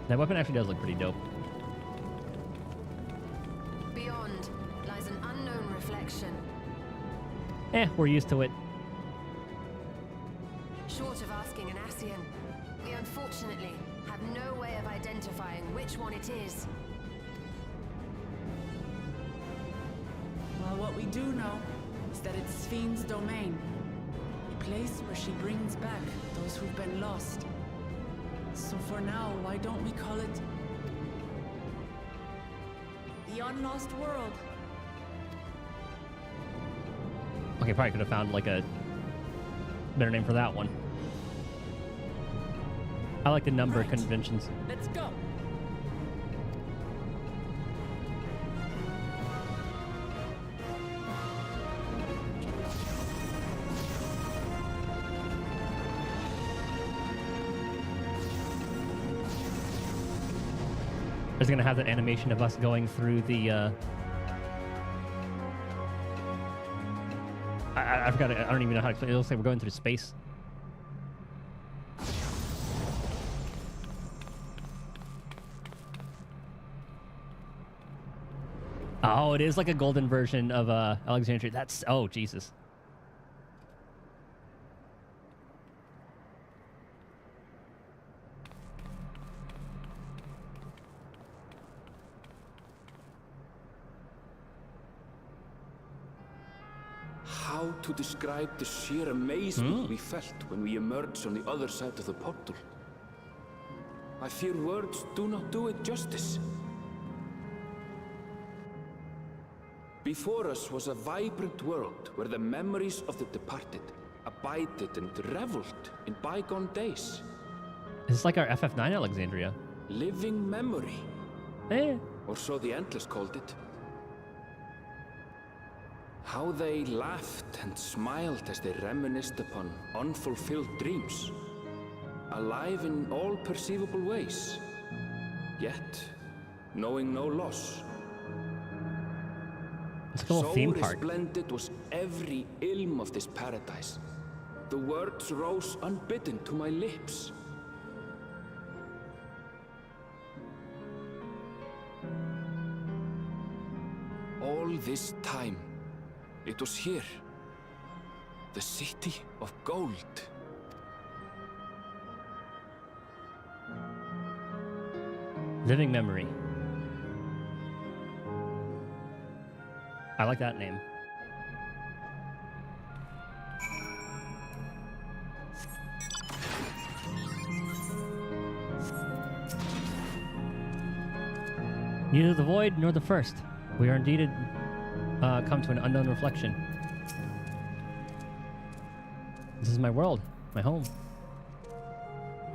That weapon actually does look pretty dope. Beyond lies an unknown reflection. We're used to it. Short of asking an Ascian, we unfortunately have no way of identifying which one it is. Well, what we do know is that it's Fiend's domain. A place where she brings back those who've been lost. So for now, why don't we call it the Unlost World? Okay, probably could have found like a better name for that one. I like the number conventions. Let's go. Is gonna have that animation of us going through the. I forgot. I don't even know how to explain. It looks like we're going through space. Oh, it is like a golden version of Alexandria. That's oh Jesus. How to describe the sheer amazement we felt when we emerged on the other side of the portal? I fear words do not do it justice. Before us was a vibrant world where the memories of the departed abided and reveled in bygone days. It's like our FF9 Alexandria. Living memory. Eh. Or so the Endless called it. How they laughed and smiled as they reminisced upon unfulfilled dreams. Alive in all perceivable ways. Yet, knowing no loss. It's a little theme park. So resplendent was every ilm of this paradise. The words rose unbidden to my lips. All this time, it was here. The city of gold. Living memory. I like that name. Neither the void nor the first. We are indeed come to an unknown reflection. This is my world, my home.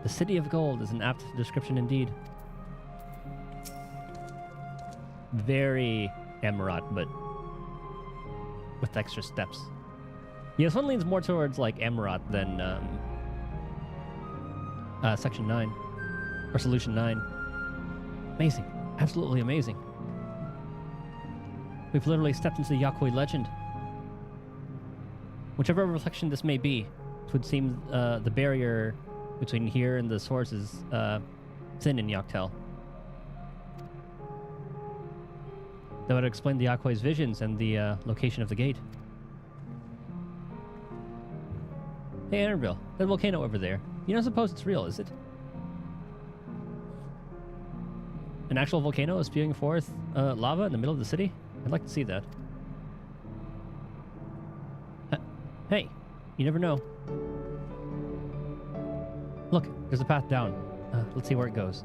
The city of gold is an apt description indeed. Very Emerald, but with extra steps. Yeah, this one leans more towards like Emerald than Section 9 or Solution 9. Amazing, absolutely amazing. We've literally stepped into the Yakoi legend. Whichever reflection this may be, it would seem the barrier between here and the source is thin in Yaktel. That would explain the Yakoi's visions and the location of the gate. Hey, Annabelle, that volcano over there. You don't suppose it's real, is it? An actual volcano is spewing forth lava in the middle of the city? I'd like to see that. Hey, you never know. Look, there's a path down. Let's see where it goes.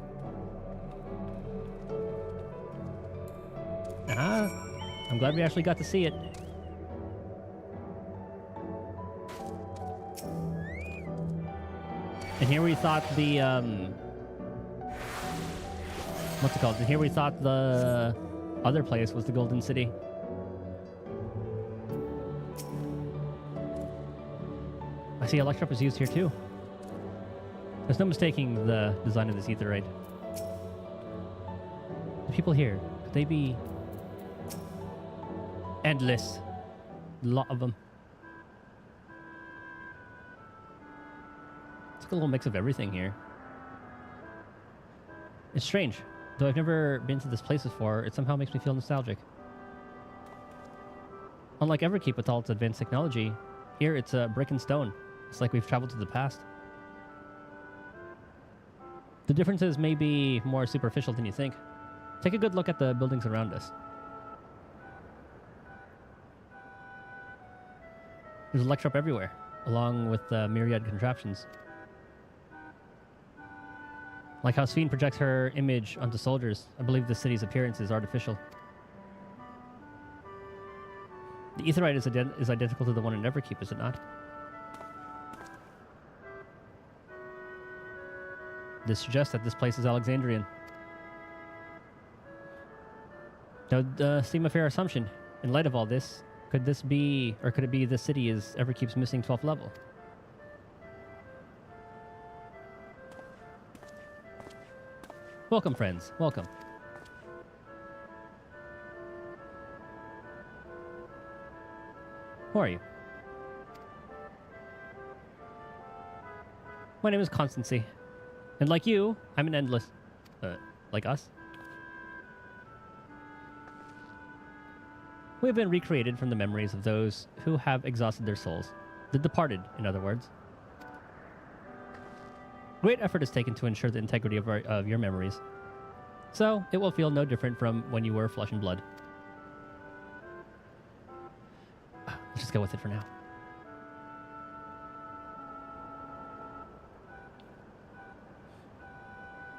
I'm glad we actually got to see it. And here we thought the, what's it called? And here we thought the other place was the Golden City. I see Electrop is used here too. There's no mistaking the design of this etherite. The people here, could they be endless? A lot of them. It's like a little mix of everything here. It's strange. Though I've never been to this place before, it somehow makes me feel nostalgic. Unlike Everkeep with all its advanced technology, here it's brick and stone. It's like we've traveled to the past. The differences may be more superficial than you think. Take a good look at the buildings around us. There's Electrop everywhere, along with myriad contraptions. Like how Sphene projects her image onto soldiers, I believe the city's appearance is artificial. The aetheryte is identical to the one in Everkeep, is it not? This suggests that this place is Alexandrian. Now, seem a fair assumption. In light of all this, could it be this city is Everkeep's missing 12th level? Welcome, friends. Welcome. Who are you? My name is Constancy. And like you, I'm an endless... like us? We have been recreated from the memories of those who have exhausted their souls. The departed, in other words. Great effort is taken to ensure the integrity of your memories. So, it will feel no different from when you were flesh and blood. Let's just go with it for now.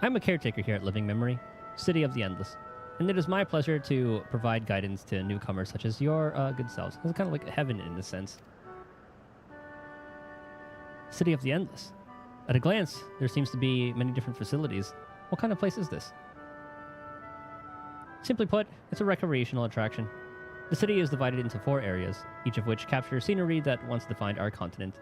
I'm a caretaker here at Living Memory, City of the Endless, and it is my pleasure to provide guidance to newcomers such as your good selves. It's kind of like heaven in this sense. City of the Endless. At a glance, there seems to be many different facilities. What kind of place is this? Simply put, it's a recreational attraction. The city is divided into 4 areas, each of which captures scenery that once defined our continent.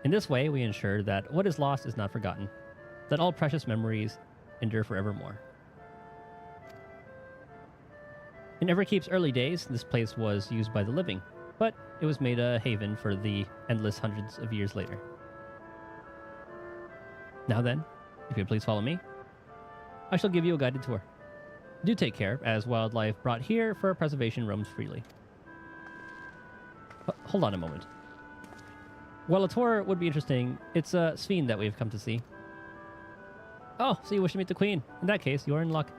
In this way, we ensure that what is lost is not forgotten, that all precious memories endure forevermore. In Everkeep's early days, this place was used by the living, but it was made a haven for the endless hundreds of years later. Now then, if you'd please follow me, I shall give you a guided tour. Do take care, as wildlife brought here for preservation roams freely. Hold on a moment. While a tour would be interesting, it's a Sphene that we've come to see. Oh, so you wish to meet the Queen. In that case, you're in luck.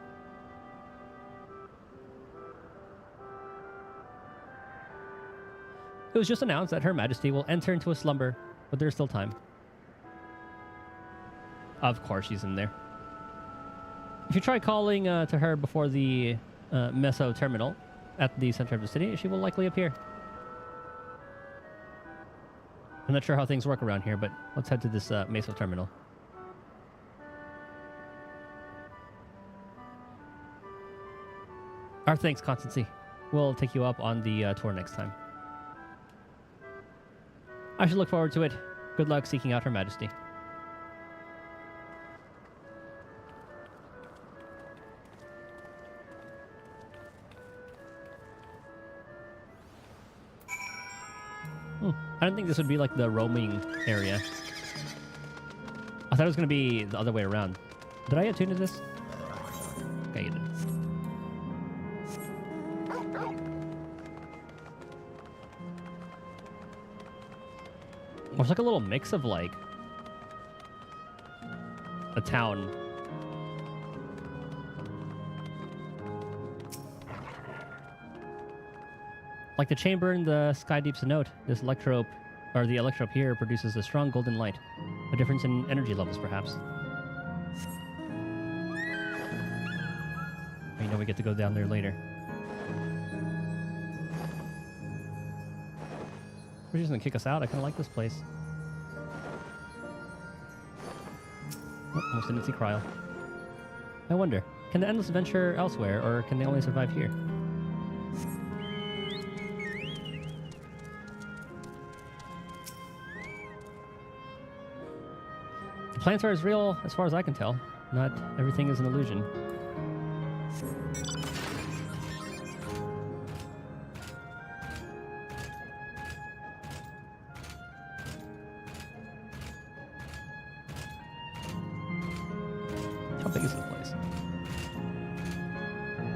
It was just announced that Her Majesty will enter into a slumber, but there's still time. Of course she's in there. If you try calling to her before the Meso terminal at the center of the city, she will likely appear. I'm not sure how things work around here, but let's head to this Meso terminal. Our thanks, Constancy. We'll take you up on the tour next time. I should look forward to it. Good luck seeking out Her Majesty. I don't think this would be like the roaming area. I thought it was going to be the other way around. Did I attune to this? Okay, you did. It's like a little mix of like a town. Like the chamber in the Sky Deep's note, this electrope, or the electrope here, produces a strong golden light. A difference in energy levels, perhaps. You know we get to go down there later. We're just gonna kick us out. I kind of like this place. Oh, almost didn't see Cryle. I wonder, can the Endless venture elsewhere, or can they only survive here? The plants are as real as far as I can tell. Not everything is an illusion. How big is this place?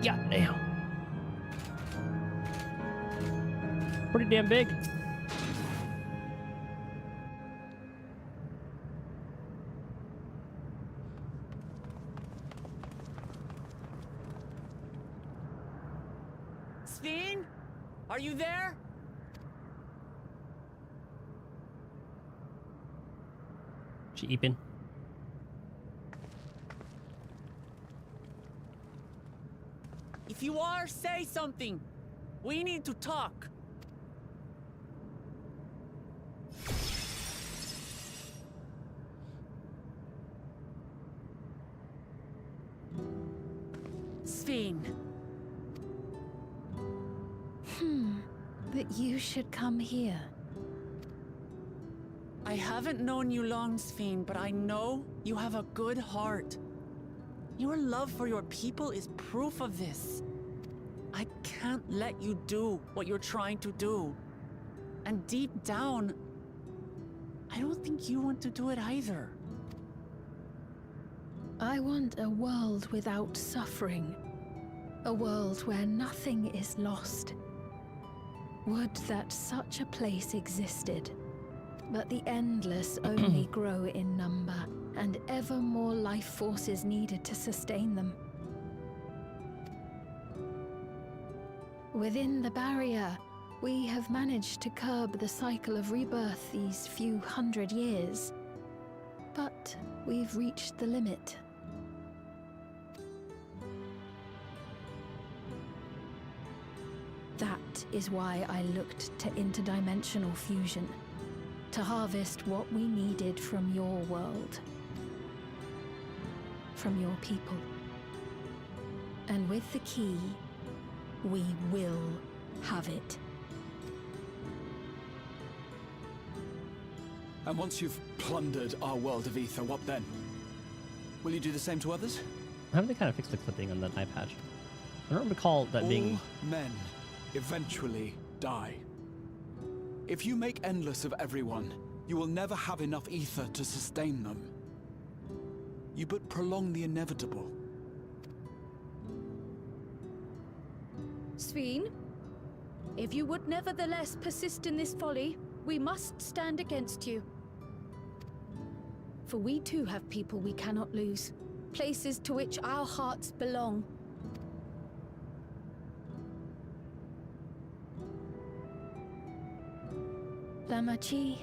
Yeah, damn. Pretty damn big. Sphene? Are you there? She eeping. If If you are, say something. We need to talk. Sphene. That you should come here. I haven't known you long, Sphene, but I know you have a good heart. Your love for your people is proof of this. I can't let you do what you're trying to do. And deep down, I don't think you want to do it either. I want a world without suffering. A world where nothing is lost. Would that such a place existed. But the endless only grow in number, and ever more life forces needed to sustain them. Within the barrier, we have managed to curb the cycle of rebirth these few hundred years. But we've reached the limit. That is why I looked to interdimensional fusion, to harvest what we needed from your world, from your people. And with the key, we will have it. And once you've plundered our world of ether, what then? Will you do the same to others? How do they kind of fix the clipping on that eye patch? I don't recall that being... All men eventually die. If you make endless of everyone, you will never have enough ether to sustain them. You but prolong the inevitable. Sphene, if you would nevertheless persist in this folly, we must stand against you. For we too have people we cannot lose, places to which our hearts belong. Damachi,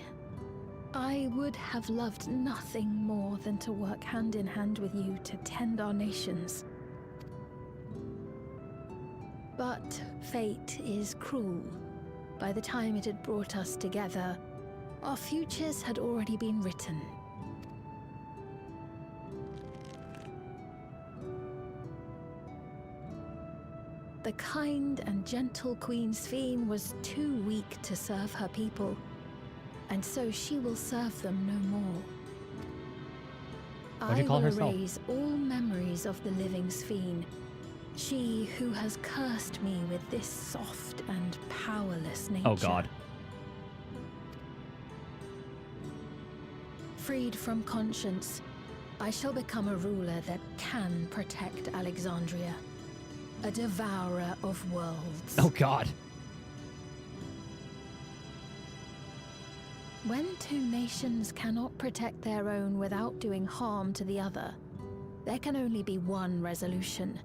I would have loved nothing more than to work hand in hand with you to tend our nations. But fate is cruel. By the time it had brought us together, our futures had already been written. The kind and gentle Queen Sphene was too weak to serve her people, and so she will serve them no more. What do you call I will herself? erase all memories of the living Sphene, she who has cursed me with this soft and powerless nature. Oh god. Freed from conscience, I shall become a ruler that can protect Alexandria. A devourer of worlds. Oh god. When two nations cannot protect their own without doing harm to the other, there can only be one resolution.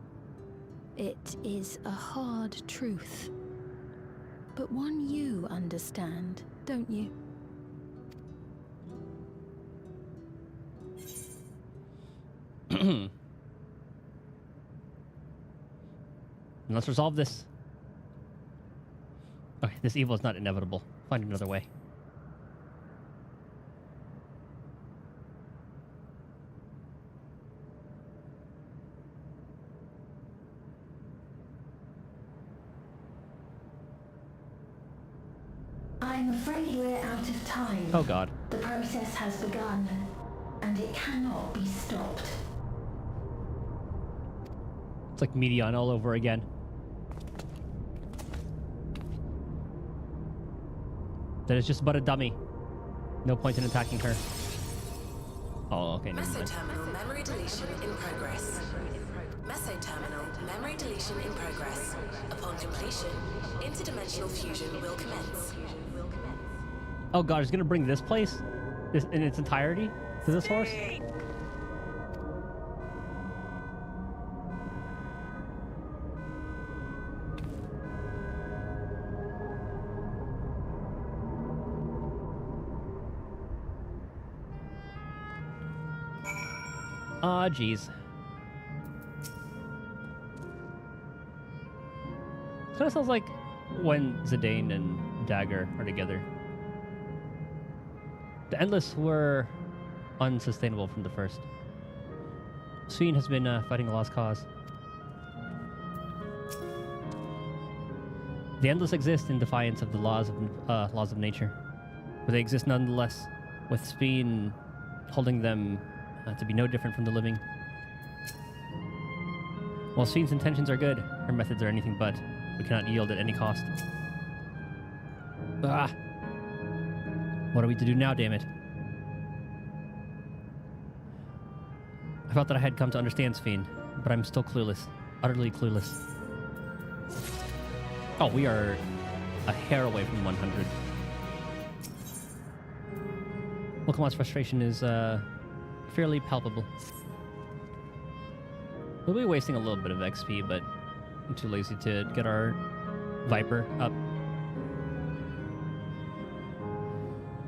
It is a hard truth, but one you understand, don't you? Let's resolve this. Okay, this evil is not inevitable. Find another way. I'm afraid we're out of time. Oh god. The process has begun, and it cannot be stopped. It's like Medion all over again. That is just but a dummy. No point in attacking her. Oh, okay. Never mind. Mesoterminal memory deletion in progress. Mesoterminal memory deletion in progress. Upon completion, interdimensional fusion will commence. Oh god, it's gonna bring this place in its entirety to this horse? Aw, jeez. Kind of sounds like when Zidane and Dagger are together. The Endless were unsustainable from the first. Sween has been fighting a lost cause. The Endless exist in defiance of the laws of nature, but they exist nonetheless, with Sween holding them to be no different from the living. While Sween's intentions are good, her methods are anything but. We cannot yield at any cost. Ah! What are we to do now, damn it? I felt that I had come to understand Sween, but I'm still clueless. Utterly clueless. Oh, we are a hair away from 100. Woklamar's frustration is fairly palpable. We'll be wasting a little bit of XP, but I'm too lazy to get our Viper up.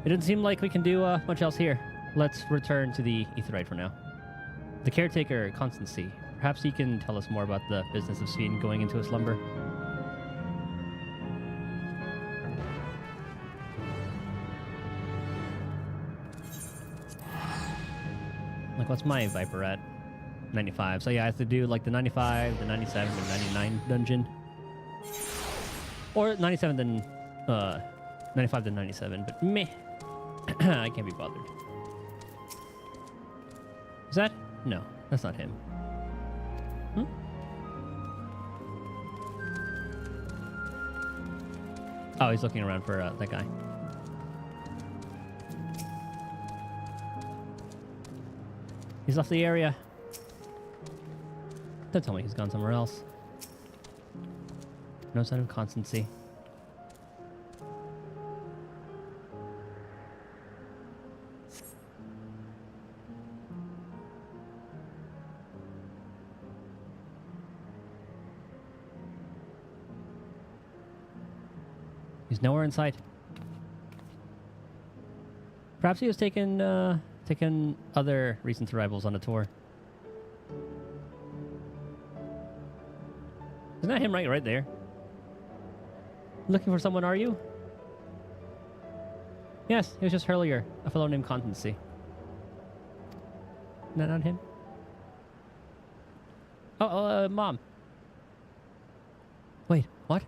It doesn't seem like we can do much else here. Let's return to the Aetheryte for now. The caretaker, Constancy. Perhaps he can tell us more about the business of Sween going into a slumber. Like, what's my Viper at? 95. So yeah, I have to do like the 95, the 97, the 99 dungeon. Or 97 then 95 then 97, but meh. I can't be bothered. Is that? No, that's not him. Hmm? Oh, he's looking around for that guy. He's left the area. Don't tell me he's gone somewhere else. No sign of Constancy. He's nowhere in sight. Perhaps he was taking other recent arrivals on a tour. Isn't that him right there? Looking for someone, are you? Yes, it was just earlier. A fellow named Constancy. Isn't that not him? Oh, Mom. Wait, what?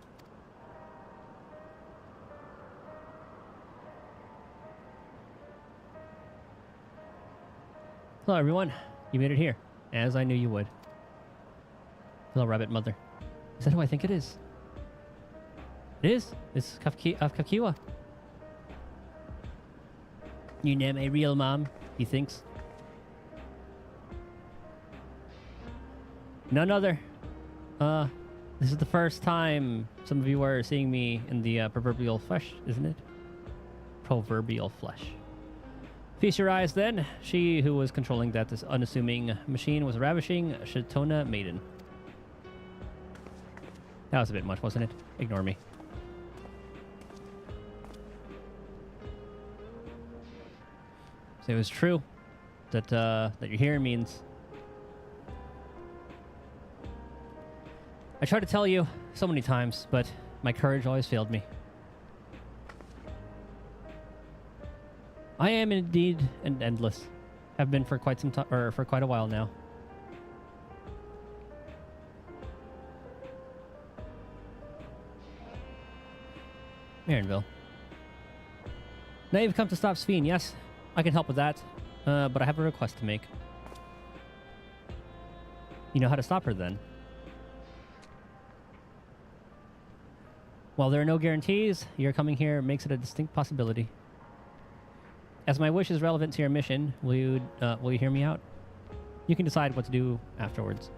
Hello, everyone. You made it here, as I knew you would. Hello, Rabbit Mother. Is that who I think it is? It is. It's Kafkiwa. You name a real mom, he thinks. None other. This is the first time some of you are seeing me in the proverbial flesh, isn't it? Proverbial flesh. Feast your eyes then. She who was controlling that this unassuming machine was a ravishing Shatona maiden. That was a bit much, wasn't it? Ignore me. So it was true that that you're here means. I tried to tell you so many times, but my courage always failed me. I am indeed an endless. Have been for quite some time, or for quite a while now. Marinville. Now you've come to stop Sween. Yes, I can help with that, but I have a request to make. You know how to stop her, then? While there are no guarantees, your coming here makes it a distinct possibility. As my wish is relevant to your mission, will you hear me out? You can decide what to do afterwards.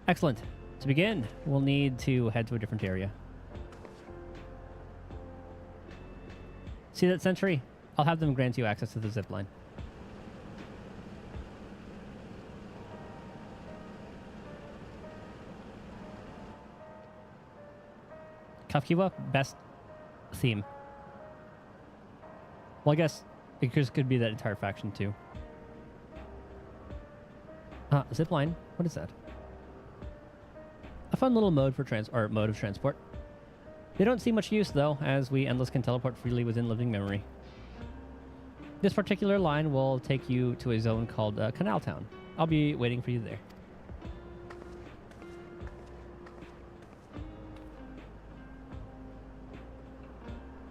Excellent. To begin, we'll need to head to a different area. See that sentry? I'll have them grant you access to the zipline. Kafkiwa, best theme. Well, I guess it just could be that entire faction too. Zipline. What is that? A fun little mode for mode of transport. They don't see much use though, as we Endless can teleport freely within living memory. This particular line will take you to a zone called Canal Town. I'll be waiting for you there.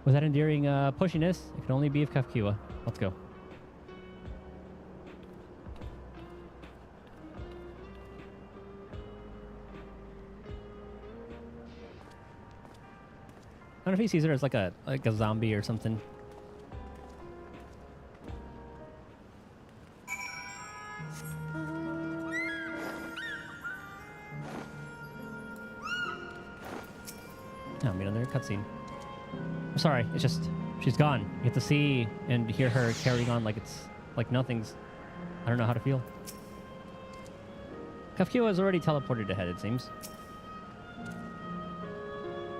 With that endearing pushiness, it can only be of Kafkiwa. Let's go. I don't know if he sees her as like a zombie or something. Oh, meet another cutscene. I'm sorry, it's just she's gone. You get to see and hear her carrying on like it's like nothing's. I don't know how to feel. Kafkiwa has already teleported ahead, it seems.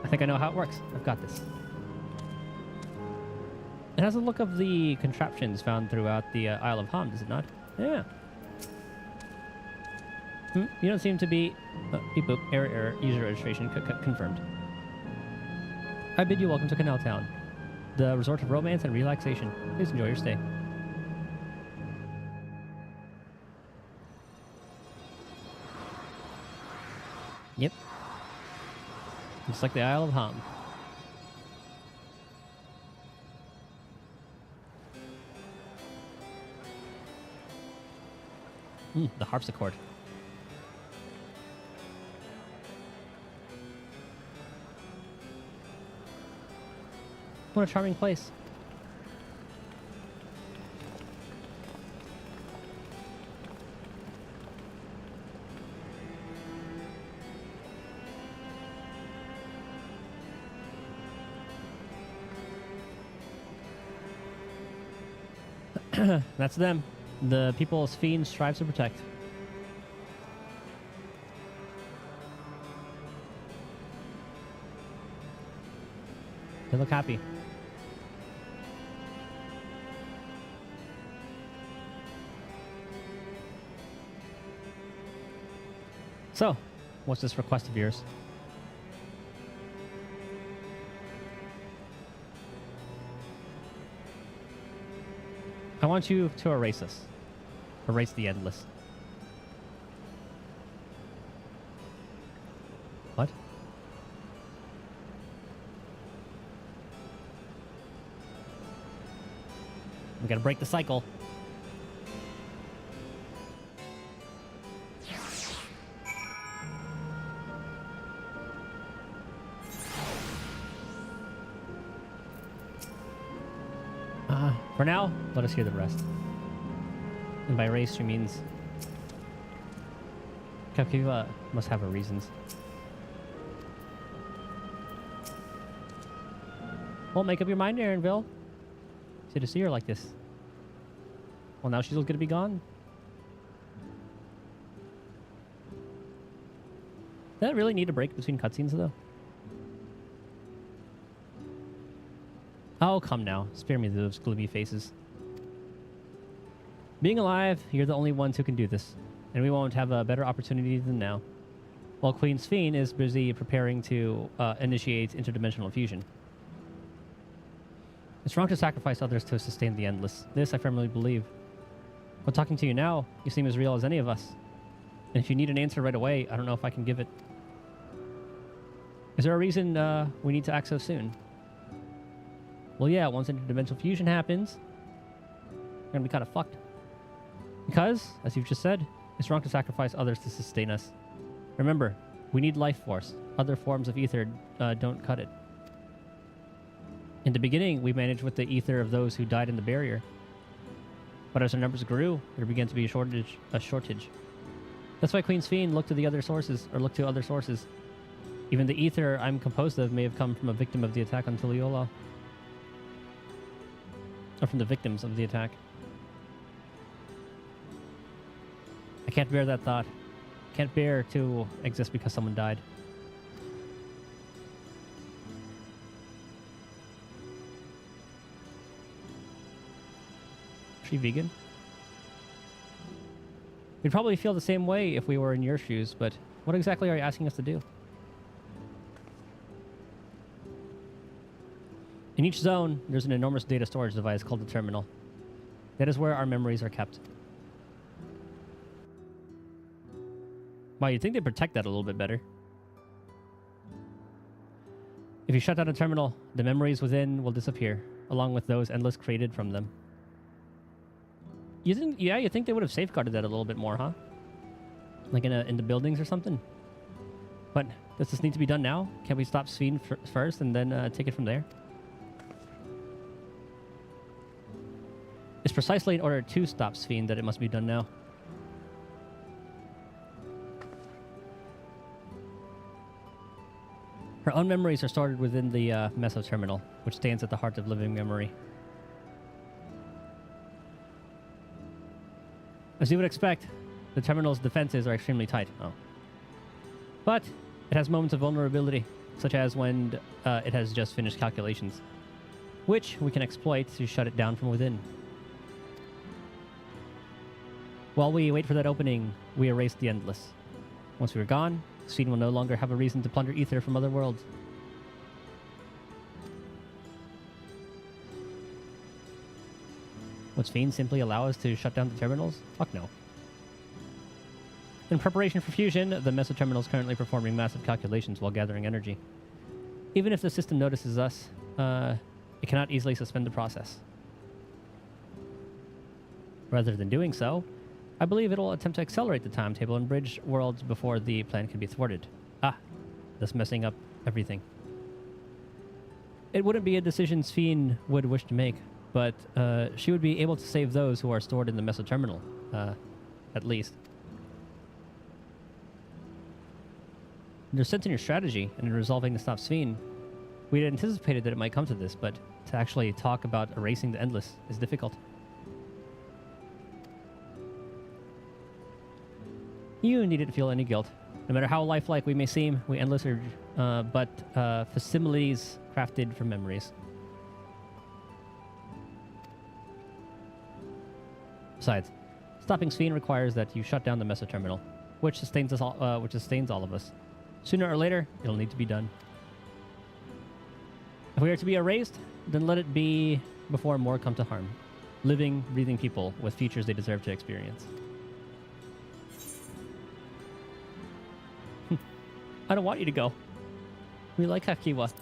I think I know how it works. I've got this. It has a look of the contraptions found throughout the Isle of Ham, does it not? Yeah. You don't seem to be... beep boop. Error. User registration confirmed. I bid you welcome to Canal Town, the resort of romance and relaxation. Please enjoy your stay. Yep. Just like the Isle of Ham. The harpsichord. What a charming place. That's them. The people Sphene strives to protect. They look happy. So, what's this request of yours? I want you to erase us. Erase the Endless. What? We gotta break the cycle. For now, let us hear the rest. And by race, she means Kafkiwa must have her reasons. Well, make up your mind, Aaronville. Good to see her like this. Well, now she's gonna be gone. Does that really need a break between cutscenes, though? Oh, come now. Spare me those gloomy faces. Being alive, you're the only ones who can do this. And we won't have a better opportunity than now. While Queen Sphene is busy preparing to initiate interdimensional fusion. It's wrong to sacrifice others to sustain the Endless. This I firmly believe. But talking to you now, you seem as real as any of us. And if you need an answer right away, I don't know if I can give it. Is there a reason we need to act so soon? Well, yeah, once interdimensional fusion happens, we're gonna be kind of fucked. Because, as you've just said, it's wrong to sacrifice others to sustain us. Remember, we need life force. Other forms of ether don't cut it. In the beginning, we managed with the ether of those who died in the barrier. But as our numbers grew, there began to be a shortage. That's why Queen Sphene looked to other sources. Even the ether I'm composed of may have come from a victim of the attack on Tuliola. Or from the victims of the attack. I can't bear that thought. Can't bear to exist because someone died. Is she vegan? We'd probably feel the same way if we were in your shoes, but what exactly are you asking us to do? In each zone, there's an enormous data storage device called the terminal. That is where our memories are kept. Wow, you'd think they'd protect that a little bit better. If you shut down a terminal, the memories within will disappear, along with those endless created from them. You think they would have safeguarded that a little bit more, huh? Like in the buildings or something? But does this need to be done now? Can't we stop Sphene first and then take it from there? It's precisely in order to stop Sphene that it must be done now. Her own memories are stored within the meso terminal, which stands at the heart of living memory. As you would expect, the terminal's defenses are extremely tight. Oh. But it has moments of vulnerability, such as when it has just finished calculations, which we can exploit to shut it down from within. While we wait for that opening, we erase the Endless. Once we are gone, Sphene will no longer have a reason to plunder ether from other worlds. Would Sphene simply allow us to shut down the terminals? Fuck no. In preparation for fusion, the meso terminal is currently performing massive calculations while gathering energy. Even if the system notices us, it cannot easily suspend the process. Rather than doing so, I believe it will attempt to accelerate the timetable and bridge worlds before the plan can be thwarted. Thus messing up everything. It wouldn't be a decision Sphene would wish to make, but she would be able to save those who are stored in the meso terminal, at least. There's sense in your strategy and in resolving to stop Sphene. We had anticipated that it might come to this, but to actually talk about erasing the Endless is difficult. You needn't feel any guilt. No matter how lifelike we may seem, we Endless are but facsimiles crafted from memories. Besides, stopping Sphene requires that you shut down the meso terminal, which sustains all of us. Sooner or later, it'll need to be done. If we are to be erased, then let it be before more come to harm. Living, breathing people with futures they deserve to experience. I don't want you to go. We like Hakiwa.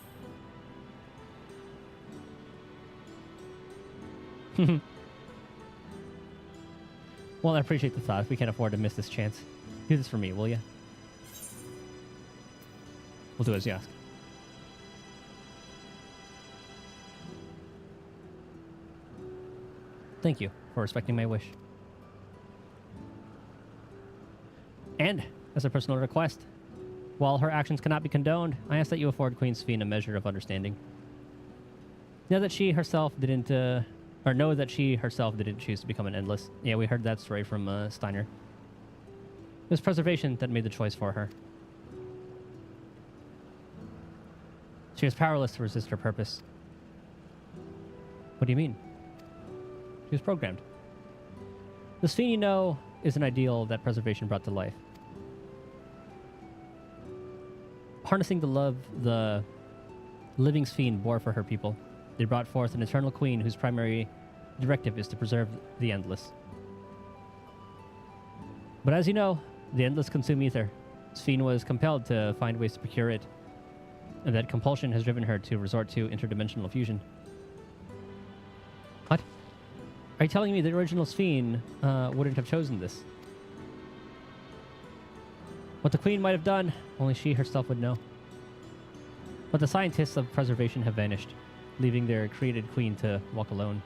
Well, I appreciate the thought. We can't afford to miss this chance. Do this for me, will you? We'll do as you ask. Thank you for respecting my wish. And, as a personal request, while her actions cannot be condoned, I ask that you afford Queen Sphene a measure of understanding. Know that she herself didn't choose to become an Endless. Yeah, we heard that story from Steiner. It was preservation that made the choice for her. She was powerless to resist her purpose. What do you mean? She was programmed. The Sphene you know is an ideal that preservation brought to life. Harnessing the love the living Sphene bore for her people, they brought forth an eternal queen whose primary directive is to preserve the Endless. But as you know, the Endless consume ether. Sphene was compelled to find ways to procure it, and that compulsion has driven her to resort to interdimensional fusion. What? Are you telling me the original Sphene wouldn't have chosen this? What the Queen might have done, only she herself would know. But the scientists of preservation have vanished, leaving their created Queen to walk alone.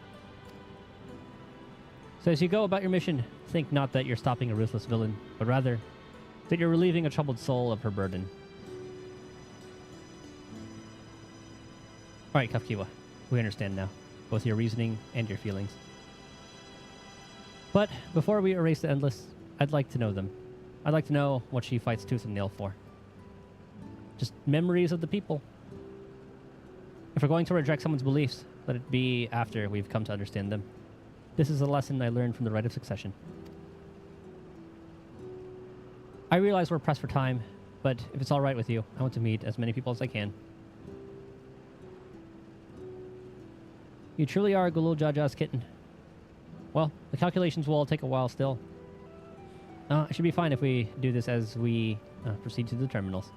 So as you go about your mission, think not that you're stopping a ruthless villain, but rather that you're relieving a troubled soul of her burden. Alright, Kafkiwa, we understand now, both your reasoning and your feelings. But before we erase the Endless, I'd like to know them. I'd like to know what she fights tooth and nail for. Just memories of the people. If we're going to reject someone's beliefs, let it be after we've come to understand them. This is a lesson I learned from the Rite of Succession. I realize we're pressed for time, but if it's all right with you, I want to meet as many people as I can. You truly are Gulul Jaja's kitten. Well, the calculations will take a while still. It should be fine if we do this as we proceed to the terminals.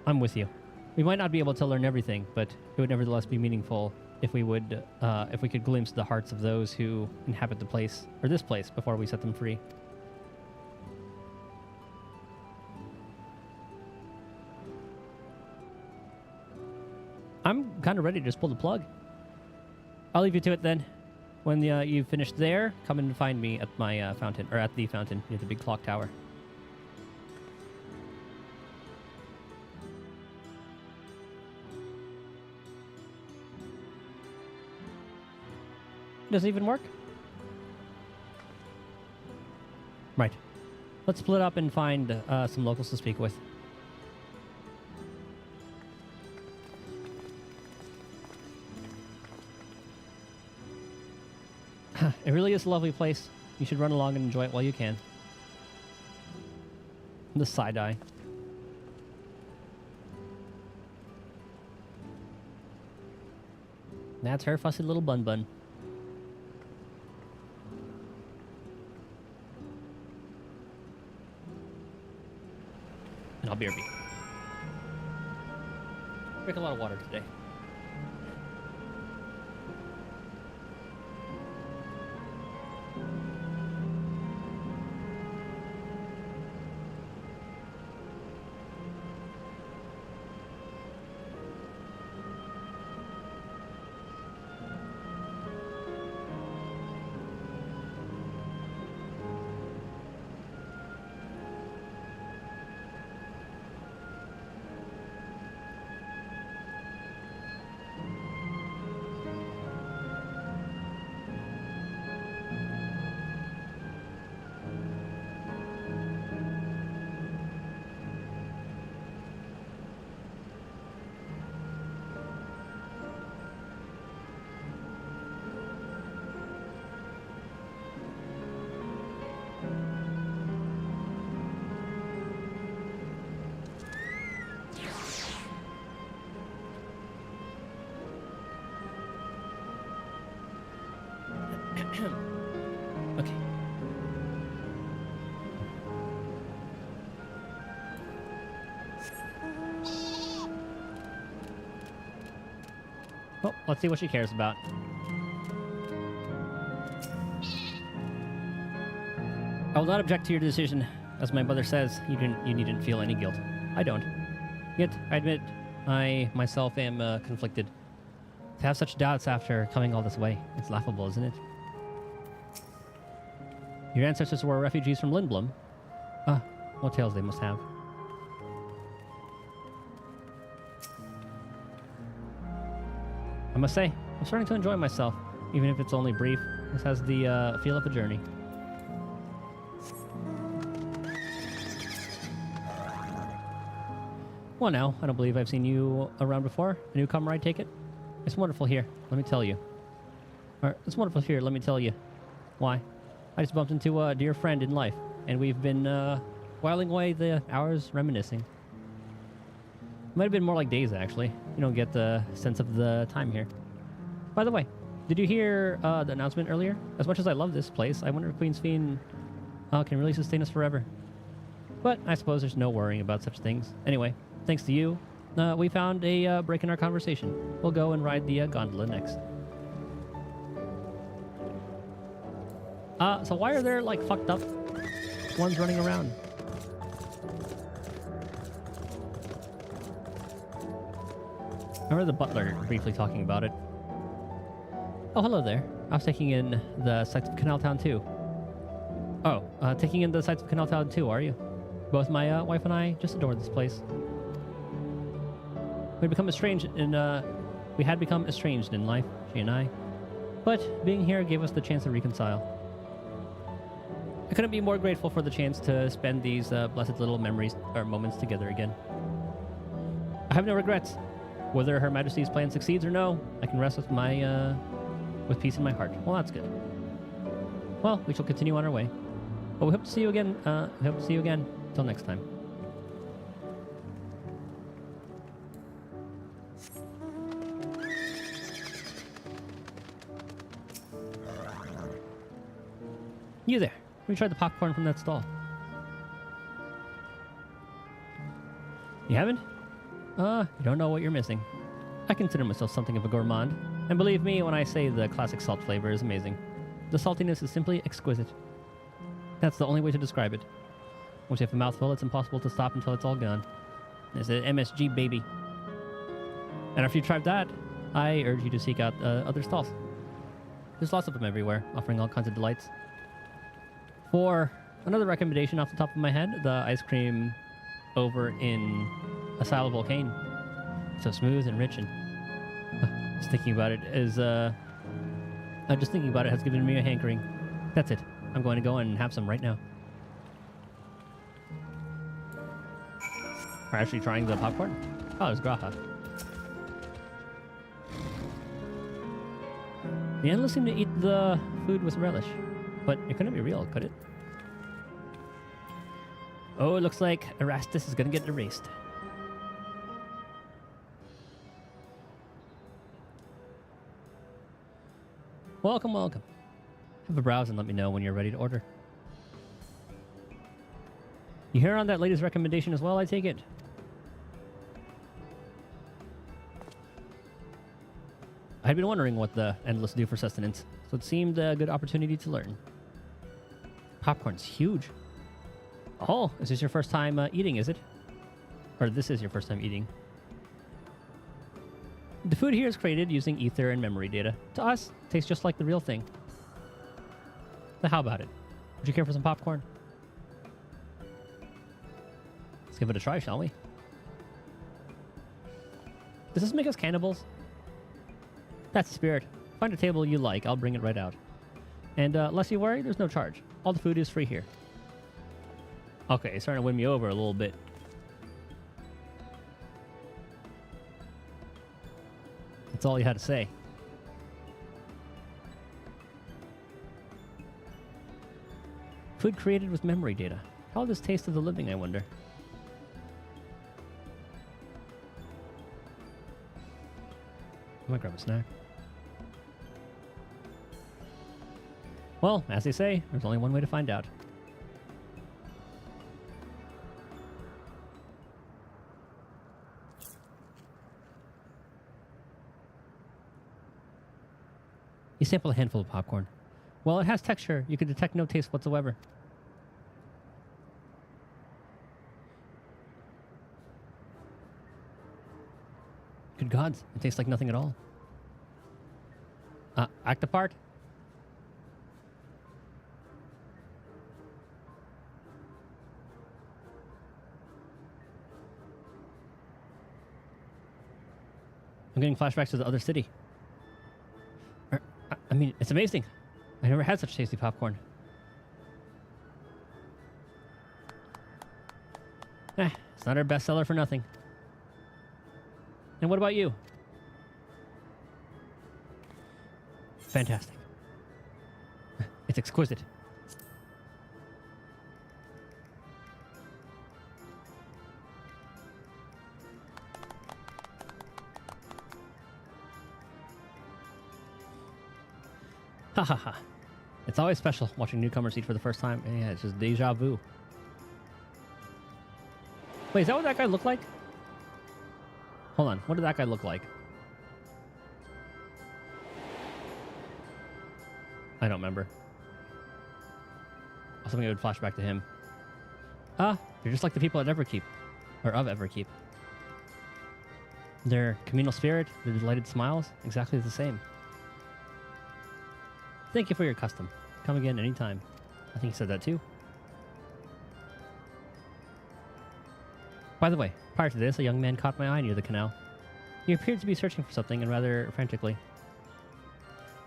I'm with you. We might not be able to learn everything, but it would nevertheless be meaningful if we could glimpse the hearts of those who inhabit the place, or this place, before we set them free. I'm kind of ready to just pull the plug. I'll leave you to it then. When you've finished there, come and find me at my fountain, or at the fountain near the big clock tower. Doesn't even work? Right. Let's split up and find some locals to speak with. It really is a lovely place. You should run along and enjoy it while you can. The side-eye. That's her fussy little bun-bun. And I'll BRB. Drink a lot of water today. Okay. Well, let's see what she cares about. I will not object to your decision. As my mother says, you needn't feel any guilt. I don't. Yet, I admit, I myself am conflicted. To have such doubts after coming all this way, it's laughable, isn't it? Your ancestors were refugees from Lindblom. Ah, what tales they must have. I must say, I'm starting to enjoy myself, even if it's only brief. This has the feel of a journey. Well now, I don't believe I've seen you around before. A newcomer, I take it? It's wonderful here, let me tell you. Or, it's wonderful here, let me tell you. Why? I just bumped into a dear friend in life, and we've been whiling away the hours reminiscing. Might have been more like days, actually. You don't get the sense of the time here. By the way, did you hear the announcement earlier? As much as I love this place, I wonder if Queen's Fiend can really sustain us forever. But I suppose there's no worrying about such things. Anyway, thanks to you, we found a break in our conversation. We'll go and ride the gondola next. So why are there, like, fucked up ones running around? I remember the butler briefly talking about it. Oh, hello there. I was taking in the sights of Canal Town 2. Oh, taking in the sights of Canal Town 2, are you? Both my wife and I just adore this place. We had become estranged in life, she and I. But being here gave us the chance to reconcile. I couldn't be more grateful for the chance to spend these blessed little memories or moments together again. I have no regrets. Whether Her Majesty's plan succeeds or no, I can rest with my with peace in my heart. Well, that's good. Well, we shall continue on our way. But we hope to see you again. We hope to see you again. Till next time. You there. Let me try the popcorn from that stall. You haven't? You don't know what you're missing. I consider myself something of a gourmand. And believe me when I say the classic salt flavor is amazing. The saltiness is simply exquisite. That's the only way to describe it. Once you have a mouthful, it's impossible to stop until it's all gone. It's an MSG, baby. And after you tried that, I urge you to seek out other stalls. There's lots of them everywhere, offering all kinds of delights. For another recommendation off the top of my head, the ice cream over in Asylum Volcane. So smooth and rich, and just thinking about it is just thinking about it has given me a hankering. That's it. I'm going to go and have some right now. We're actually trying the popcorn. Oh, there's Graha. The Endless seem to eat the food with relish, but it couldn't be real, could it? Oh, it looks like Erastus is going to get erased. Welcome, welcome. Have a browse and let me know when you're ready to order. You hear on that latest recommendation as well, I take it? I'd been wondering what the Endless do for sustenance, so it seemed a good opportunity to learn. Popcorn's huge. Oh, is this your first time eating, is it? Or this is your first time eating. The food here is created using ether and memory data. To us, it tastes just like the real thing. So how about it? Would you care for some popcorn? Let's give it a try, shall we? Does this make us cannibals? That's the spirit. Find a table you like. I'll bring it right out. And lest you worry, there's no charge. All the food is free here. Okay, it's starting to win me over a little bit. That's all you had to say. Food created with memory data. How will this taste of the living, I wonder? I might grab a snack. Well, as they say, there's only one way to find out. You sample a handful of popcorn. While it has texture, you can detect no taste whatsoever. Good gods, it tastes like nothing at all. Act apart. I'm getting flashbacks to the other city. I mean, it's amazing. I never had such tasty popcorn. It's not our bestseller for nothing. And what about you? Fantastic. It's exquisite. Ha ha ha. It's always special watching newcomers eat for the first time. Yeah, it's just deja vu. Wait, is that what that guy looked like? Hold on, what did that guy look like? I don't remember. Something would flash back to him. You're just like the people at Everkeep. Or of Everkeep. Their communal spirit, their delighted smiles, exactly the same. Thank you for your custom. Come again anytime. I think he said that too. By the way, prior to this, a young man caught my eye near the canal. He appeared to be searching for something, and rather frantically.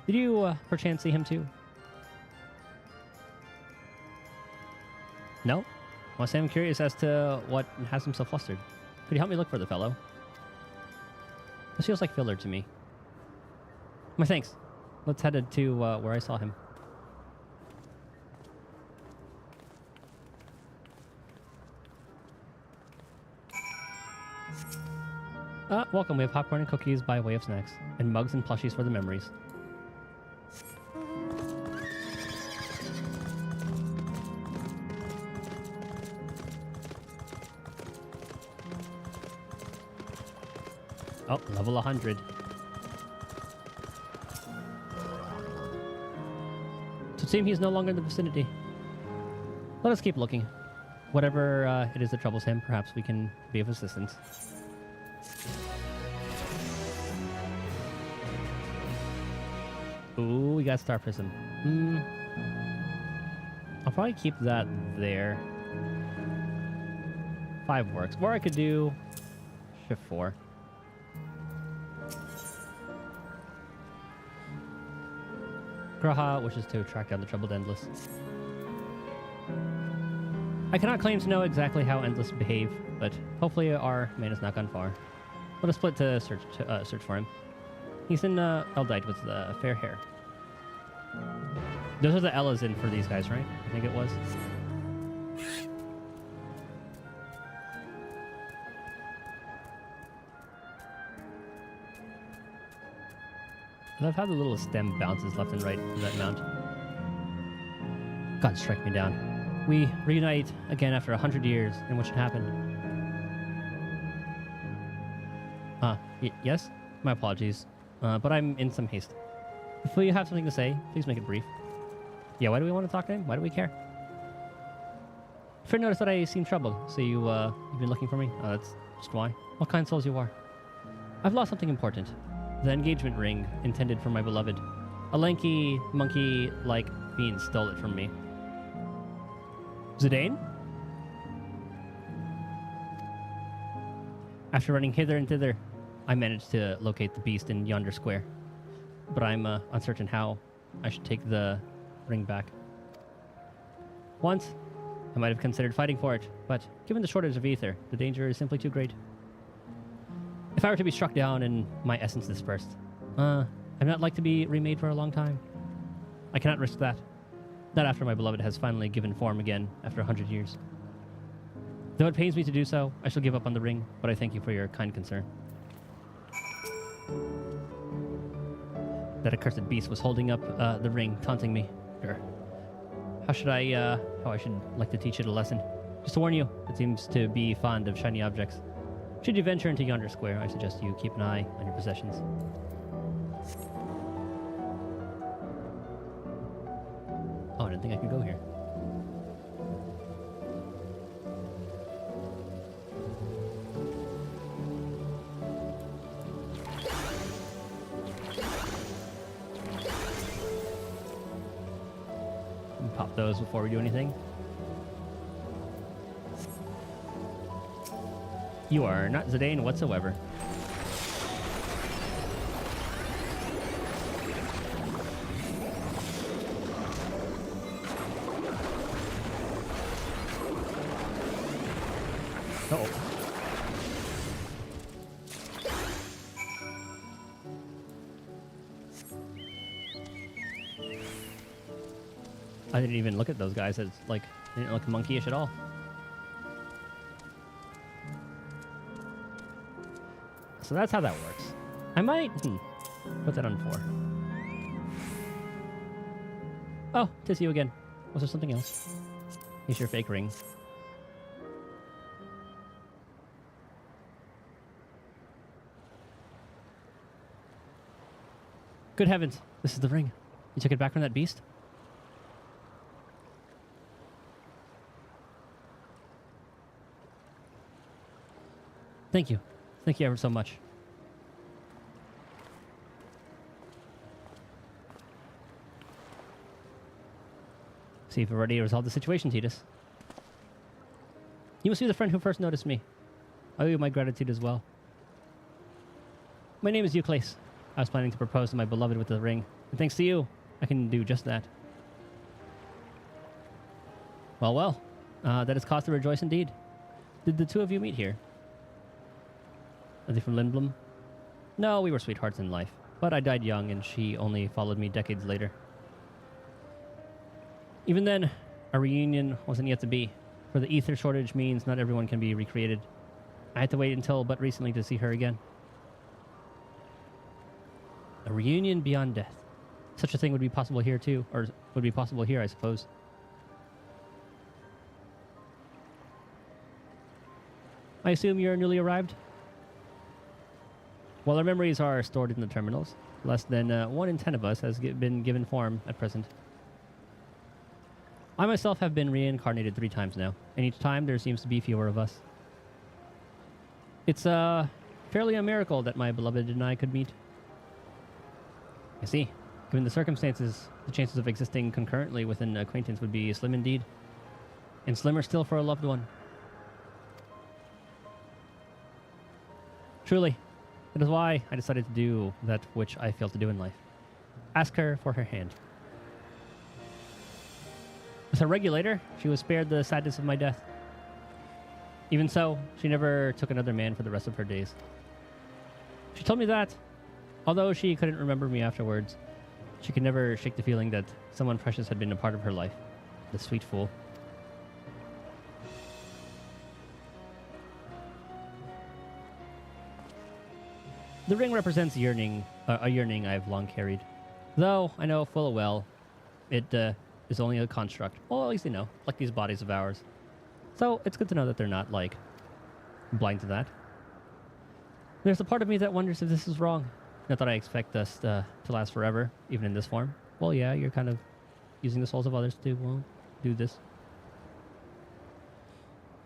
Did you, perchance see him too? No? Well, I'm curious as to what has him so flustered. Could you help me look for the fellow? This feels like filler to me. My thanks. Let's head to where I saw him. Welcome. We have popcorn and cookies by way of snacks, and mugs and plushies for the memories. Oh, level 100. So it seems he's no longer in the vicinity. Let us keep looking. Whatever it is that troubles him, perhaps we can be of assistance. Ooh, we got Star Prism. I'll probably keep that there. 5 works. Or I could do Shift 4. Graha wishes to track down the troubled Endless. I cannot claim to know exactly how Endless behave, but hopefully our man has not gone far. Let us split to search for him. He's in Eldite with fair hair. Those are the Ellas in for these guys, right? I think it was. I love how the little stem bounces left and right from that mount. God, strike me down. We reunite again after 100 years, and what should happen? Yes? My apologies. But I'm in some haste. If you have something to say, please make it brief. Yeah, why do we want to talk to him? Why do we care? Friend noticed that I seem troubled, so you've been looking for me? Oh, that's just why. What kind souls you are? I've lost something important. The engagement ring intended for my beloved. A lanky, monkey-like fiend stole it from me. Zidane? After running hither and thither, I managed to locate the beast in yonder square. But I'm uncertain how I should take the ring back. Once, I might have considered fighting for it, but given the shortage of ether, the danger is simply too great. If I were to be struck down and my essence dispersed, I'm not like to be remade for a long time. I cannot risk that. Not after my beloved has finally given form again after 100 years. Though it pains me to do so, I shall give up on the ring, but I thank you for your kind concern. That accursed beast was holding up the ring, taunting me. Sure. How I should like to teach it a lesson. Just to warn you, it seems to be fond of shiny objects. Should you venture into yonder square, I suggest you keep an eye on your possessions. Oh, I didn't think I could go here. Pop those before we do anything. You are not Zidane whatsoever. Uh-oh. I didn't even look at those guys as, like, they didn't look monkeyish at all. So that's how that works. I might put that on 4. Oh, tis you again. Was there something else? Here's your fake ring. Good heavens, this is the ring. You took it back from that beast? Thank you. Thank you ever so much. See if we're ready to resolve the situation, Titus. You must be the friend who first noticed me. I owe you my gratitude as well. My name is Euclase. I was planning to propose to my beloved with the ring, and thanks to you, I can do just that. Well, that is cause to rejoice indeed. Did the two of you meet here? Are they from Lindblom? No, we were sweethearts in life, but I died young and she only followed me decades later. Even then, our reunion wasn't yet to be, for the ether shortage means not everyone can be recreated. I had to wait until but recently to see her again. A reunion beyond death. Such a thing would be possible here too, or would be possible here, I suppose. I assume you're newly arrived? While our memories are stored in the terminals, less than 1 in 10 of us has been given form at present. I myself have been reincarnated 3 times now, and each time there seems to be fewer of us. It's fairly a miracle that my beloved and I could meet. I see. Given the circumstances, the chances of existing concurrently with an acquaintance would be slim indeed. And slimmer still for a loved one. Truly, it is why I decided to do that which I failed to do in life. Ask her for her hand. With her regulator, she was spared the sadness of my death. Even so, she never took another man for the rest of her days. She told me that, although she couldn't remember me afterwards, she could never shake the feeling that someone precious had been a part of her life. The sweet fool. The ring represents yearning, a yearning I've long carried. Though I know full well it is only a construct. Well, at least you know, like these bodies of ours. So it's good to know that they're not, like, blind to that. There's a part of me that wonders if this is wrong. Not that I expect us to last forever, even in this form. Well, yeah, you're kind of using the souls of others to, well, do this.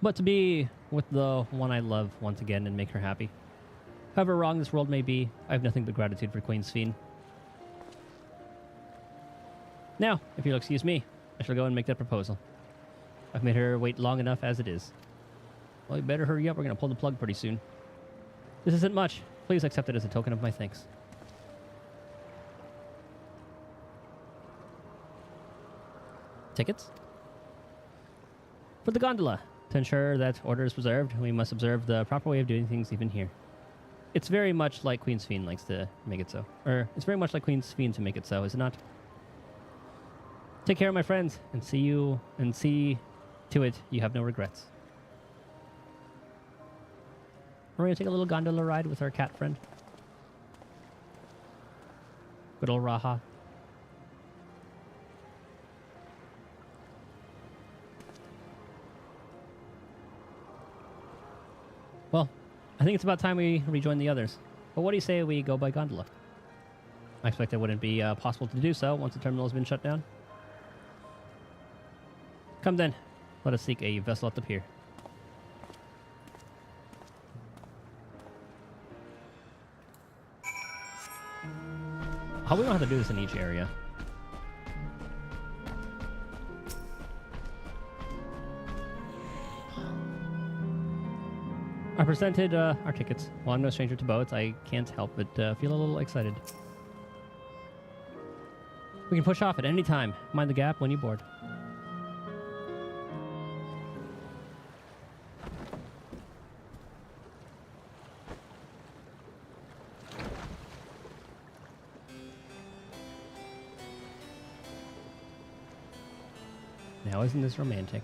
But to be with the one I love once again and make her happy. However wrong this world may be, I have nothing but gratitude for Queen Sphene. Now, if you'll excuse me, I shall go and make that proposal. I've made her wait long enough as it is. Well, you better hurry up. We're going to pull the plug pretty soon. This isn't much. Please accept it as a token of my thanks. Tickets? For the gondola. To ensure that order is preserved, we must observe the proper way of doing things even here. It's very much like Queen Sphene likes to make it so. Or, it's very much like Queen Sphene to make it so, is it not? Take care, my friends, and see to it you have no regrets. We're going to take a little gondola ride with our cat friend. Good old Raha. Well, I think it's about time we rejoin the others. But what do you say we go by gondola? I expect it wouldn't be possible to do so once the terminal has been shut down. Come then, let us seek a vessel at the pier. Oh, we don't have to do this in each area. I presented our tickets. While I'm no stranger to boats, I can't help but feel a little excited. We can push off at any time. Mind the gap when you board. Now, isn't this romantic?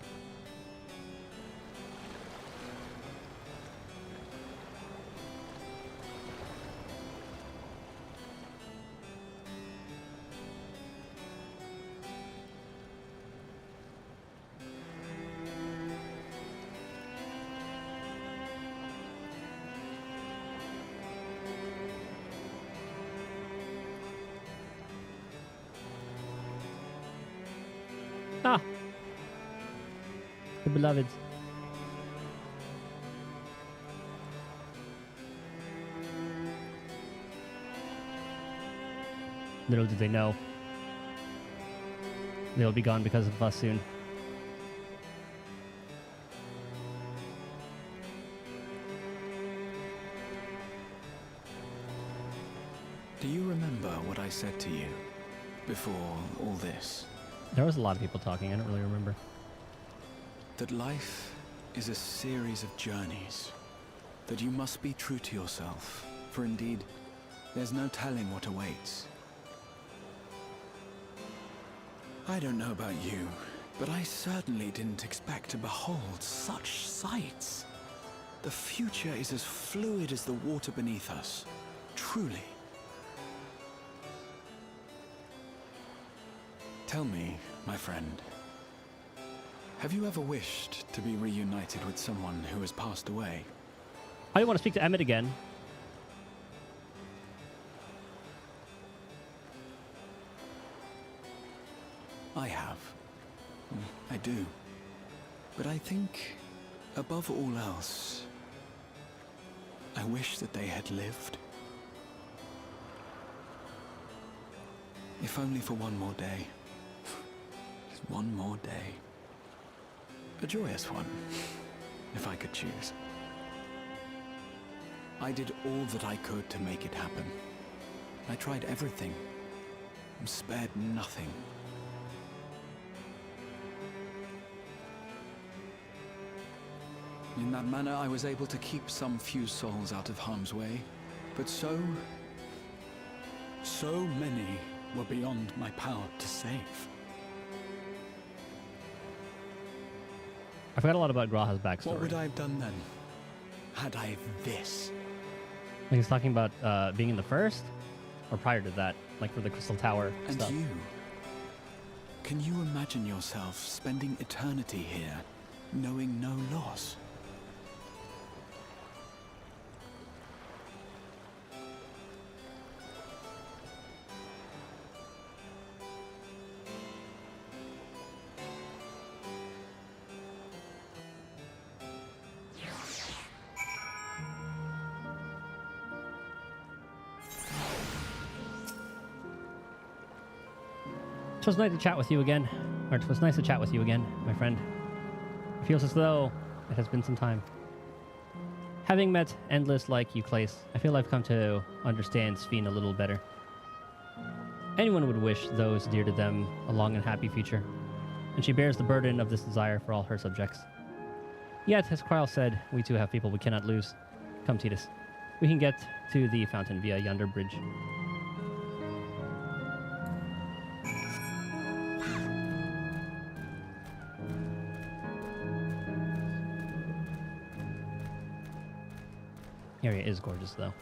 Ah! The beloved. Little did they know. They'll be gone because of us soon. Do you remember what I said to you before all this? There was a lot of people talking. I don't really remember. That life is a series of journeys. That you must be true to yourself. For indeed, there's no telling what awaits. I don't know about you, but I certainly didn't expect to behold such sights. The future is as fluid as the water beneath us. Truly. Tell me, my friend, have you ever wished to be reunited with someone who has passed away? I want to speak to Emmett again. I have. I do. But I think, above all else, I wish that they had lived. If only for one more day. Just one more day. A joyous one, if I could choose. I did all that I could to make it happen. I tried everything, and spared nothing. In that manner, I was able to keep some few souls out of harm's way, but so many were beyond my power to save. I forgot a lot about Graha's backstory. What would I have done then, had I this? He's talking about being in the first, or prior to that, like for the Crystal Tower And stuff. you? Can you imagine yourself spending eternity here, knowing no loss? It was nice to chat with you again. Or it was nice to chat with you again, my friend. It feels as though it has been some time. Having met Endless like Euclase, I feel I've come to understand Sphene a little better. Anyone would wish those dear to them a long and happy future, and she bears the burden of this desire for all her subjects. Yet, as Kryl said, we too have people we cannot lose. Come, Titus. We can get to the fountain via yonder bridge. Area is gorgeous, though.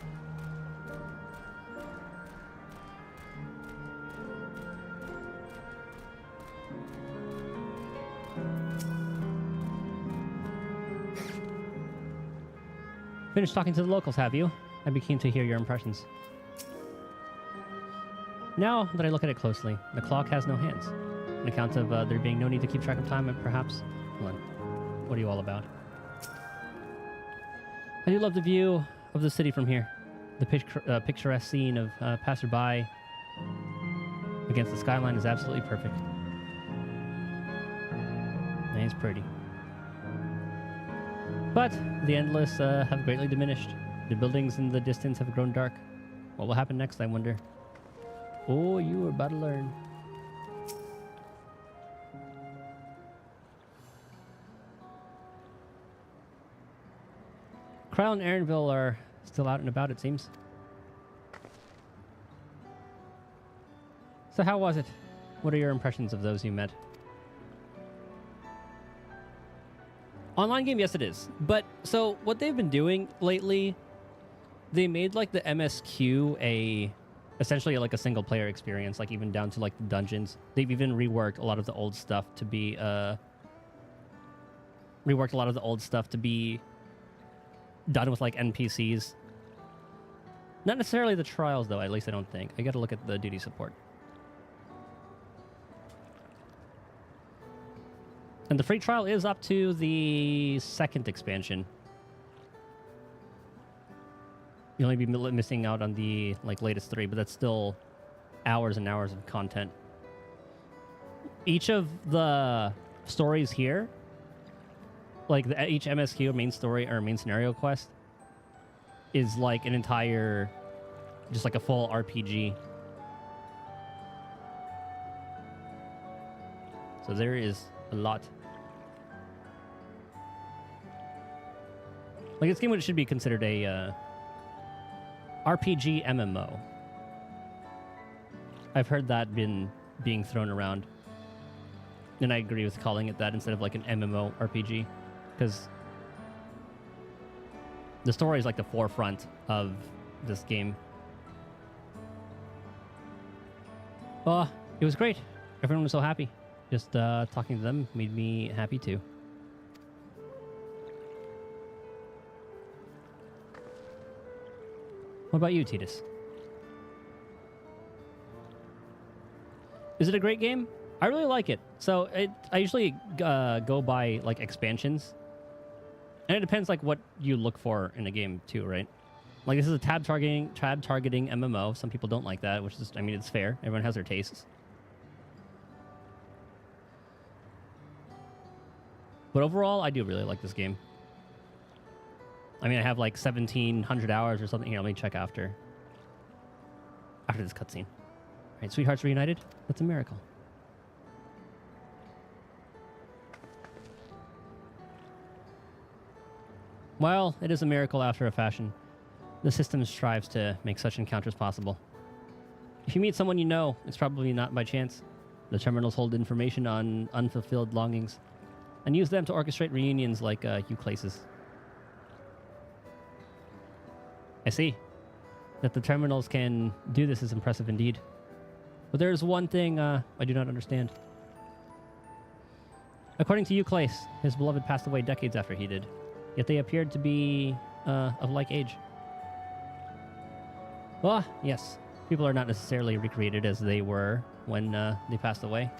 Finished talking to the locals, have you? I'd be keen to hear your impressions. Now that I look at it closely, the clock has no hands. An account of there being no need to keep track of time, and perhaps... Hold on. What are you all about? I do love the view of the city from here. The picturesque scene of passerby against the skyline is absolutely perfect. And it's pretty. But the Endless have greatly diminished. The buildings in the distance have grown dark. What will happen next, I wonder? Oh, you are about to learn. Kryl and Erenville are still out and about, it seems. So how was it? What are your impressions of those you met? Online game, yes it is. But, so, what they've been doing lately, they made, like, the MSQ essentially like a single-player experience, like, even down to, like, the dungeons. They've even reworked a lot of the old stuff to be, done with, like, NPCs. Not necessarily the trials, though, at least I don't think. I gotta look at the duty support. And the free trial is up to the second expansion. You'll only be missing out on the, like, latest 3, but that's still hours and hours of content. Each of the stories here, like each MSQ main story or main scenario quest, is like an entire, just like a full RPG. So there is a lot. Like, this game should be considered a RPG MMO. I've heard that being thrown around, and I agree with calling it that instead of like an MMO RPG, because the story is like the forefront of this game. It was great. I everyone was so happy. Just talking to them made me happy too. What about you, Titus? Is it a great game? I really like it. So I usually go by like expansions, and it depends like what you look for in a game too, right? Like this is a tab targeting MMO. Some people don't like that, which is, I mean, it's fair. Everyone has their tastes. But overall, I do really like this game. I mean, I have like 1,700 hours or something. Here, let me check after this cutscene. All right, Sweethearts Reunited. That's a miracle. Well, it is a miracle after a fashion. The system strives to make such encounters possible. If you meet someone you know, it's probably not by chance. The terminals hold information on unfulfilled longings and use them to orchestrate reunions like Euclases. I see. That the terminals can do this is impressive indeed. But there is one thing I do not understand. According to Euclase, his beloved passed away decades after he did. Yet they appeared to be of like age. Well, yes. People are not necessarily recreated as they were when they passed away.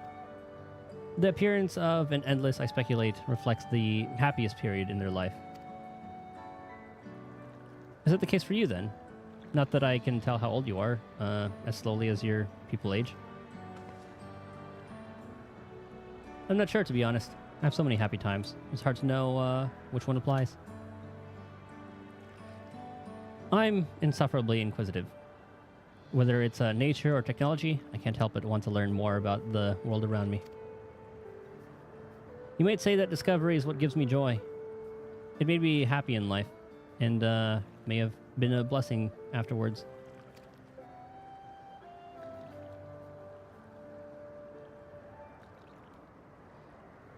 The appearance of an endless, I speculate, reflects the happiest period in their life. Is that the case for you, then? Not that I can tell how old you are, as slowly as your people age. I'm not sure, to be honest. I have so many happy times. It's hard to know which one applies. I'm insufferably inquisitive. Whether it's nature or technology, I can't help but want to learn more about the world around me. You might say that discovery is what gives me joy. It made me happy in life, and may have been a blessing afterwards.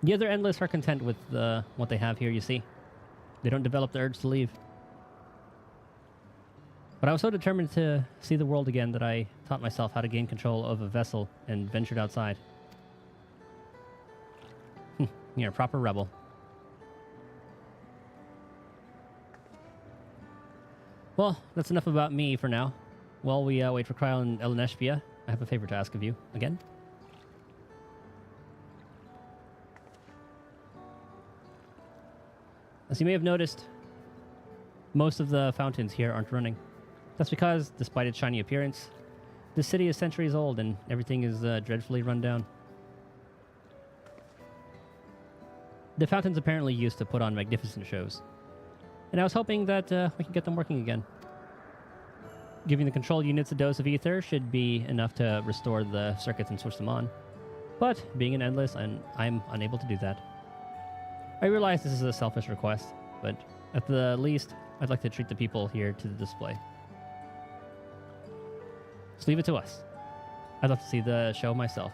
The other Endless are content with what they have here, you see. They don't develop the urge to leave. But I was so determined to see the world again that I taught myself how to gain control of a vessel and ventured outside. You're a proper rebel. Well, that's enough about me for now. While we wait for Cryle and Eleneshpia, I have a favor to ask of you again. As you may have noticed, most of the fountains here aren't running. That's because, despite its shiny appearance, this city is centuries old and everything is dreadfully run down. The fountains apparently used to put on magnificent shows, and I was hoping that we could get them working again. Giving the control units a dose of ether should be enough to restore the circuits and switch them on, but being an Endless, I'm unable to do that. I realize this is a selfish request, but at the least, I'd like to treat the people here to the display. Just leave it to us. I'd love to see the show myself.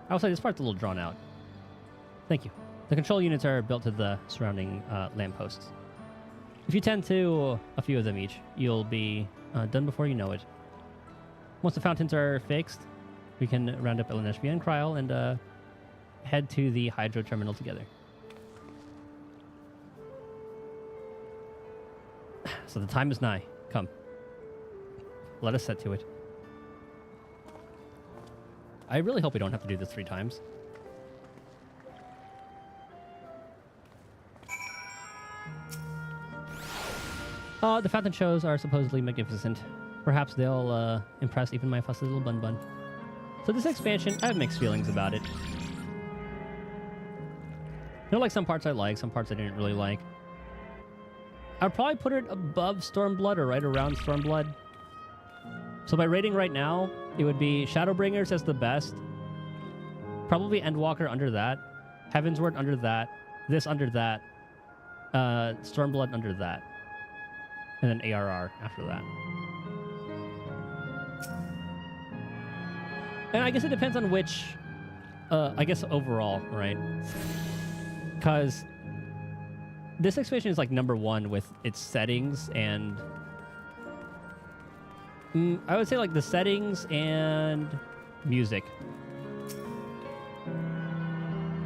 I will say this part's a little drawn out. Thank you. The control units are built to the surrounding lampposts. If you tend to a few of them each, you'll be done before you know it. Once the fountains are fixed, we can round up Eleneshpia and Cryle and head to the hydro terminal together. So the time is nigh. Come. Let us set to it. I really hope we don't have to do this 3 times. The fountain shows are supposedly magnificent. Perhaps they'll impress even my fussy little bun-bun. So this expansion, I have mixed feelings about it. You know, like some parts I like, some parts I didn't really like. I'd probably put it above Stormblood or right around Stormblood. So by rating right now, it would be Shadowbringers as the best. Probably Endwalker under that. Heavensward under that. This under that. Stormblood under that. And then ARR after that. And I guess it depends on which... I guess overall, right? Because... this expansion is like #1 with its settings and I would say like the settings and music.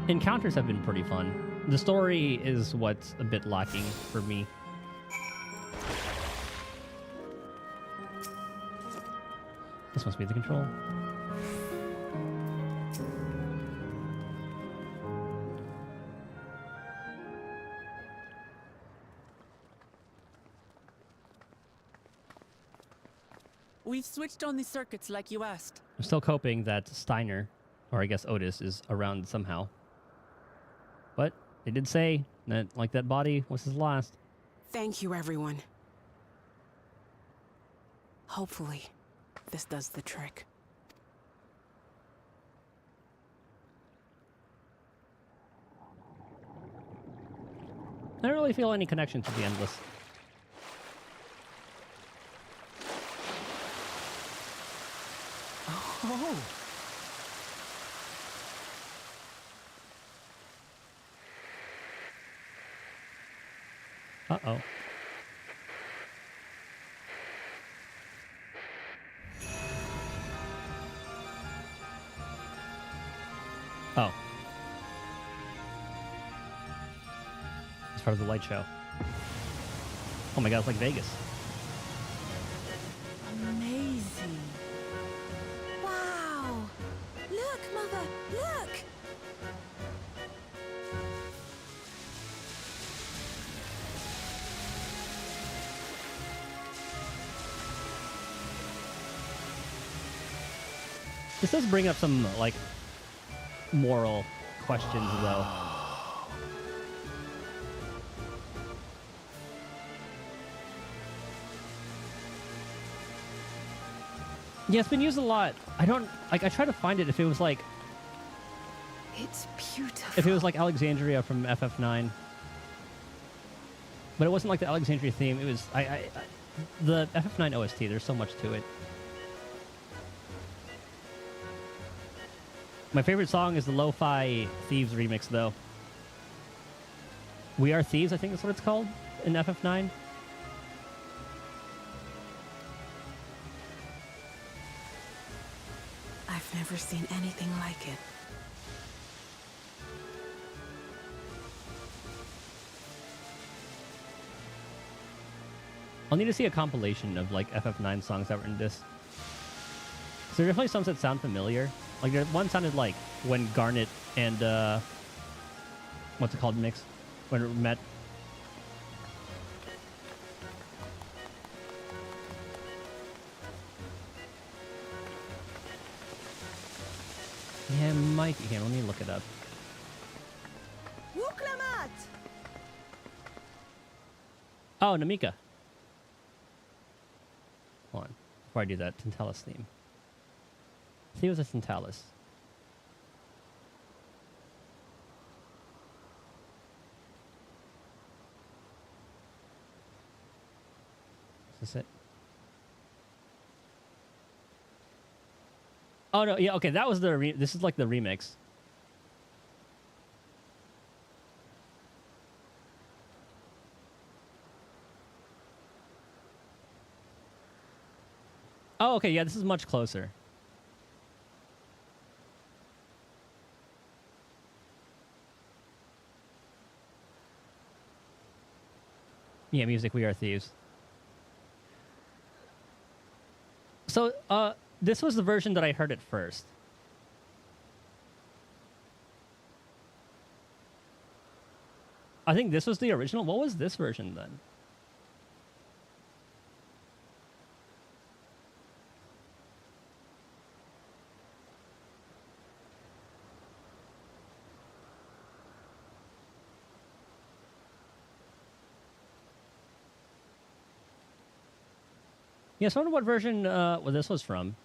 Encounters have been pretty fun. The story is what's a bit lacking for me. This must be the control. We've switched on the circuits like you asked. I'm still hoping that Steiner, or I guess Otis, is around somehow. But they did say that, like, that body was his last. Thank you, everyone. Hopefully, this does the trick. I don't really feel any connection to the Endless. Oh. Uh-oh. Oh. It's part of the light show. Oh my god, it's like Vegas. Amazing. Wow! Look, Mother, look! This does bring up some, like, moral questions, though. Yeah, it's been used a lot. I don't, like, I try to find it if it was, like... It's beautiful. If it was, like, Alexandria from FF9. But it wasn't, like, the Alexandria theme. It was, the FF9 OST, there's so much to it. My favorite song is the Lo-Fi Thieves remix, though. We Are Thieves, I think that's what it's called in FF9. I've never seen anything like it. I'll need to see a compilation of, like, FF9 songs that were in this. So there are definitely some that sound familiar. Like, there, one sounded like when Garnet and, what's it called, mix? When it met. Yeah, Mike. Here, let me look it up. Oh, Namika. Hold on. Before I do that, Tantalus theme. See, it was a Tantalus. Is this it? Oh, no, yeah, okay, that was the this is like the remix. Oh, okay, yeah, this is much closer. Yeah, music, We Are Thieves. So, this was the version that I heard at first. I think this was the original. What was this version then? Yeah, so I wonder what version this was from.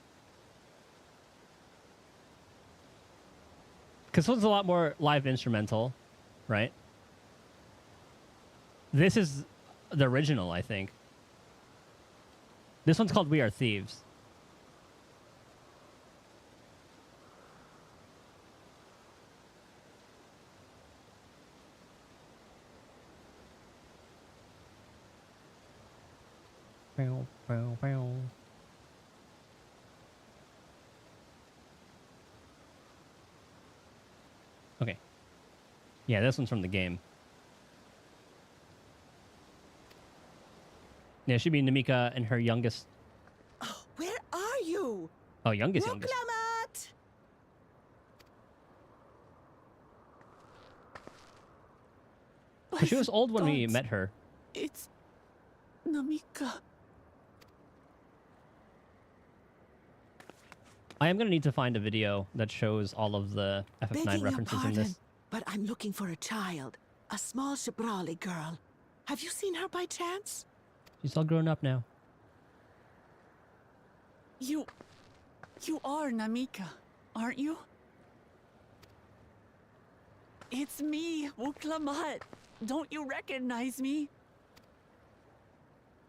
Because this one's a lot more live instrumental, right? This is the original, I think. This one's called We Are Thieves. Yeah, this one's from the game. Yeah, it should be Namika and her youngest. Oh, where are you? Oh, youngest. Woklamat! But she was old when we met her. It's Namika. I am going to need to find a video that shows all of the FF9 Begging references your in pardon, this. but I'm looking for a child. A small Shabrali girl. Have you seen her by chance? She's all grown up now. You are Namika, aren't you? It's me, Wuklamat. Don't you recognize me?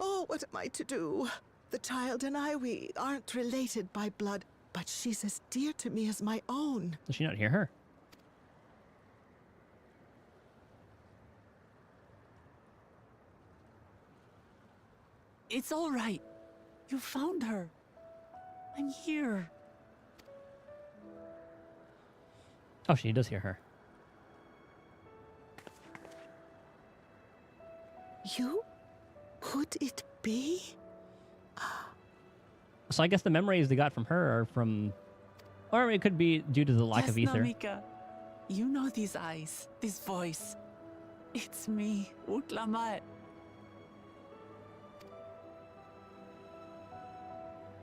Oh, what am I to do? The child and I, we aren't related by blood, but she's as dear to me as my own. Does she not hear her? It's all right. You found her. I'm here. Oh, she does hear her. You? Could it be? So I guess the memories they got from her are from... Or it could be due to the lack of ether. Namika. You know these eyes, this voice. It's me, Wuklamat.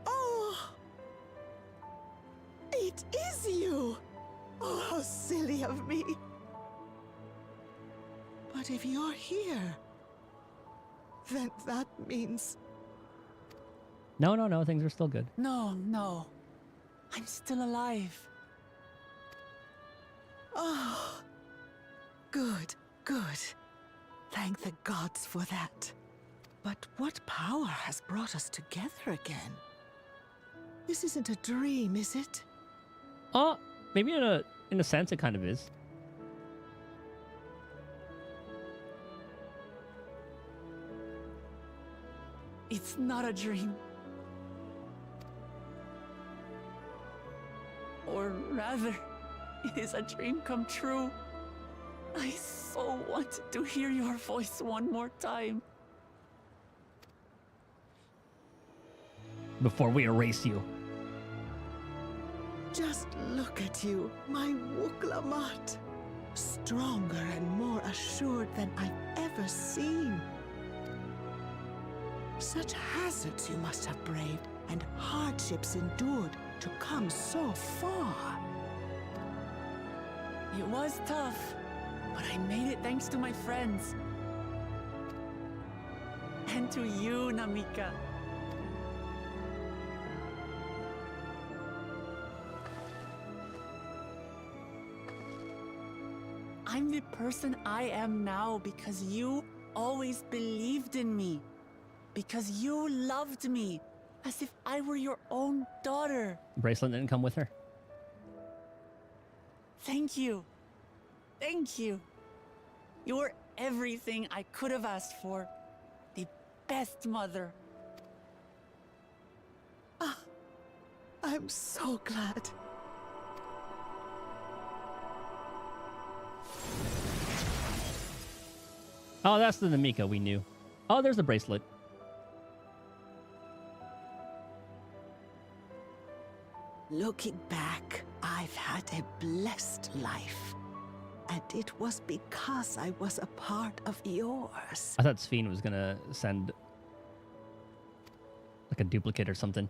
Oh! It is you! Oh, how silly of me. But if you're here, then that means... No, things are still good. No. I'm still alive. Oh, good. Thank the gods for that. But what power has brought us together again? This isn't a dream, is it? Oh, maybe in a sense it kind of is. It's not a dream. Or rather, it is a dream come true. I so wanted to hear your voice one more time. Before we erase you. Just look at you, my Wuklamat. Stronger and more assured than I've ever seen. Such hazards you must have braved, and hardships endured to come so far. It was tough, but I made it thanks to my friends. And to you, Namika. I'm the person I am now because you always believed in me. Because you loved me, as if I were your own daughter. Bracelet didn't come with her. Thank you. Thank you. You're everything I could have asked for. The best mother. Ah, I'm so glad. Oh, that's the Namika we knew. Oh, there's the bracelet. Looking back, I've had a blessed life. And it was because I was a part of yours. I thought Sphene was gonna send like a duplicate or something.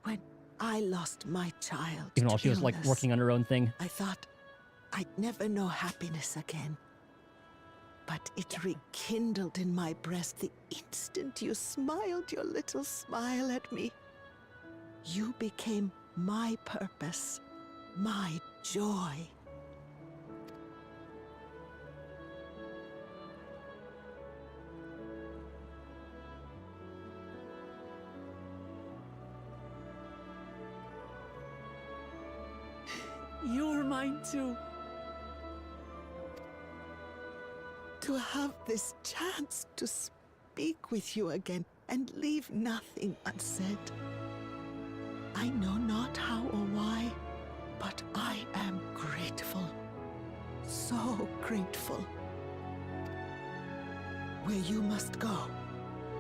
When I lost my child, Even while she was like illness, working on her own thing. I thought I'd never know happiness again. But it rekindled in my breast the instant you smiled your little smile at me. You became my purpose, my joy. You're mine too. To have this chance to speak with you again and leave nothing unsaid. I know not how or why, but I am grateful. so grateful. Where you must go,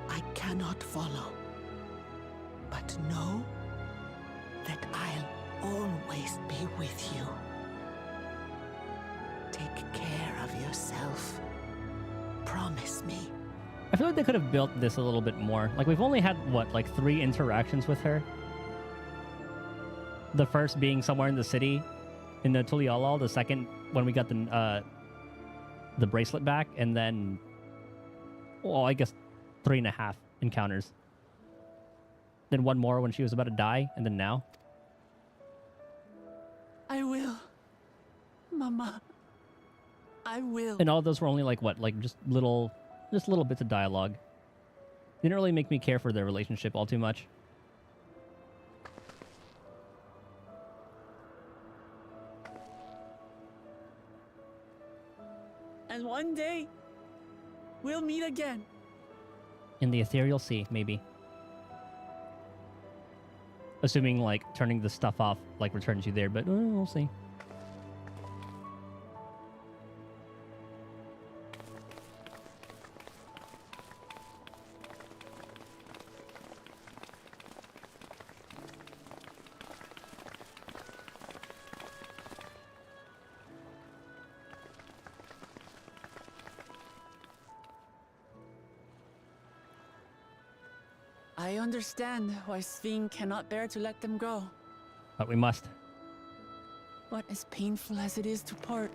I cannot follow. But know that I'll always be with you. Take care of yourself. Promise me. I feel like they could have built this a little bit more. Like, we've only had, what, like 3 interactions with her? The first being somewhere in the city, in the Tulialal. The second, when we got the bracelet back. And then, well, I guess 3.5 encounters. Then one more when she was about to die. And then now. I will. Mama. I will. And all those were only like, what? Like, just little bits of dialogue. Didn't really make me care for their relationship all too much. And one day, we'll meet again. In the ethereal sea, maybe. Assuming, like, turning the stuff off, like, returns you there, but we'll see. I understand why Sving cannot bear to let them go. But we must. But as painful as it is to part,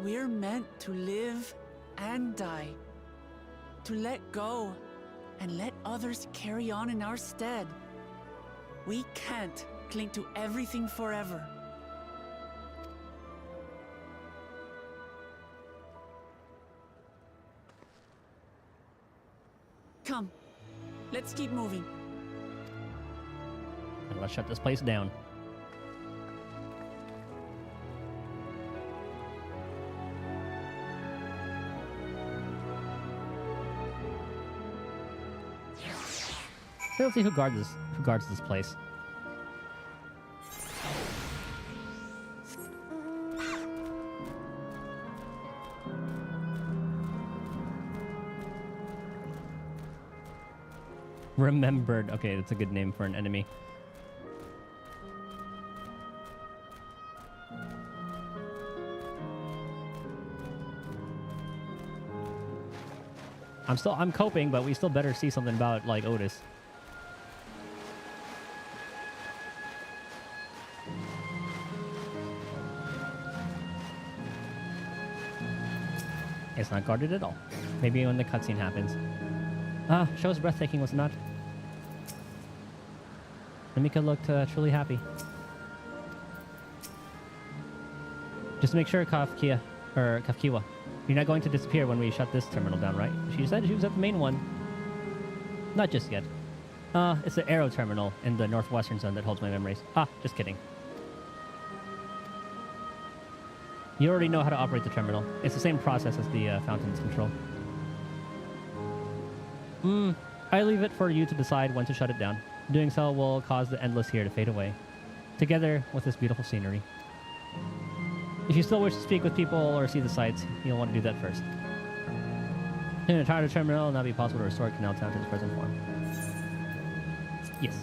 we're meant to live and die. To let go and let others carry on in our stead. We can't cling to everything forever. Come, let's keep moving. And let's shut this place down. Let's see who guards this place. Remembered. Okay, that's a good name for an enemy. I'm coping, but we still better see something about, like, Otis. It's not guarded at all. Maybe when the cutscene happens. Ah, show's breathtaking, was it not? Namika looked truly happy. Just make sure, Kafkiwa, you're not going to disappear when we shut this terminal down, right? She said she was at the main one. Not just yet. It's the Aero terminal in the northwestern zone that holds my memories. Ah, just kidding. You already know how to operate the terminal. It's the same process as the fountain's control. I leave it for you to decide when to shut it down. Doing so will cause the endless here to fade away, together with this beautiful scenery. If you still wish to speak with people or see the sights, you'll want to do that first. In a tired terminal, it'll not be possible to restore Canal Town to its present form. Yes.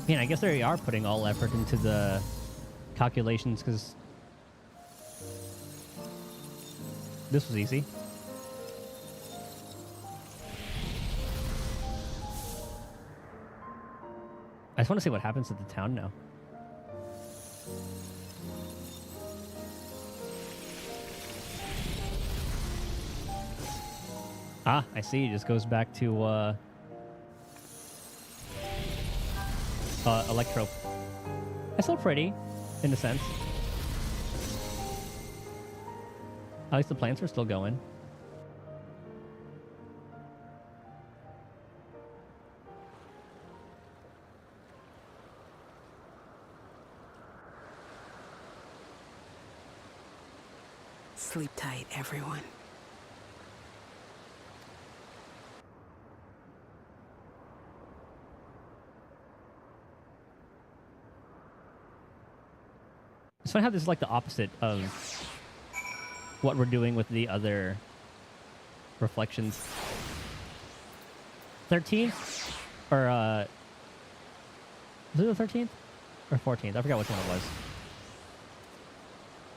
Man, I guess they are putting all effort into the calculations, because this was easy. I just want to see what happens to the town now. Ah, I see. It just goes back to Electro. It's still pretty, in a sense. At least the plants are still going. Sleep tight, everyone. It's funny how this is like the opposite of what we're doing with the other reflections. 13th? Or, was it the 13th? Or 14th? I forgot which one it was.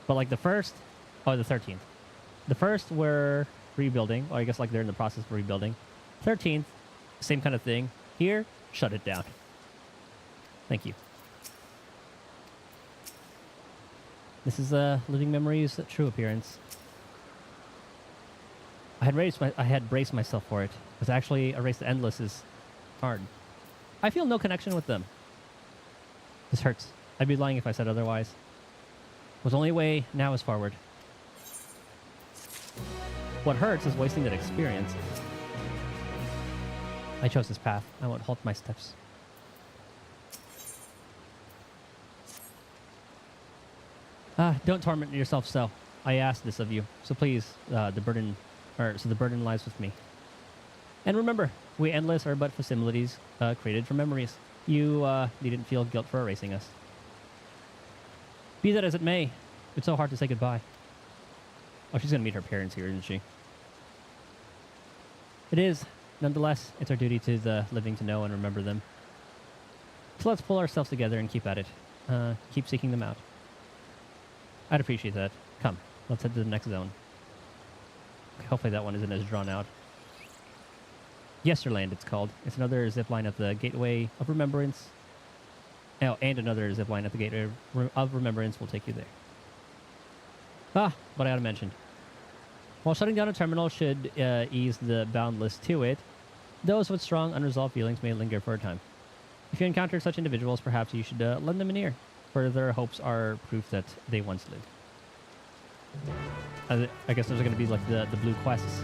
But like the first... Oh, the 13th. The first we're rebuilding. Or I guess like they're in the process of rebuilding. 13th, same kind of thing. Here, shut it down. Thank you. This is Living Memories' true appearance. I had braced myself for it, but to actually erase the Endless is hard. I feel no connection with them. This hurts. I'd be lying if I said otherwise. What's the only way now is forward. What hurts is wasting that experience. I chose this path. I won't halt my steps. Don't torment yourself so. I asked this of you. So please, the burden lies with me. And remember, we Endless are but facsimilies created from memories. You needn't feel guilt for erasing us. Be that as it may, it's so hard to say goodbye. Oh, she's going to meet her parents here, isn't she? It is. Nonetheless, it's our duty to the living to know and remember them. So let's pull ourselves together and keep at it. Keep seeking them out. I'd appreciate that. Come, let's head to the next zone. Hopefully that one isn't as drawn out. Yesterland, it's called. It's another zipline at the Gateway of Remembrance. Oh, and another zipline at the Gateway of Remembrance will take you there. Ah, what I gotta mention. While shutting down a terminal should ease the boundless to it, those with strong unresolved feelings may linger for a time. If you encounter such individuals, perhaps you should lend them an ear, for their hopes are proof that they once lived. I guess those are going to be like the blue quests.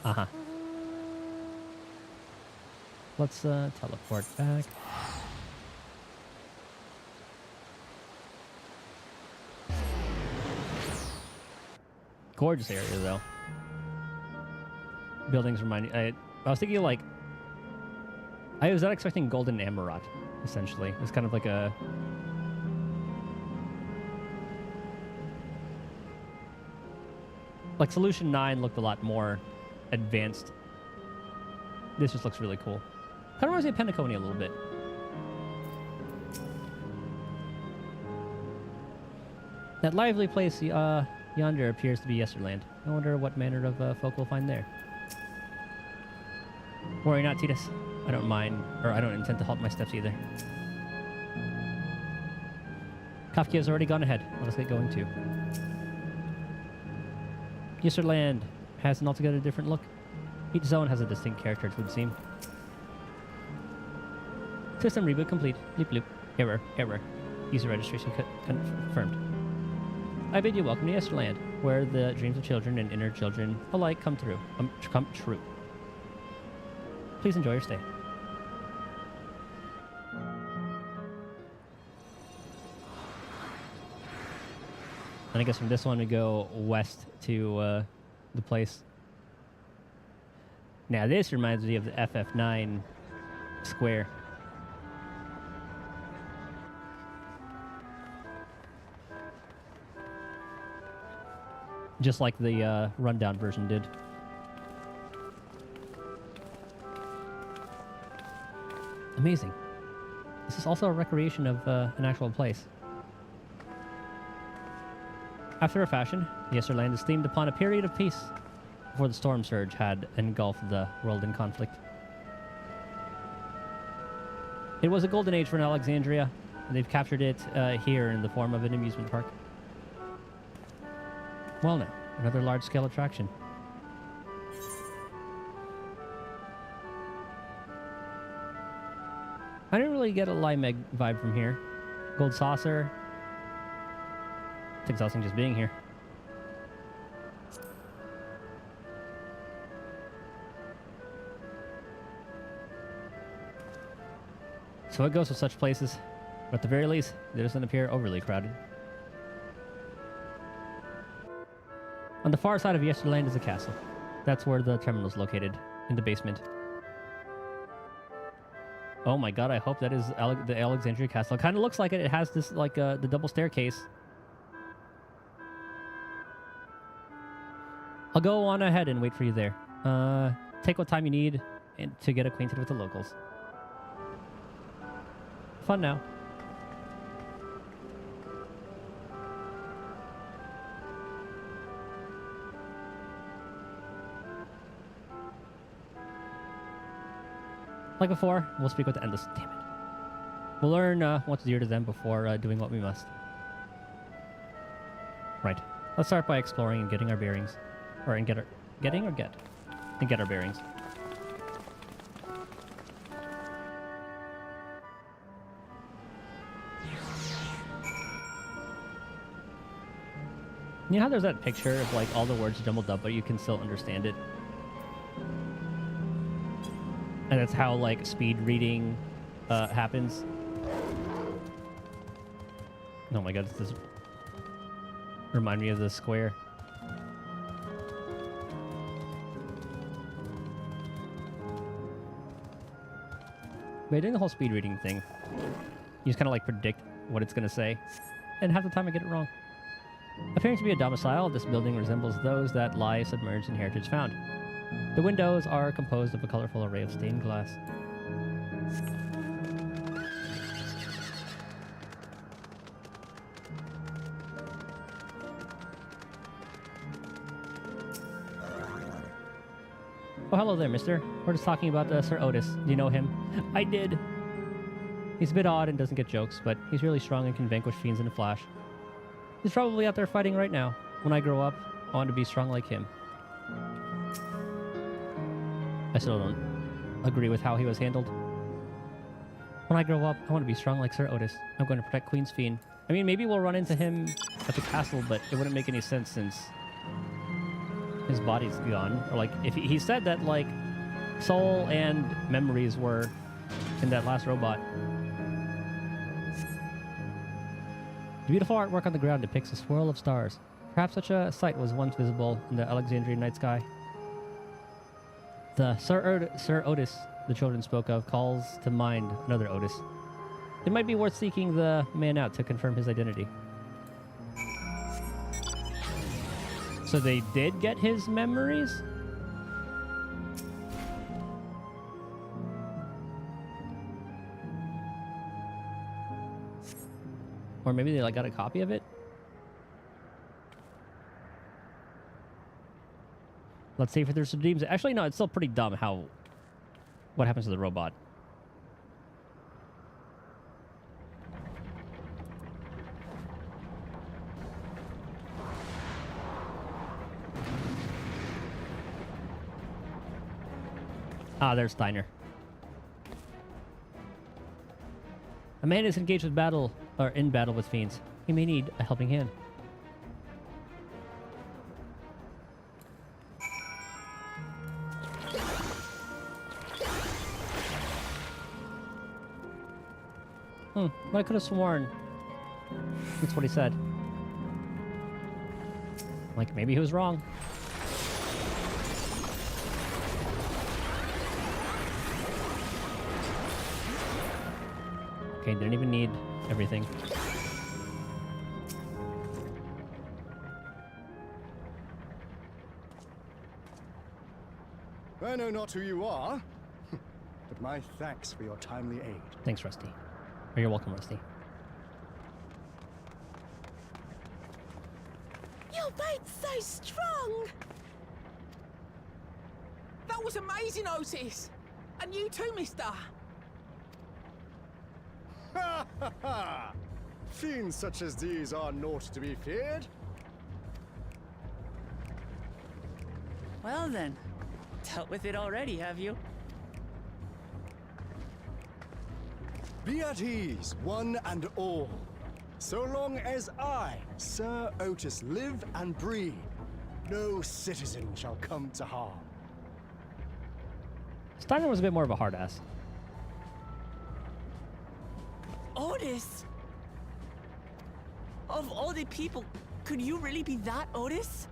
Uh-huh. Let's teleport back. Gorgeous area, though. Buildings remind me... I was thinking, like... I was not expecting Golden Amaranth, essentially. It's kind of like a... Like, Solution 9 looked a lot more advanced. This just looks really cool. Kind of reminds me of Penacony a little bit. That lively place yonder appears to be Yesterland. I wonder what manner of folk we'll find there. Worry not, Titus. I don't mind, or I don't intend to halt my steps either. Kafka has already gone ahead. Let us get going too. Yesterland has an altogether different look. Each zone has a distinct character, it would seem. System reboot complete. Loop loop. Error. Error. User registration confirmed. I bid you welcome to Yesterland, where the dreams of children and inner children alike come true. Come true. Please enjoy your stay. And I guess from this one we go west to the place. Now this reminds me of the FF9 square. Just like the rundown version did. Amazing. This is also a recreation of an actual place. After a fashion, Yesterland is themed upon a period of peace before the storm surge had engulfed the world in conflict. It was a golden age for Alexandria, and they've captured it here in the form of an amusement park. Well now, another large-scale attraction. I didn't really get a Limeg vibe from here. Gold saucer. It's exhausting just being here. So it goes with such places, but at the very least, it doesn't appear overly crowded. On the far side of Yesterland is a castle. That's where the terminal is located, in the basement. Oh my god, I hope that is the Alexandria Castle. It kind of looks like it. It has this, like, the double staircase. I'll go on ahead and wait for you there. Take what time you need to get acquainted with the locals. Fun now. Like before, we'll speak with the Endless. Damn it. We'll learn what's dear to them before doing what we must. Right. Let's start by exploring and getting our bearings. And get our bearings. You know how there's that picture of like all the words jumbled up, but you can still understand it? And that's how like speed reading happens. Oh my god, does this remind me of the square? By doing the whole speed reading thing, you just kind of like predict what it's going to say, and half the time I get it wrong. Appearing to be a domicile, this building resembles those that lie submerged in heritage found. The windows are composed of a colorful array of stained glass. Oh, hello there, mister. We're just talking about Sir Otis. Do you know him? I did. He's a bit odd and doesn't get jokes, but he's really strong and can vanquish fiends in a flash. He's probably out there fighting right now. When I grow up, I want to be strong like him. I still don't agree with how he was handled. When I grow up, I want to be strong like Sir Otis. I'm going to protect Queen's Fiend. I mean, maybe we'll run into him at the castle, but it wouldn't make any sense since his body's gone. Or like, if he said that like soul and memories were in that last robot. The beautiful artwork on the ground depicts a swirl of stars. Perhaps such a sight was once visible in the Alexandrian night sky. The Sir Otis the children spoke of calls to mind another Otis. It might be worth seeking the man out to confirm his identity. So they did get his memories? Or maybe they like got a copy of it? Let's see if there's some dreams. Actually, no, it's still pretty dumb how... What happens to the robot? Ah, there's Steiner. A man is engaged with battle, or in battle with fiends. He may need a helping hand. But I could have sworn that's what he said. Like, maybe he was wrong. Okay, didn't even need everything. I know not who you are, but my thanks for your timely aid. Thanks, Rusty. Or you're welcome, Rusty. Your bait's so strong! That was amazing, Otis! And you too, mister! Ha ha ha! Fiends such as these are naught to be feared. Well then, dealt with it already, have you? Be at ease, one and all. So long as I, Sir Otis, live and breathe, no citizen shall come to harm. Steiner was a bit more of a hard ass. Otis? Of all the people, could you really be that Otis?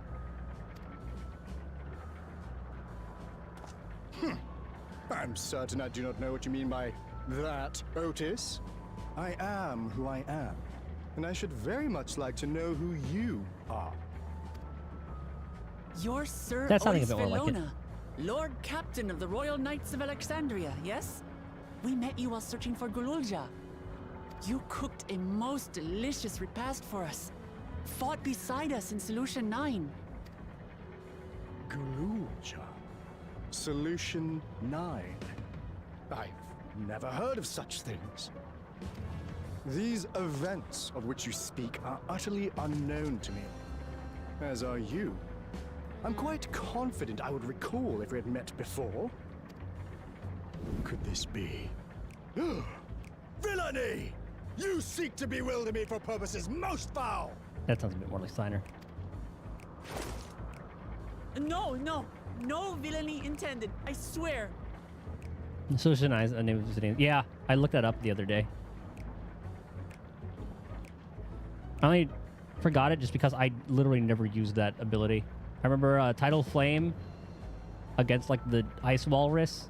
I'm certain I do not know what you mean by that, Otis. I am who I am, and I should very much like to know who you are. You're Sir That's sounding a Otis bit more like it. Villona, Lord Captain of the Royal Knights of Alexandria, yes? We met you while searching for Gululja. You cooked a most delicious repast for us. Fought beside us in Solution 9. Gululja. Solution 9. I've never heard of such things. These events of which you speak are utterly unknown to me, as are you. I'm quite confident I would recall if we had met before. Could this be? Villainy! You seek to bewilder me for purposes most foul! That sounds a bit more like Steiner. No, no, no villainy intended, I swear. Solution 9 is a name of the city. Yeah, I looked that up the other day. I only forgot it just because I literally never used that ability. I remember Tidal Flame against like the Ice Walrus.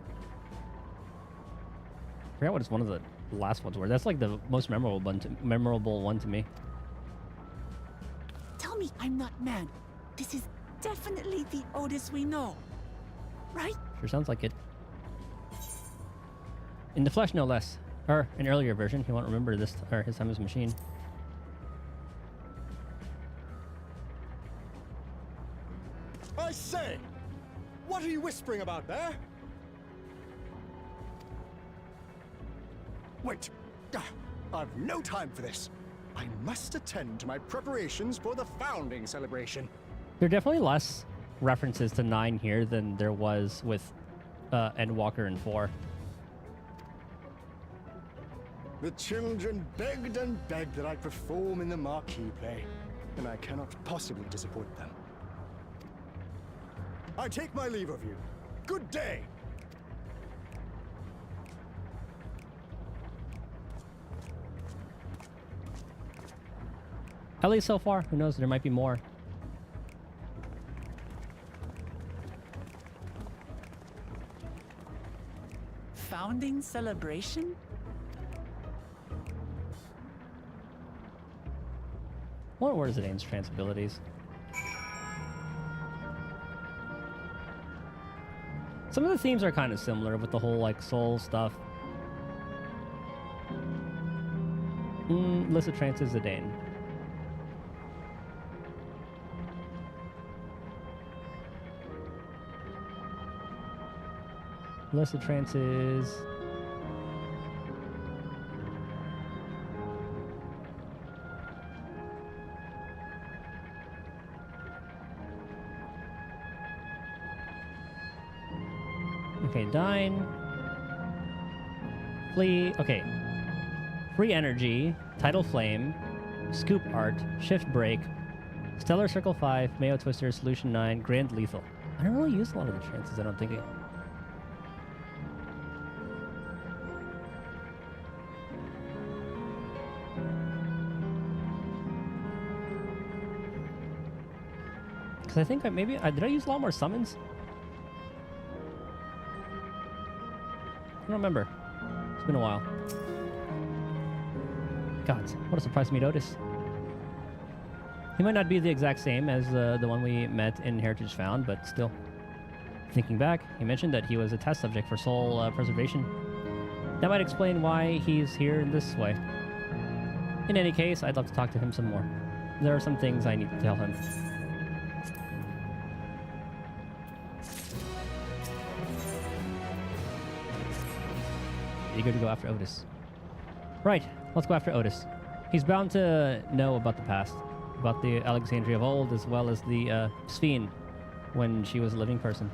I forgot what it's one of the last ones were. That's like the most memorable one to me. Tell me I'm not mad. This is definitely the Otis we know, right? Sure sounds like it. In the flesh, no less. Or an earlier version. He won't remember this or his time as a machine. I say! What are you whispering about there? Wait! I've no time for this. I must attend to my preparations for the founding celebration. There are definitely less references to 9 here than there was with Endwalker and 4. The children begged and begged that I perform in the marquee play, and I cannot possibly disappoint them. I take my leave of you. Good day! At least so far. Who knows? There might be more. Founding celebration? What words it aims trans abilities? Some of the themes are kind of similar with the whole like soul stuff. Lissa Trance is Zidane. Lissa Trance is... Okay, Dine. Flee. Okay. Free Energy, Tidal Flame, Scoop Art, Shift Break, Stellar Circle 5, Mayo Twister, Solution 9, Grand Lethal. I don't really use a lot of the trances, I don't think. Because I think maybe... did I use a lot more summons? I don't remember. It's been a while. God, what a surprise to meet Otis. He might not be the exact same as the one we met in Heritage Found, but still. Thinking back, he mentioned that he was a test subject for soul preservation. That might explain why he's here in this way. In any case, I'd love to talk to him some more. There are some things I need to tell him. Eager to go after Otis. Right, let's go after Otis. He's bound to know about the past, about the Alexandria of old, as well as the Sphene, when she was a living person.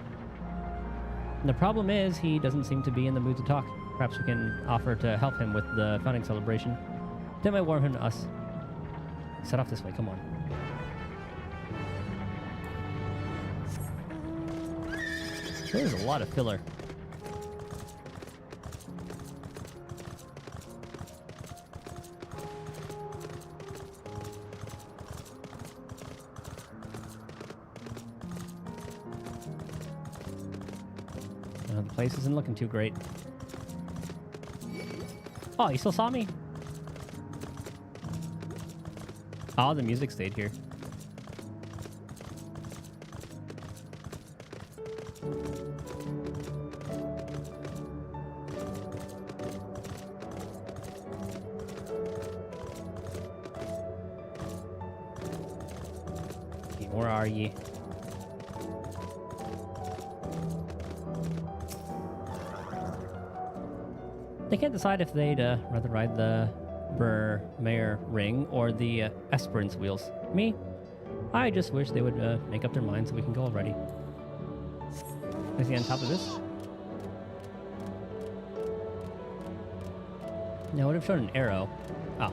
And the problem is, he doesn't seem to be in the mood to talk. Perhaps we can offer to help him with the founding celebration. That might warm him to us. Set off this way, come on. There's a lot of filler. The place isn't looking too great. Oh, you still saw me? Oh, the music stayed here. Okay, where are ye? They can't decide if they'd rather ride the Mayor Ring or the Esperance wheels. Me? I just wish they would make up their minds so we can go already. Is he on top of this? No, it would have shown an arrow. Oh.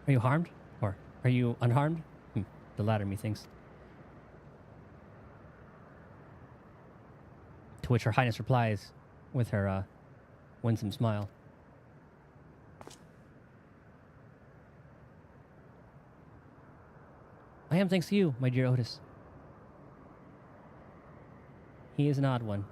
Are you harmed? Or are you unharmed? The latter, methinks. To which Her Highness replies with her winsome smile. I am thanks to you, my dear Otis. He is an odd one.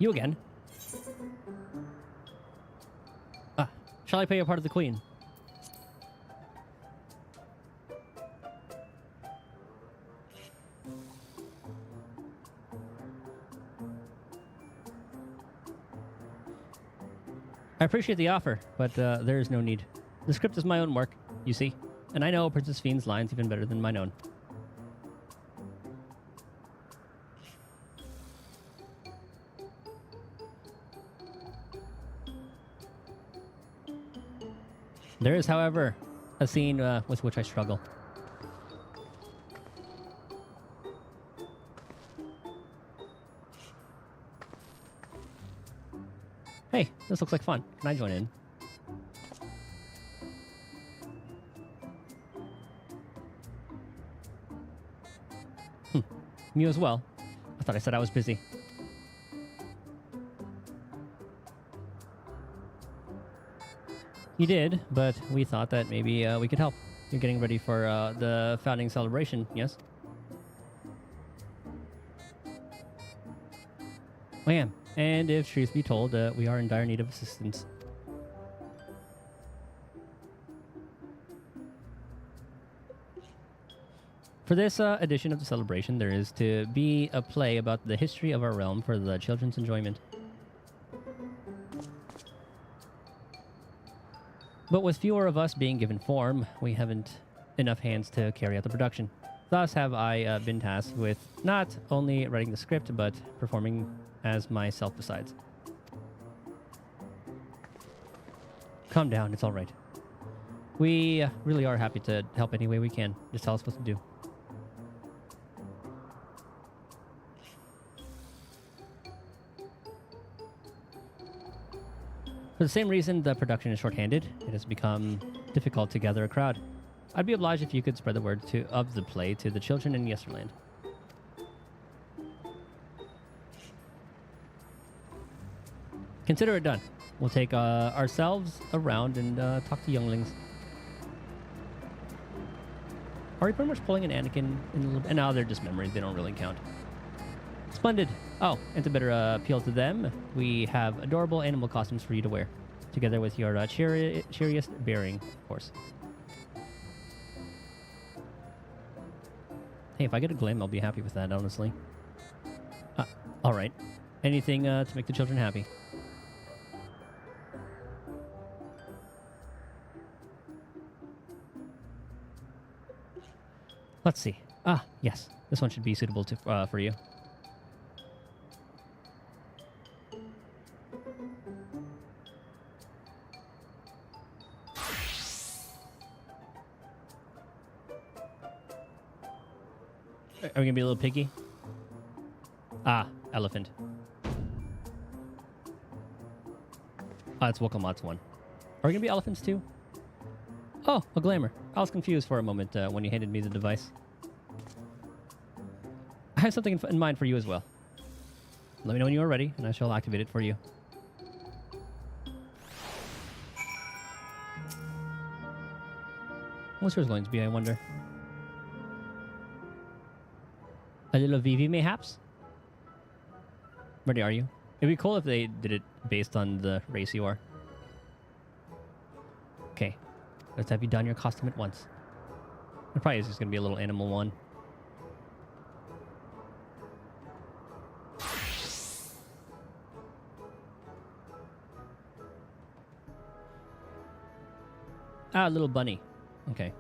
You again? Ah, shall I pay you part of the Queen? I appreciate the offer, but there is no need. The script is my own work, you see, and I know Princess Fiend's lines even better than mine own. There is, however, a scene with which I struggle. Hey, this looks like fun. Can I join in? You as well? I thought I said I was busy. You did, but we thought that maybe we could help. You're getting ready for the founding celebration, yes? I am. And if truth be told, we are in dire need of assistance. For this edition of the celebration, there is to be a play about the history of our realm for the children's enjoyment. But with fewer of us being given form, we haven't enough hands to carry out the production. Thus have I been tasked with not only writing the script, but performing as myself besides. Calm down, it's all right. We really are happy to help any way we can. Just tell us what to do. For the same reason the production is shorthanded, it has become difficult to gather a crowd. I'd be obliged if you could spread the word of the play to the children in Yesterland. Consider it done. We'll take ourselves around and talk to younglings. Are we pretty much pulling an Anakin in a little bit? And now they're just memories, they don't really count. Splendid. Oh, and to better appeal to them, we have adorable animal costumes for you to wear, together with your cheeriest bearing, of course. Hey, if I get a glim, I'll be happy with that, honestly. All right. Anything to make the children happy. Let's see. Ah, yes. This one should be suitable to, for you. Are we gonna be a little picky? Ah, elephant. Ah, it's Wokamat's one. Are we gonna be elephants too? Oh, a glamour. I was confused for a moment when you handed me the device. I have something in mind for you as well. Let me know when you are ready, and I shall activate it for you. What's yours going to be, I wonder? A little VV, mayhaps? Ready are you? It'd be cool if they did it based on the race you are. Okay. Let's have you don your costume at once. It probably is just going to be a little animal one. Ah, little bunny. Okay.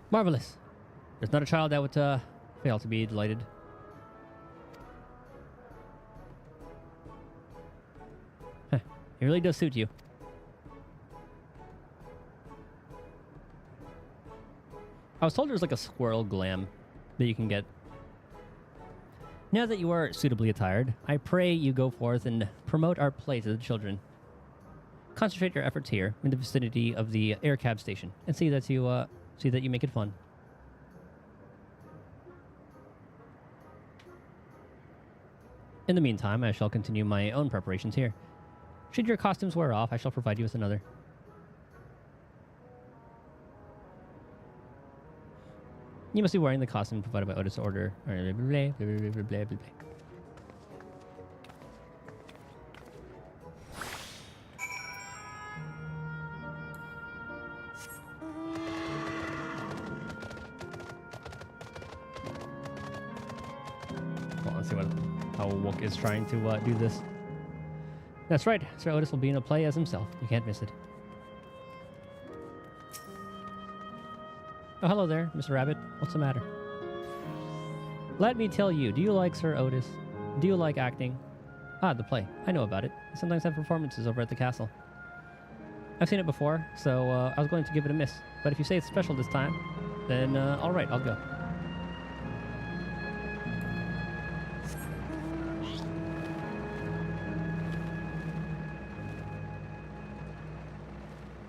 Marvelous. There's not a child that would fail to be delighted. Huh. It really does suit you. I was told there's like a squirrel glam that you can get. Now that you are suitably attired, I pray you go forth and promote our play to the children. Concentrate your efforts here in the vicinity of the air cab station and see that you make it fun. In the meantime, I shall continue my own preparations here. Should your costumes wear off, I shall provide you with another. You must be wearing the costume provided by Otis order. Blah, blah, blah, blah, blah, blah. Well, let's see how Wook is trying to do this. That's right. Sir Otis will be in a play as himself. You can't miss it. Oh, hello there, Mr. Rabbit. What's the matter? Let me tell you, do you like Sir Otis? Do you like acting? Ah, the play. I know about it. They sometimes have performances over at the castle. I've seen it before, so I was going to give it a miss. But if you say it's special this time, then all right, I'll go.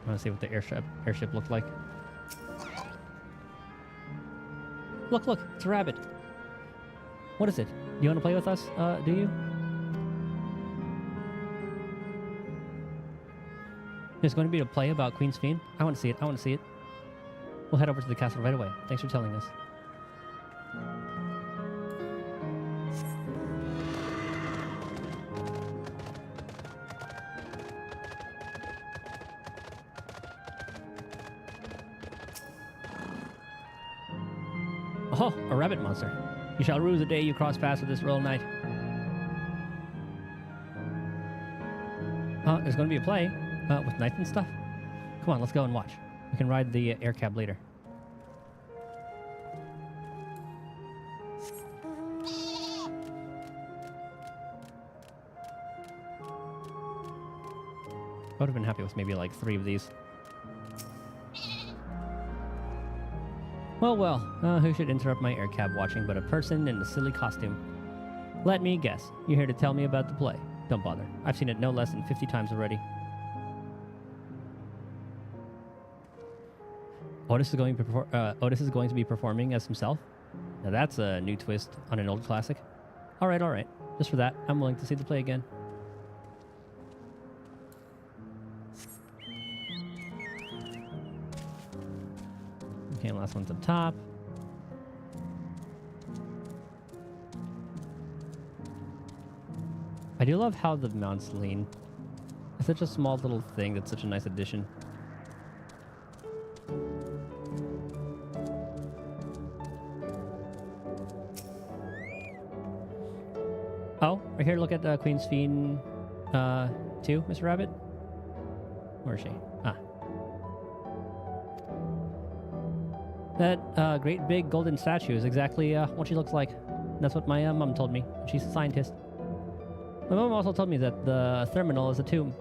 I want to see what the airship looked like. Look, look, it's a rabbit. What is it? Do you want to play with us, do you? There's going to be a play about Queen's Fiend? I want to see it, I want to see it. We'll head over to the castle right away. Thanks for telling us. Oh, a rabbit monster. You shall rue the day you cross paths with this royal knight. There's going to be a play with knights and stuff. Come on, let's go and watch. We can ride the air cab later. I would have been happy with maybe like 3 of these. Well, well, who should interrupt my air cab watching but a person in a silly costume? Let me guess. You're here to tell me about the play. Don't bother. I've seen it no less than 50 times already. Otis is going to be performing as himself? Now that's a new twist on an old classic. All right, all right. Just for that, I'm willing to see the play again. Okay, last one's up top. I do love how the mounts lean. It's such a small little thing that's such a nice addition. Oh, we're here to look at Queen's Fiend 2, Mr. Rabbit? Where is she? Ah. That great big golden statue is exactly what she looks like. That's what my mom told me. She's a scientist. My mom also told me that the terminal is a tomb.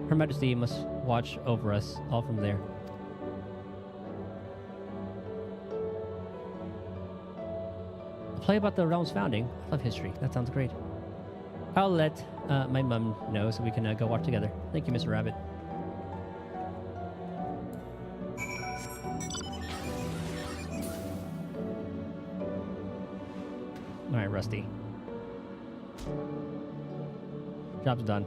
Her Majesty must watch over us all from there. A play about the realm's founding. I love history. That sounds great. I'll let my mum know so we can go watch together. Thank you, Mr. Rabbit. Alright, Rusty. Job's done.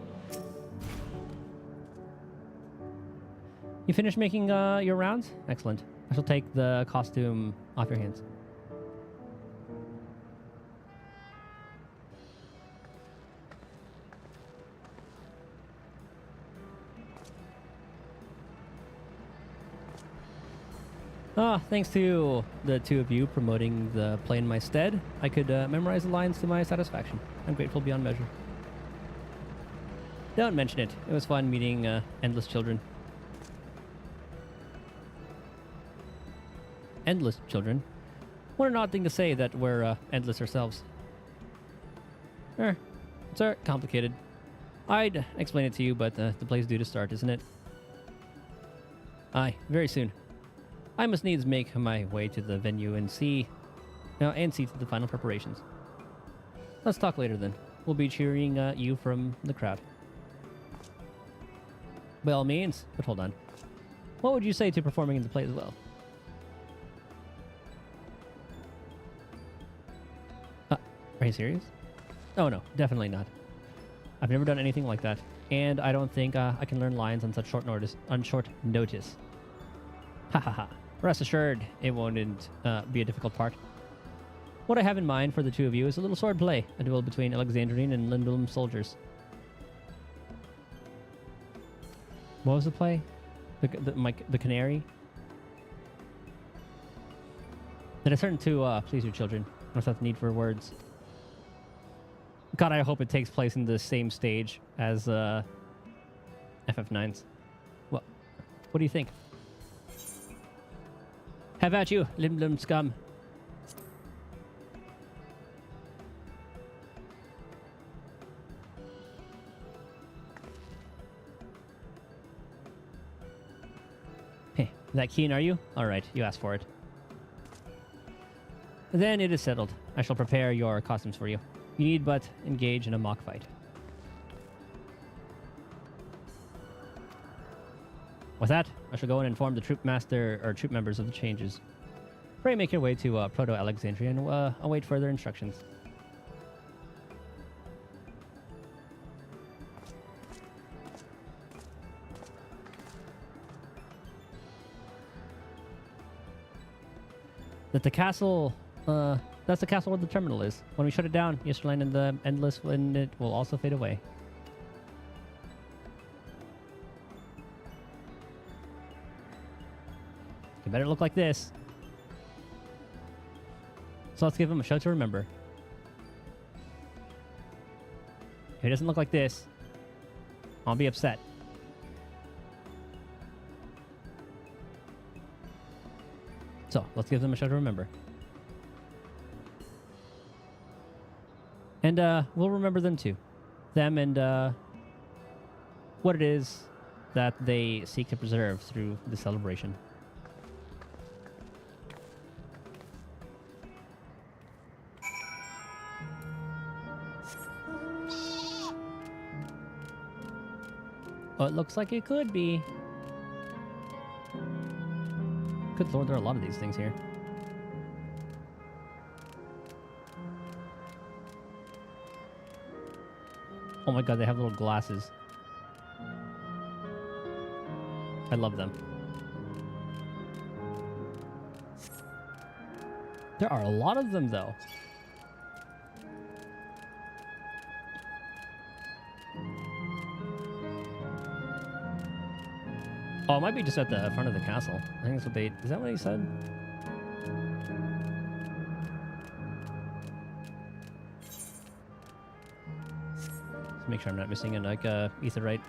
You finished making your rounds? Excellent. I shall take the costume off your hands. Thanks to the two of you promoting the play in my stead, I could memorize the lines to my satisfaction. I'm grateful beyond measure. Don't mention it. It was fun meeting endless children. Endless children? What an odd thing to say that we're endless ourselves. It's complicated. I'd explain it to you, but the play's due to start, isn't it? Aye, very soon. I must needs make my way to the venue and see to the final preparations. Let's talk later then. We'll be cheering you from the crowd. By all means, but hold on. What would you say to performing in the play as well? Are you serious? Oh no, definitely not. I've never done anything like that, and I don't think I can learn lines on such short notice. Ha ha ha. Rest assured, it won't be a difficult part. What I have in mind for the two of you is a little sword play, a duel between Alexandrine and Lindblum soldiers. What was the play? The Canary? Did I turn to please your children? Without the need for words. God, I hope it takes place in the same stage as FF9's. What do you think? Have at you, Lindblum scum. Hey, that keen, are you? Alright, you asked for it. Then it is settled. I shall prepare your costumes for you. You need but engage in a mock fight. With that, I shall go and inform the troop master or troop members of the changes. Pray make your way to Proto-Alexandria and await further instructions. That's the castle where the terminal is. When we shut it down, you shall land in the endless and it will also fade away. It better look like this. So let's give him a show to remember. If it doesn't look like this, I'll be upset. So let's give them a show to remember. And we'll remember them too. Them and what it is that they seek to preserve through the celebration. Oh, it looks like it could be. Good lord, there are a lot of these things here. Oh my god, they have little glasses. I love them. There are a lot of them, though. Oh, it might be just at the front of the castle. I think that's what they... Is that what he said? Let's make sure I'm not missing a etherite.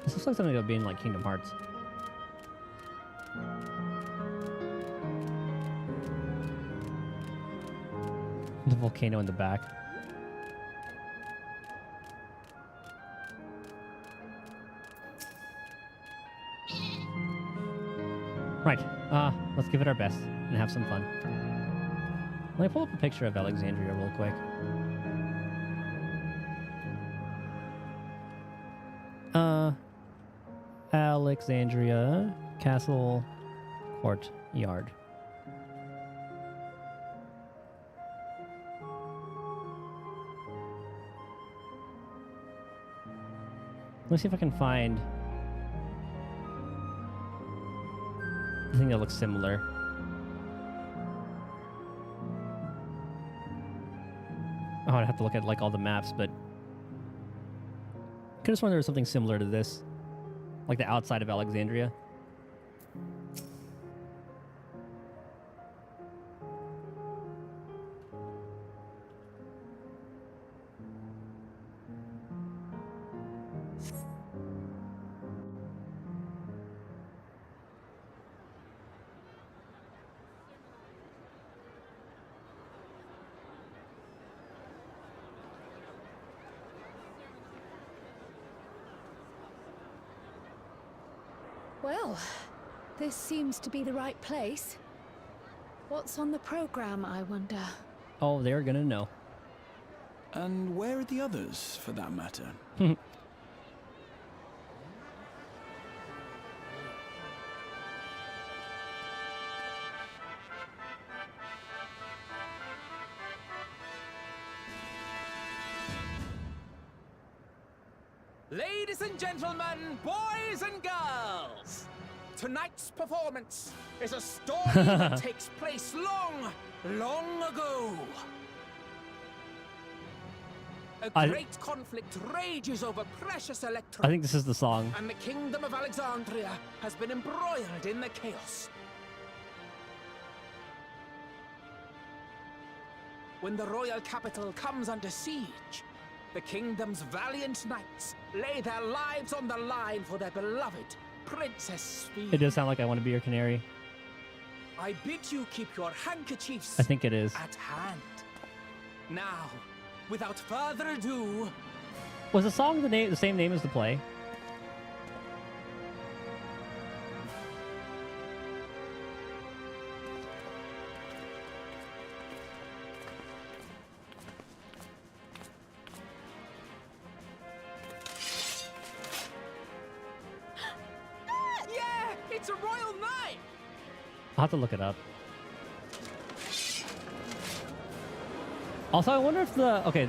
This looks like something that would be in like Kingdom Hearts. volcano in the back. Right. Let's give it our best and have some fun. Let me pull up a picture of Alexandria real quick. Alexandria Castle Courtyard. Let me see if I can find the thing that looks similar. Oh, I'd have to look at like all the maps, but I could have sworn there was something similar to this, like the outside of Alexandria. Well, this seems to be the right place. What's on the program, I wonder? Oh, they're gonna know. And where are the others, for that matter? Ladies and gentlemen, boys and girls, tonight's performance is a story that takes place long, long ago. A great conflict rages over precious electrons. I think this is the song. And the kingdom of Alexandria has been embroiled in the chaos. When the royal capital comes under siege, the kingdom's valiant knights lay their lives on the line for their beloved Princess Sphere. It does sound like I Want to Be Your Canary. I bid you keep your handkerchiefs I think it is. at hand. Now, without further ado... Was the song the same name as the play? Yeah, it's a royal knight! I'll have to look it up. Also, I wonder if the... Okay,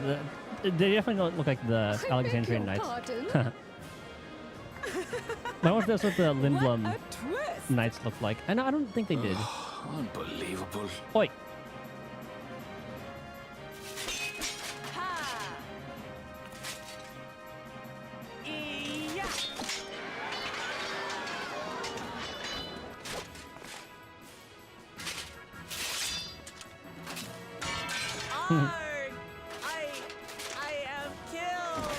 they definitely don't look like the Alexandrian Knights. I wonder if that's what the Lindblom Knights look like. And I don't think they did. Unbelievable. Oi. I am killed.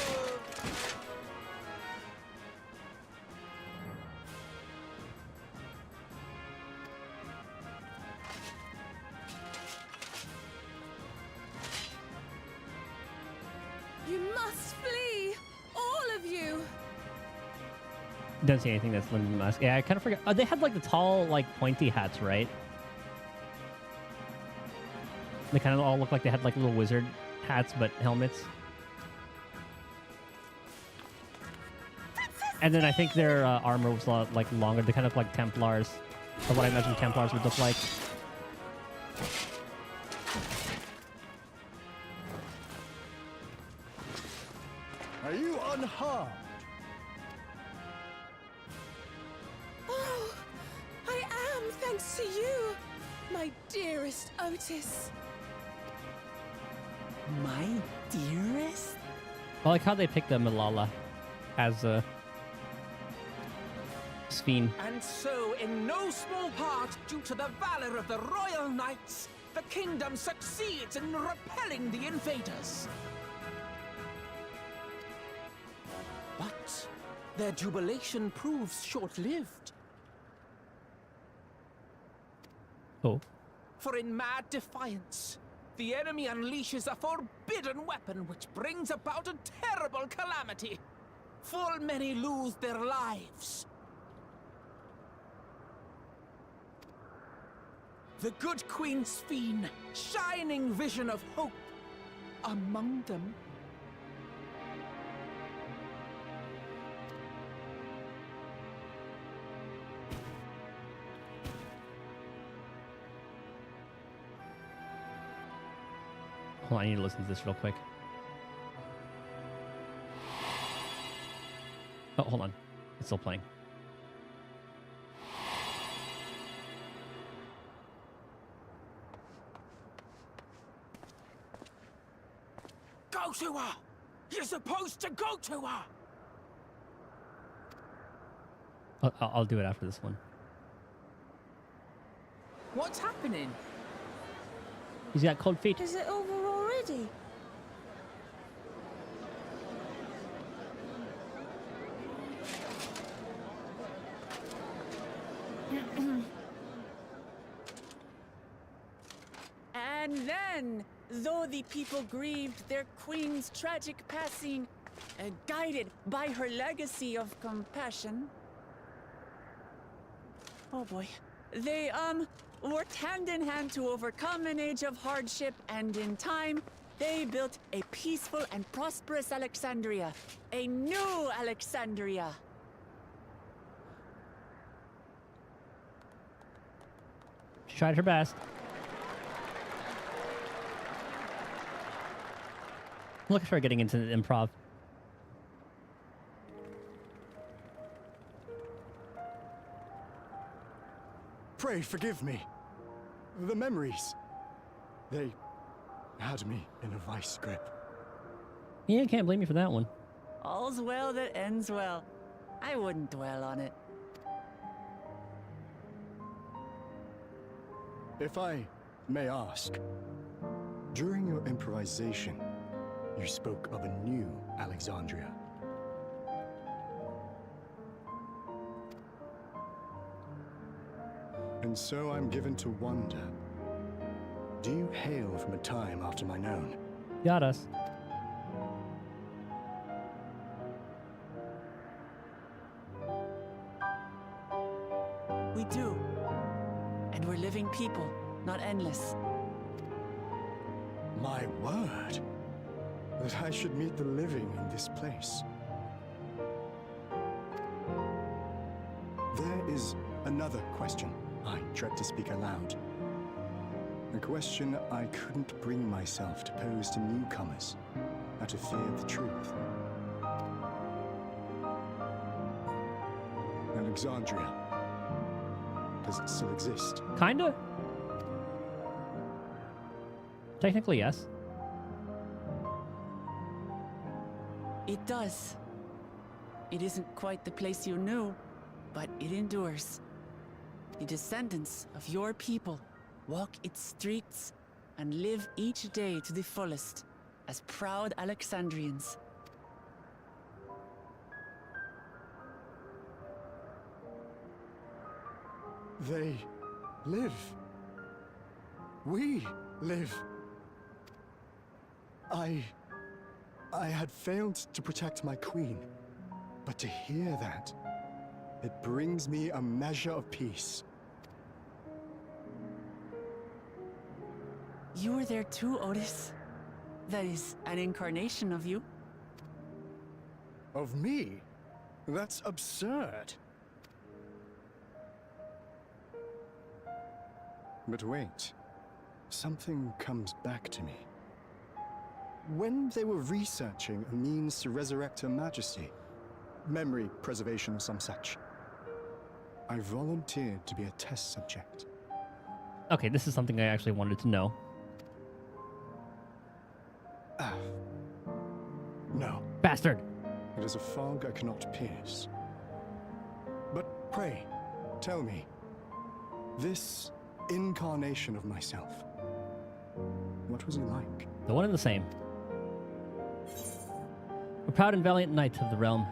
You must flee, all of you. Don't see anything that's Lyndon Musk. Yeah, I kind of forgot. They had like the tall, like pointy hats, right? They kind of all look like they had like little wizard hats, but helmets. And then I think their armor was a lot like longer. They kind of look like Templars, or what I imagine Templars would look like. Are you unharmed? Oh, I am, thanks to you, my dearest Otis. My dearest? I like how they picked the Malala as a Sphene. And so, in no small part due to the valor of the royal knights, the kingdom succeeds in repelling the invaders. But their jubilation proves short-lived. Oh. For in mad defiance, the enemy unleashes a forbidden weapon which brings about a terrible calamity. Full many lose their lives. The good Queen Sphene, shining vision of hope, among them. Hold on, I need to listen to this real quick. Oh, hold on. It's still playing. Go to her! You're supposed to go to her! I'll do it after this one. What's happening? He's got cold feet. Is it over already? And then, though the people grieved their queen's tragic passing, guided by her legacy of compassion, oh boy, they, worked hand in hand to overcome an age of hardship, and in time, they built a peaceful and prosperous Alexandria. A new Alexandria. She tried her best. Look at her getting into the improv. Pray forgive me. The memories. They had me in a vice grip. Yeah, can't blame you for that one. All's well that ends well. I wouldn't dwell on it. If I may ask, during your improvisation, you spoke of a new Alexandria. And so I'm given to wonder, do you hail from a time after mine own? Got us. We do. And we're living people, not endless. My word, that I should meet the living in this place. There is another question I dread to speak aloud. A question I couldn't bring myself to pose to newcomers out of fear of the truth. Alexandria. Does it still exist? Kinda. Technically, yes. It does. It isn't quite the place you knew, but it endures. The descendants of your people walk its streets and live each day to the fullest as proud Alexandrians. They live. We live. I had failed to protect my queen, but to hear that, it brings me a measure of peace. You were there too, Otis. That is an incarnation of you. Of me? That's absurd. But wait, something comes back to me. When they were researching a means to resurrect Her Majesty, memory preservation or some such, I volunteered to be a test subject. Okay, this is something I actually wanted to know. No. Bastard! It is a fog I cannot pierce. But pray, tell me, this incarnation of myself, what was he like? The one and the same. A proud and valiant knight of the realm.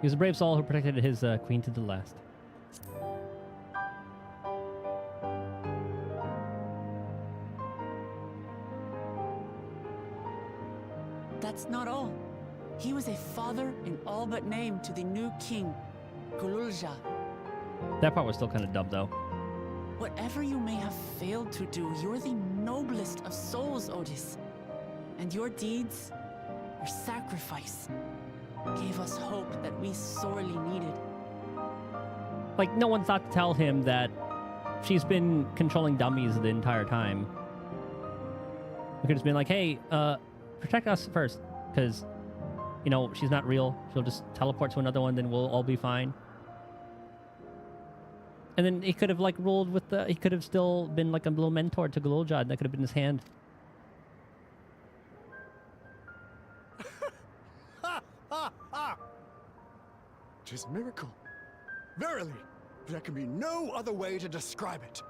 He was a brave soul who protected his queen to the last. He was a father in all but name to the new king, Gululja. That part was still kind of dumb, though. Whatever you may have failed to do, you're the noblest of souls, Otis. And your deeds, your sacrifice, gave us hope that we sorely needed. Like, no one thought to tell him that she's been controlling dummies the entire time. We could have been like, hey, protect us first, because, you know, she's not real. She'll just teleport to another one, then we'll all be fine. And then he could have, like, ruled with the... He could have still been, like, a little mentor to Gululja, and that could have been his hand. Tis miracle. Verily, there can be no other way to describe it.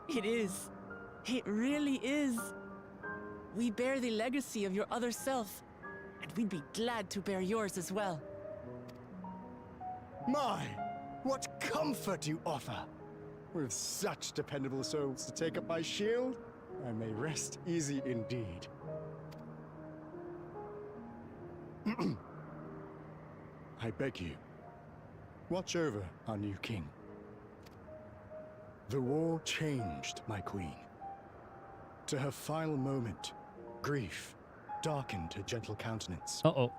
It is. It really is. We bear the legacy of your other self, and we'd be glad to bear yours as well. My, what comfort you offer! With such dependable souls to take up my shield, I may rest easy indeed. I beg you, watch over our new king. The war changed my queen. To her final moment, grief darkened her gentle countenance. Uh-oh.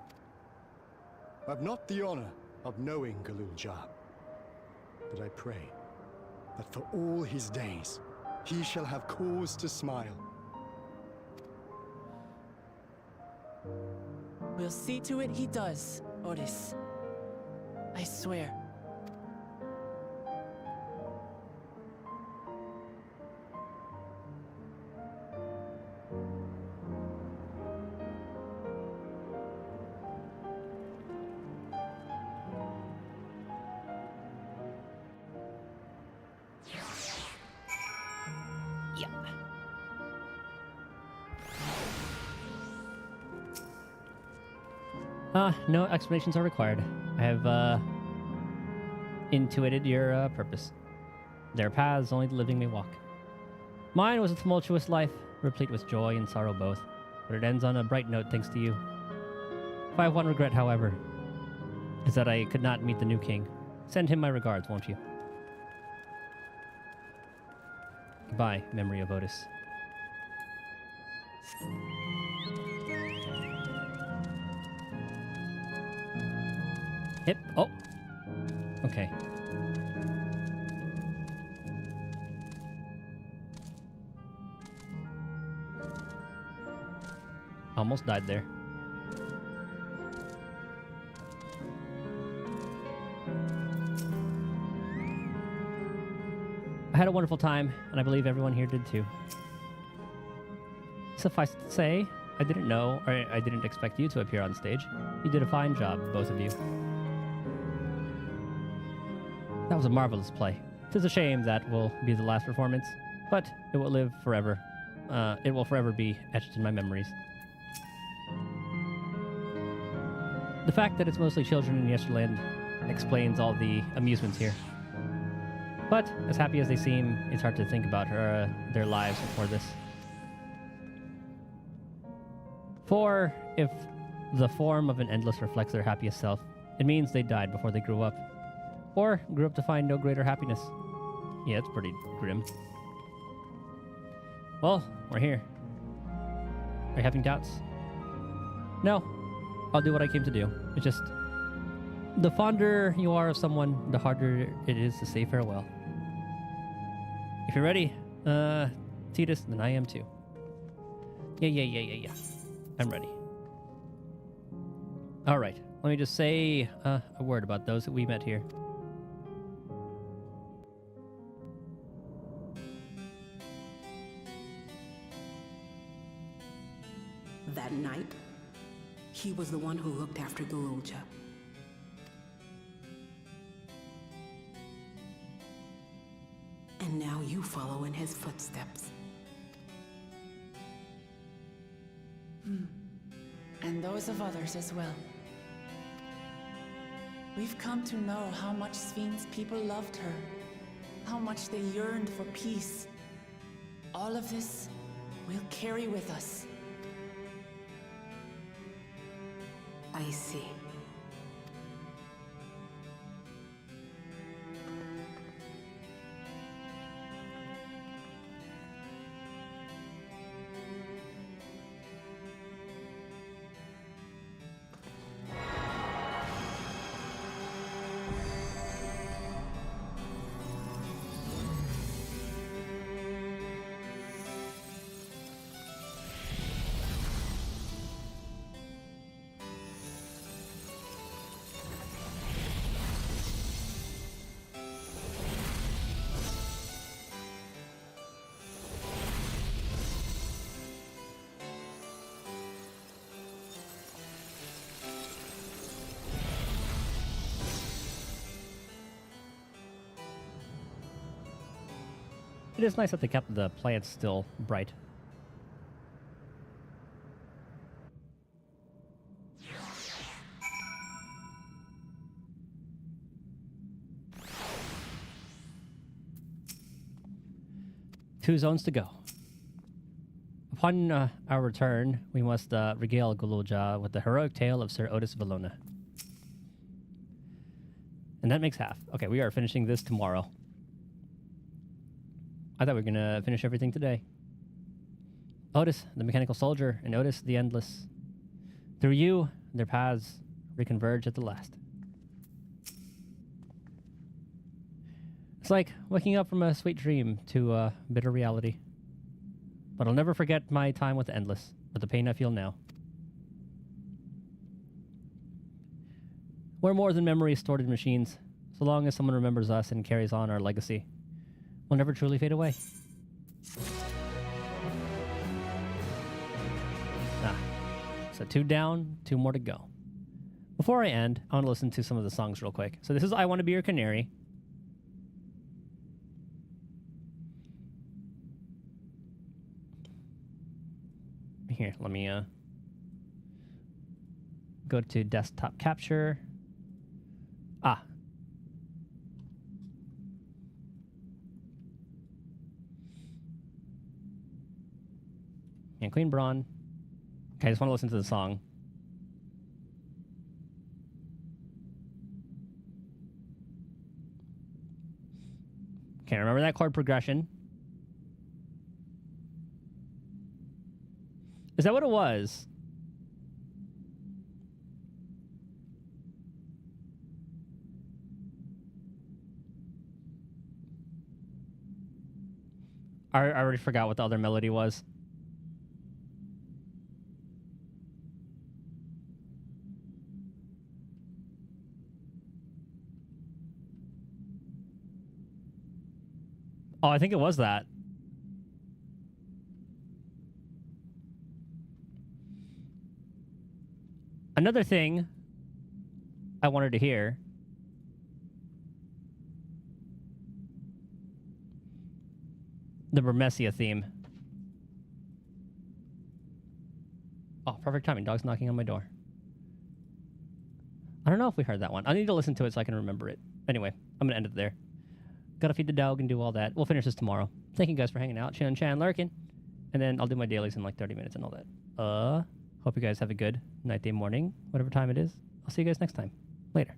I've not the honor of knowing Gululja, but I pray that for all his days, he shall have cause to smile. We'll see to it he does, Otis. I swear. No explanations are required. I have, intuited your, purpose. There are paths only the living may walk. Mine was a tumultuous life, replete with joy and sorrow both, but it ends on a bright note thanks to you. If I have one regret, however, is that I could not meet the new king. Send him my regards, won't you? Goodbye, memory of Otis. Yep. Oh. Okay. Almost died there. I had a wonderful time, and I believe everyone here did too. Suffice to say, I didn't know, or I didn't expect you to appear on stage. You did a fine job, both of you. That was a marvelous play. 'Tis a shame that will be the last performance, but it will live forever. It will forever be etched in my memories. The fact that it's mostly children in Yesterland explains all the amusements here. But, as happy as they seem, it's hard to think about their lives before this. For, if the form of an endless reflects their happiest self, it means they died before they grew up. Or grew up to find no greater happiness. Yeah, it's pretty grim. Well, we're here. Are you having doubts? No. I'll do what I came to do. It's just... the fonder you are of someone, the harder it is to say farewell. If you're ready, Titus, then I am too. Yeah. I'm ready. Alright, let me just say a word about those that we met here. That night, he was the one who looked after Gululja. And now you follow in his footsteps. And those of others as well. We've come to know how much Sven's people loved her, how much they yearned for peace. All of this we'll carry with us. I see. It is nice that they kept the plants still bright. Two zones to go. Upon our return, we must regale Guluja with the heroic tale of Sir Otis Valona. And that makes half. Okay, we are finishing this tomorrow. I thought we were going to finish everything today. Otis, the mechanical soldier, and Otis, the endless. Through you, their paths reconverge at the last. It's like waking up from a sweet dream to a bitter reality. But I'll never forget my time with the endless, or the pain I feel now. We're more than memories stored in machines. So long as someone remembers us and carries on our legacy, we'll never truly fade away. So 2 down, 2 more to go. Before I end, I want to listen to some of the songs real quick. So this is I Want to Be Your Canary. Here, let me go to desktop capture. And Queen Braun. Okay, I just want to listen to the song. Okay, remember that chord progression. Is that what it was? I already forgot what the other melody was. Oh, I think it was that. Another thing I wanted to hear. The Burmesia theme. Oh, perfect timing. Dog's knocking on my door. I don't know if we heard that one. I need to listen to it so I can remember it. Anyway, I'm going to end it there. Gotta feed the dog and do all that. We'll finish this tomorrow. Thank you guys for hanging out. Chan lurking. And then I'll do my dailies in like 30 minutes and all that. Hope you guys have a good night, day, morning, whatever time it is. I'll see you guys next time. Later.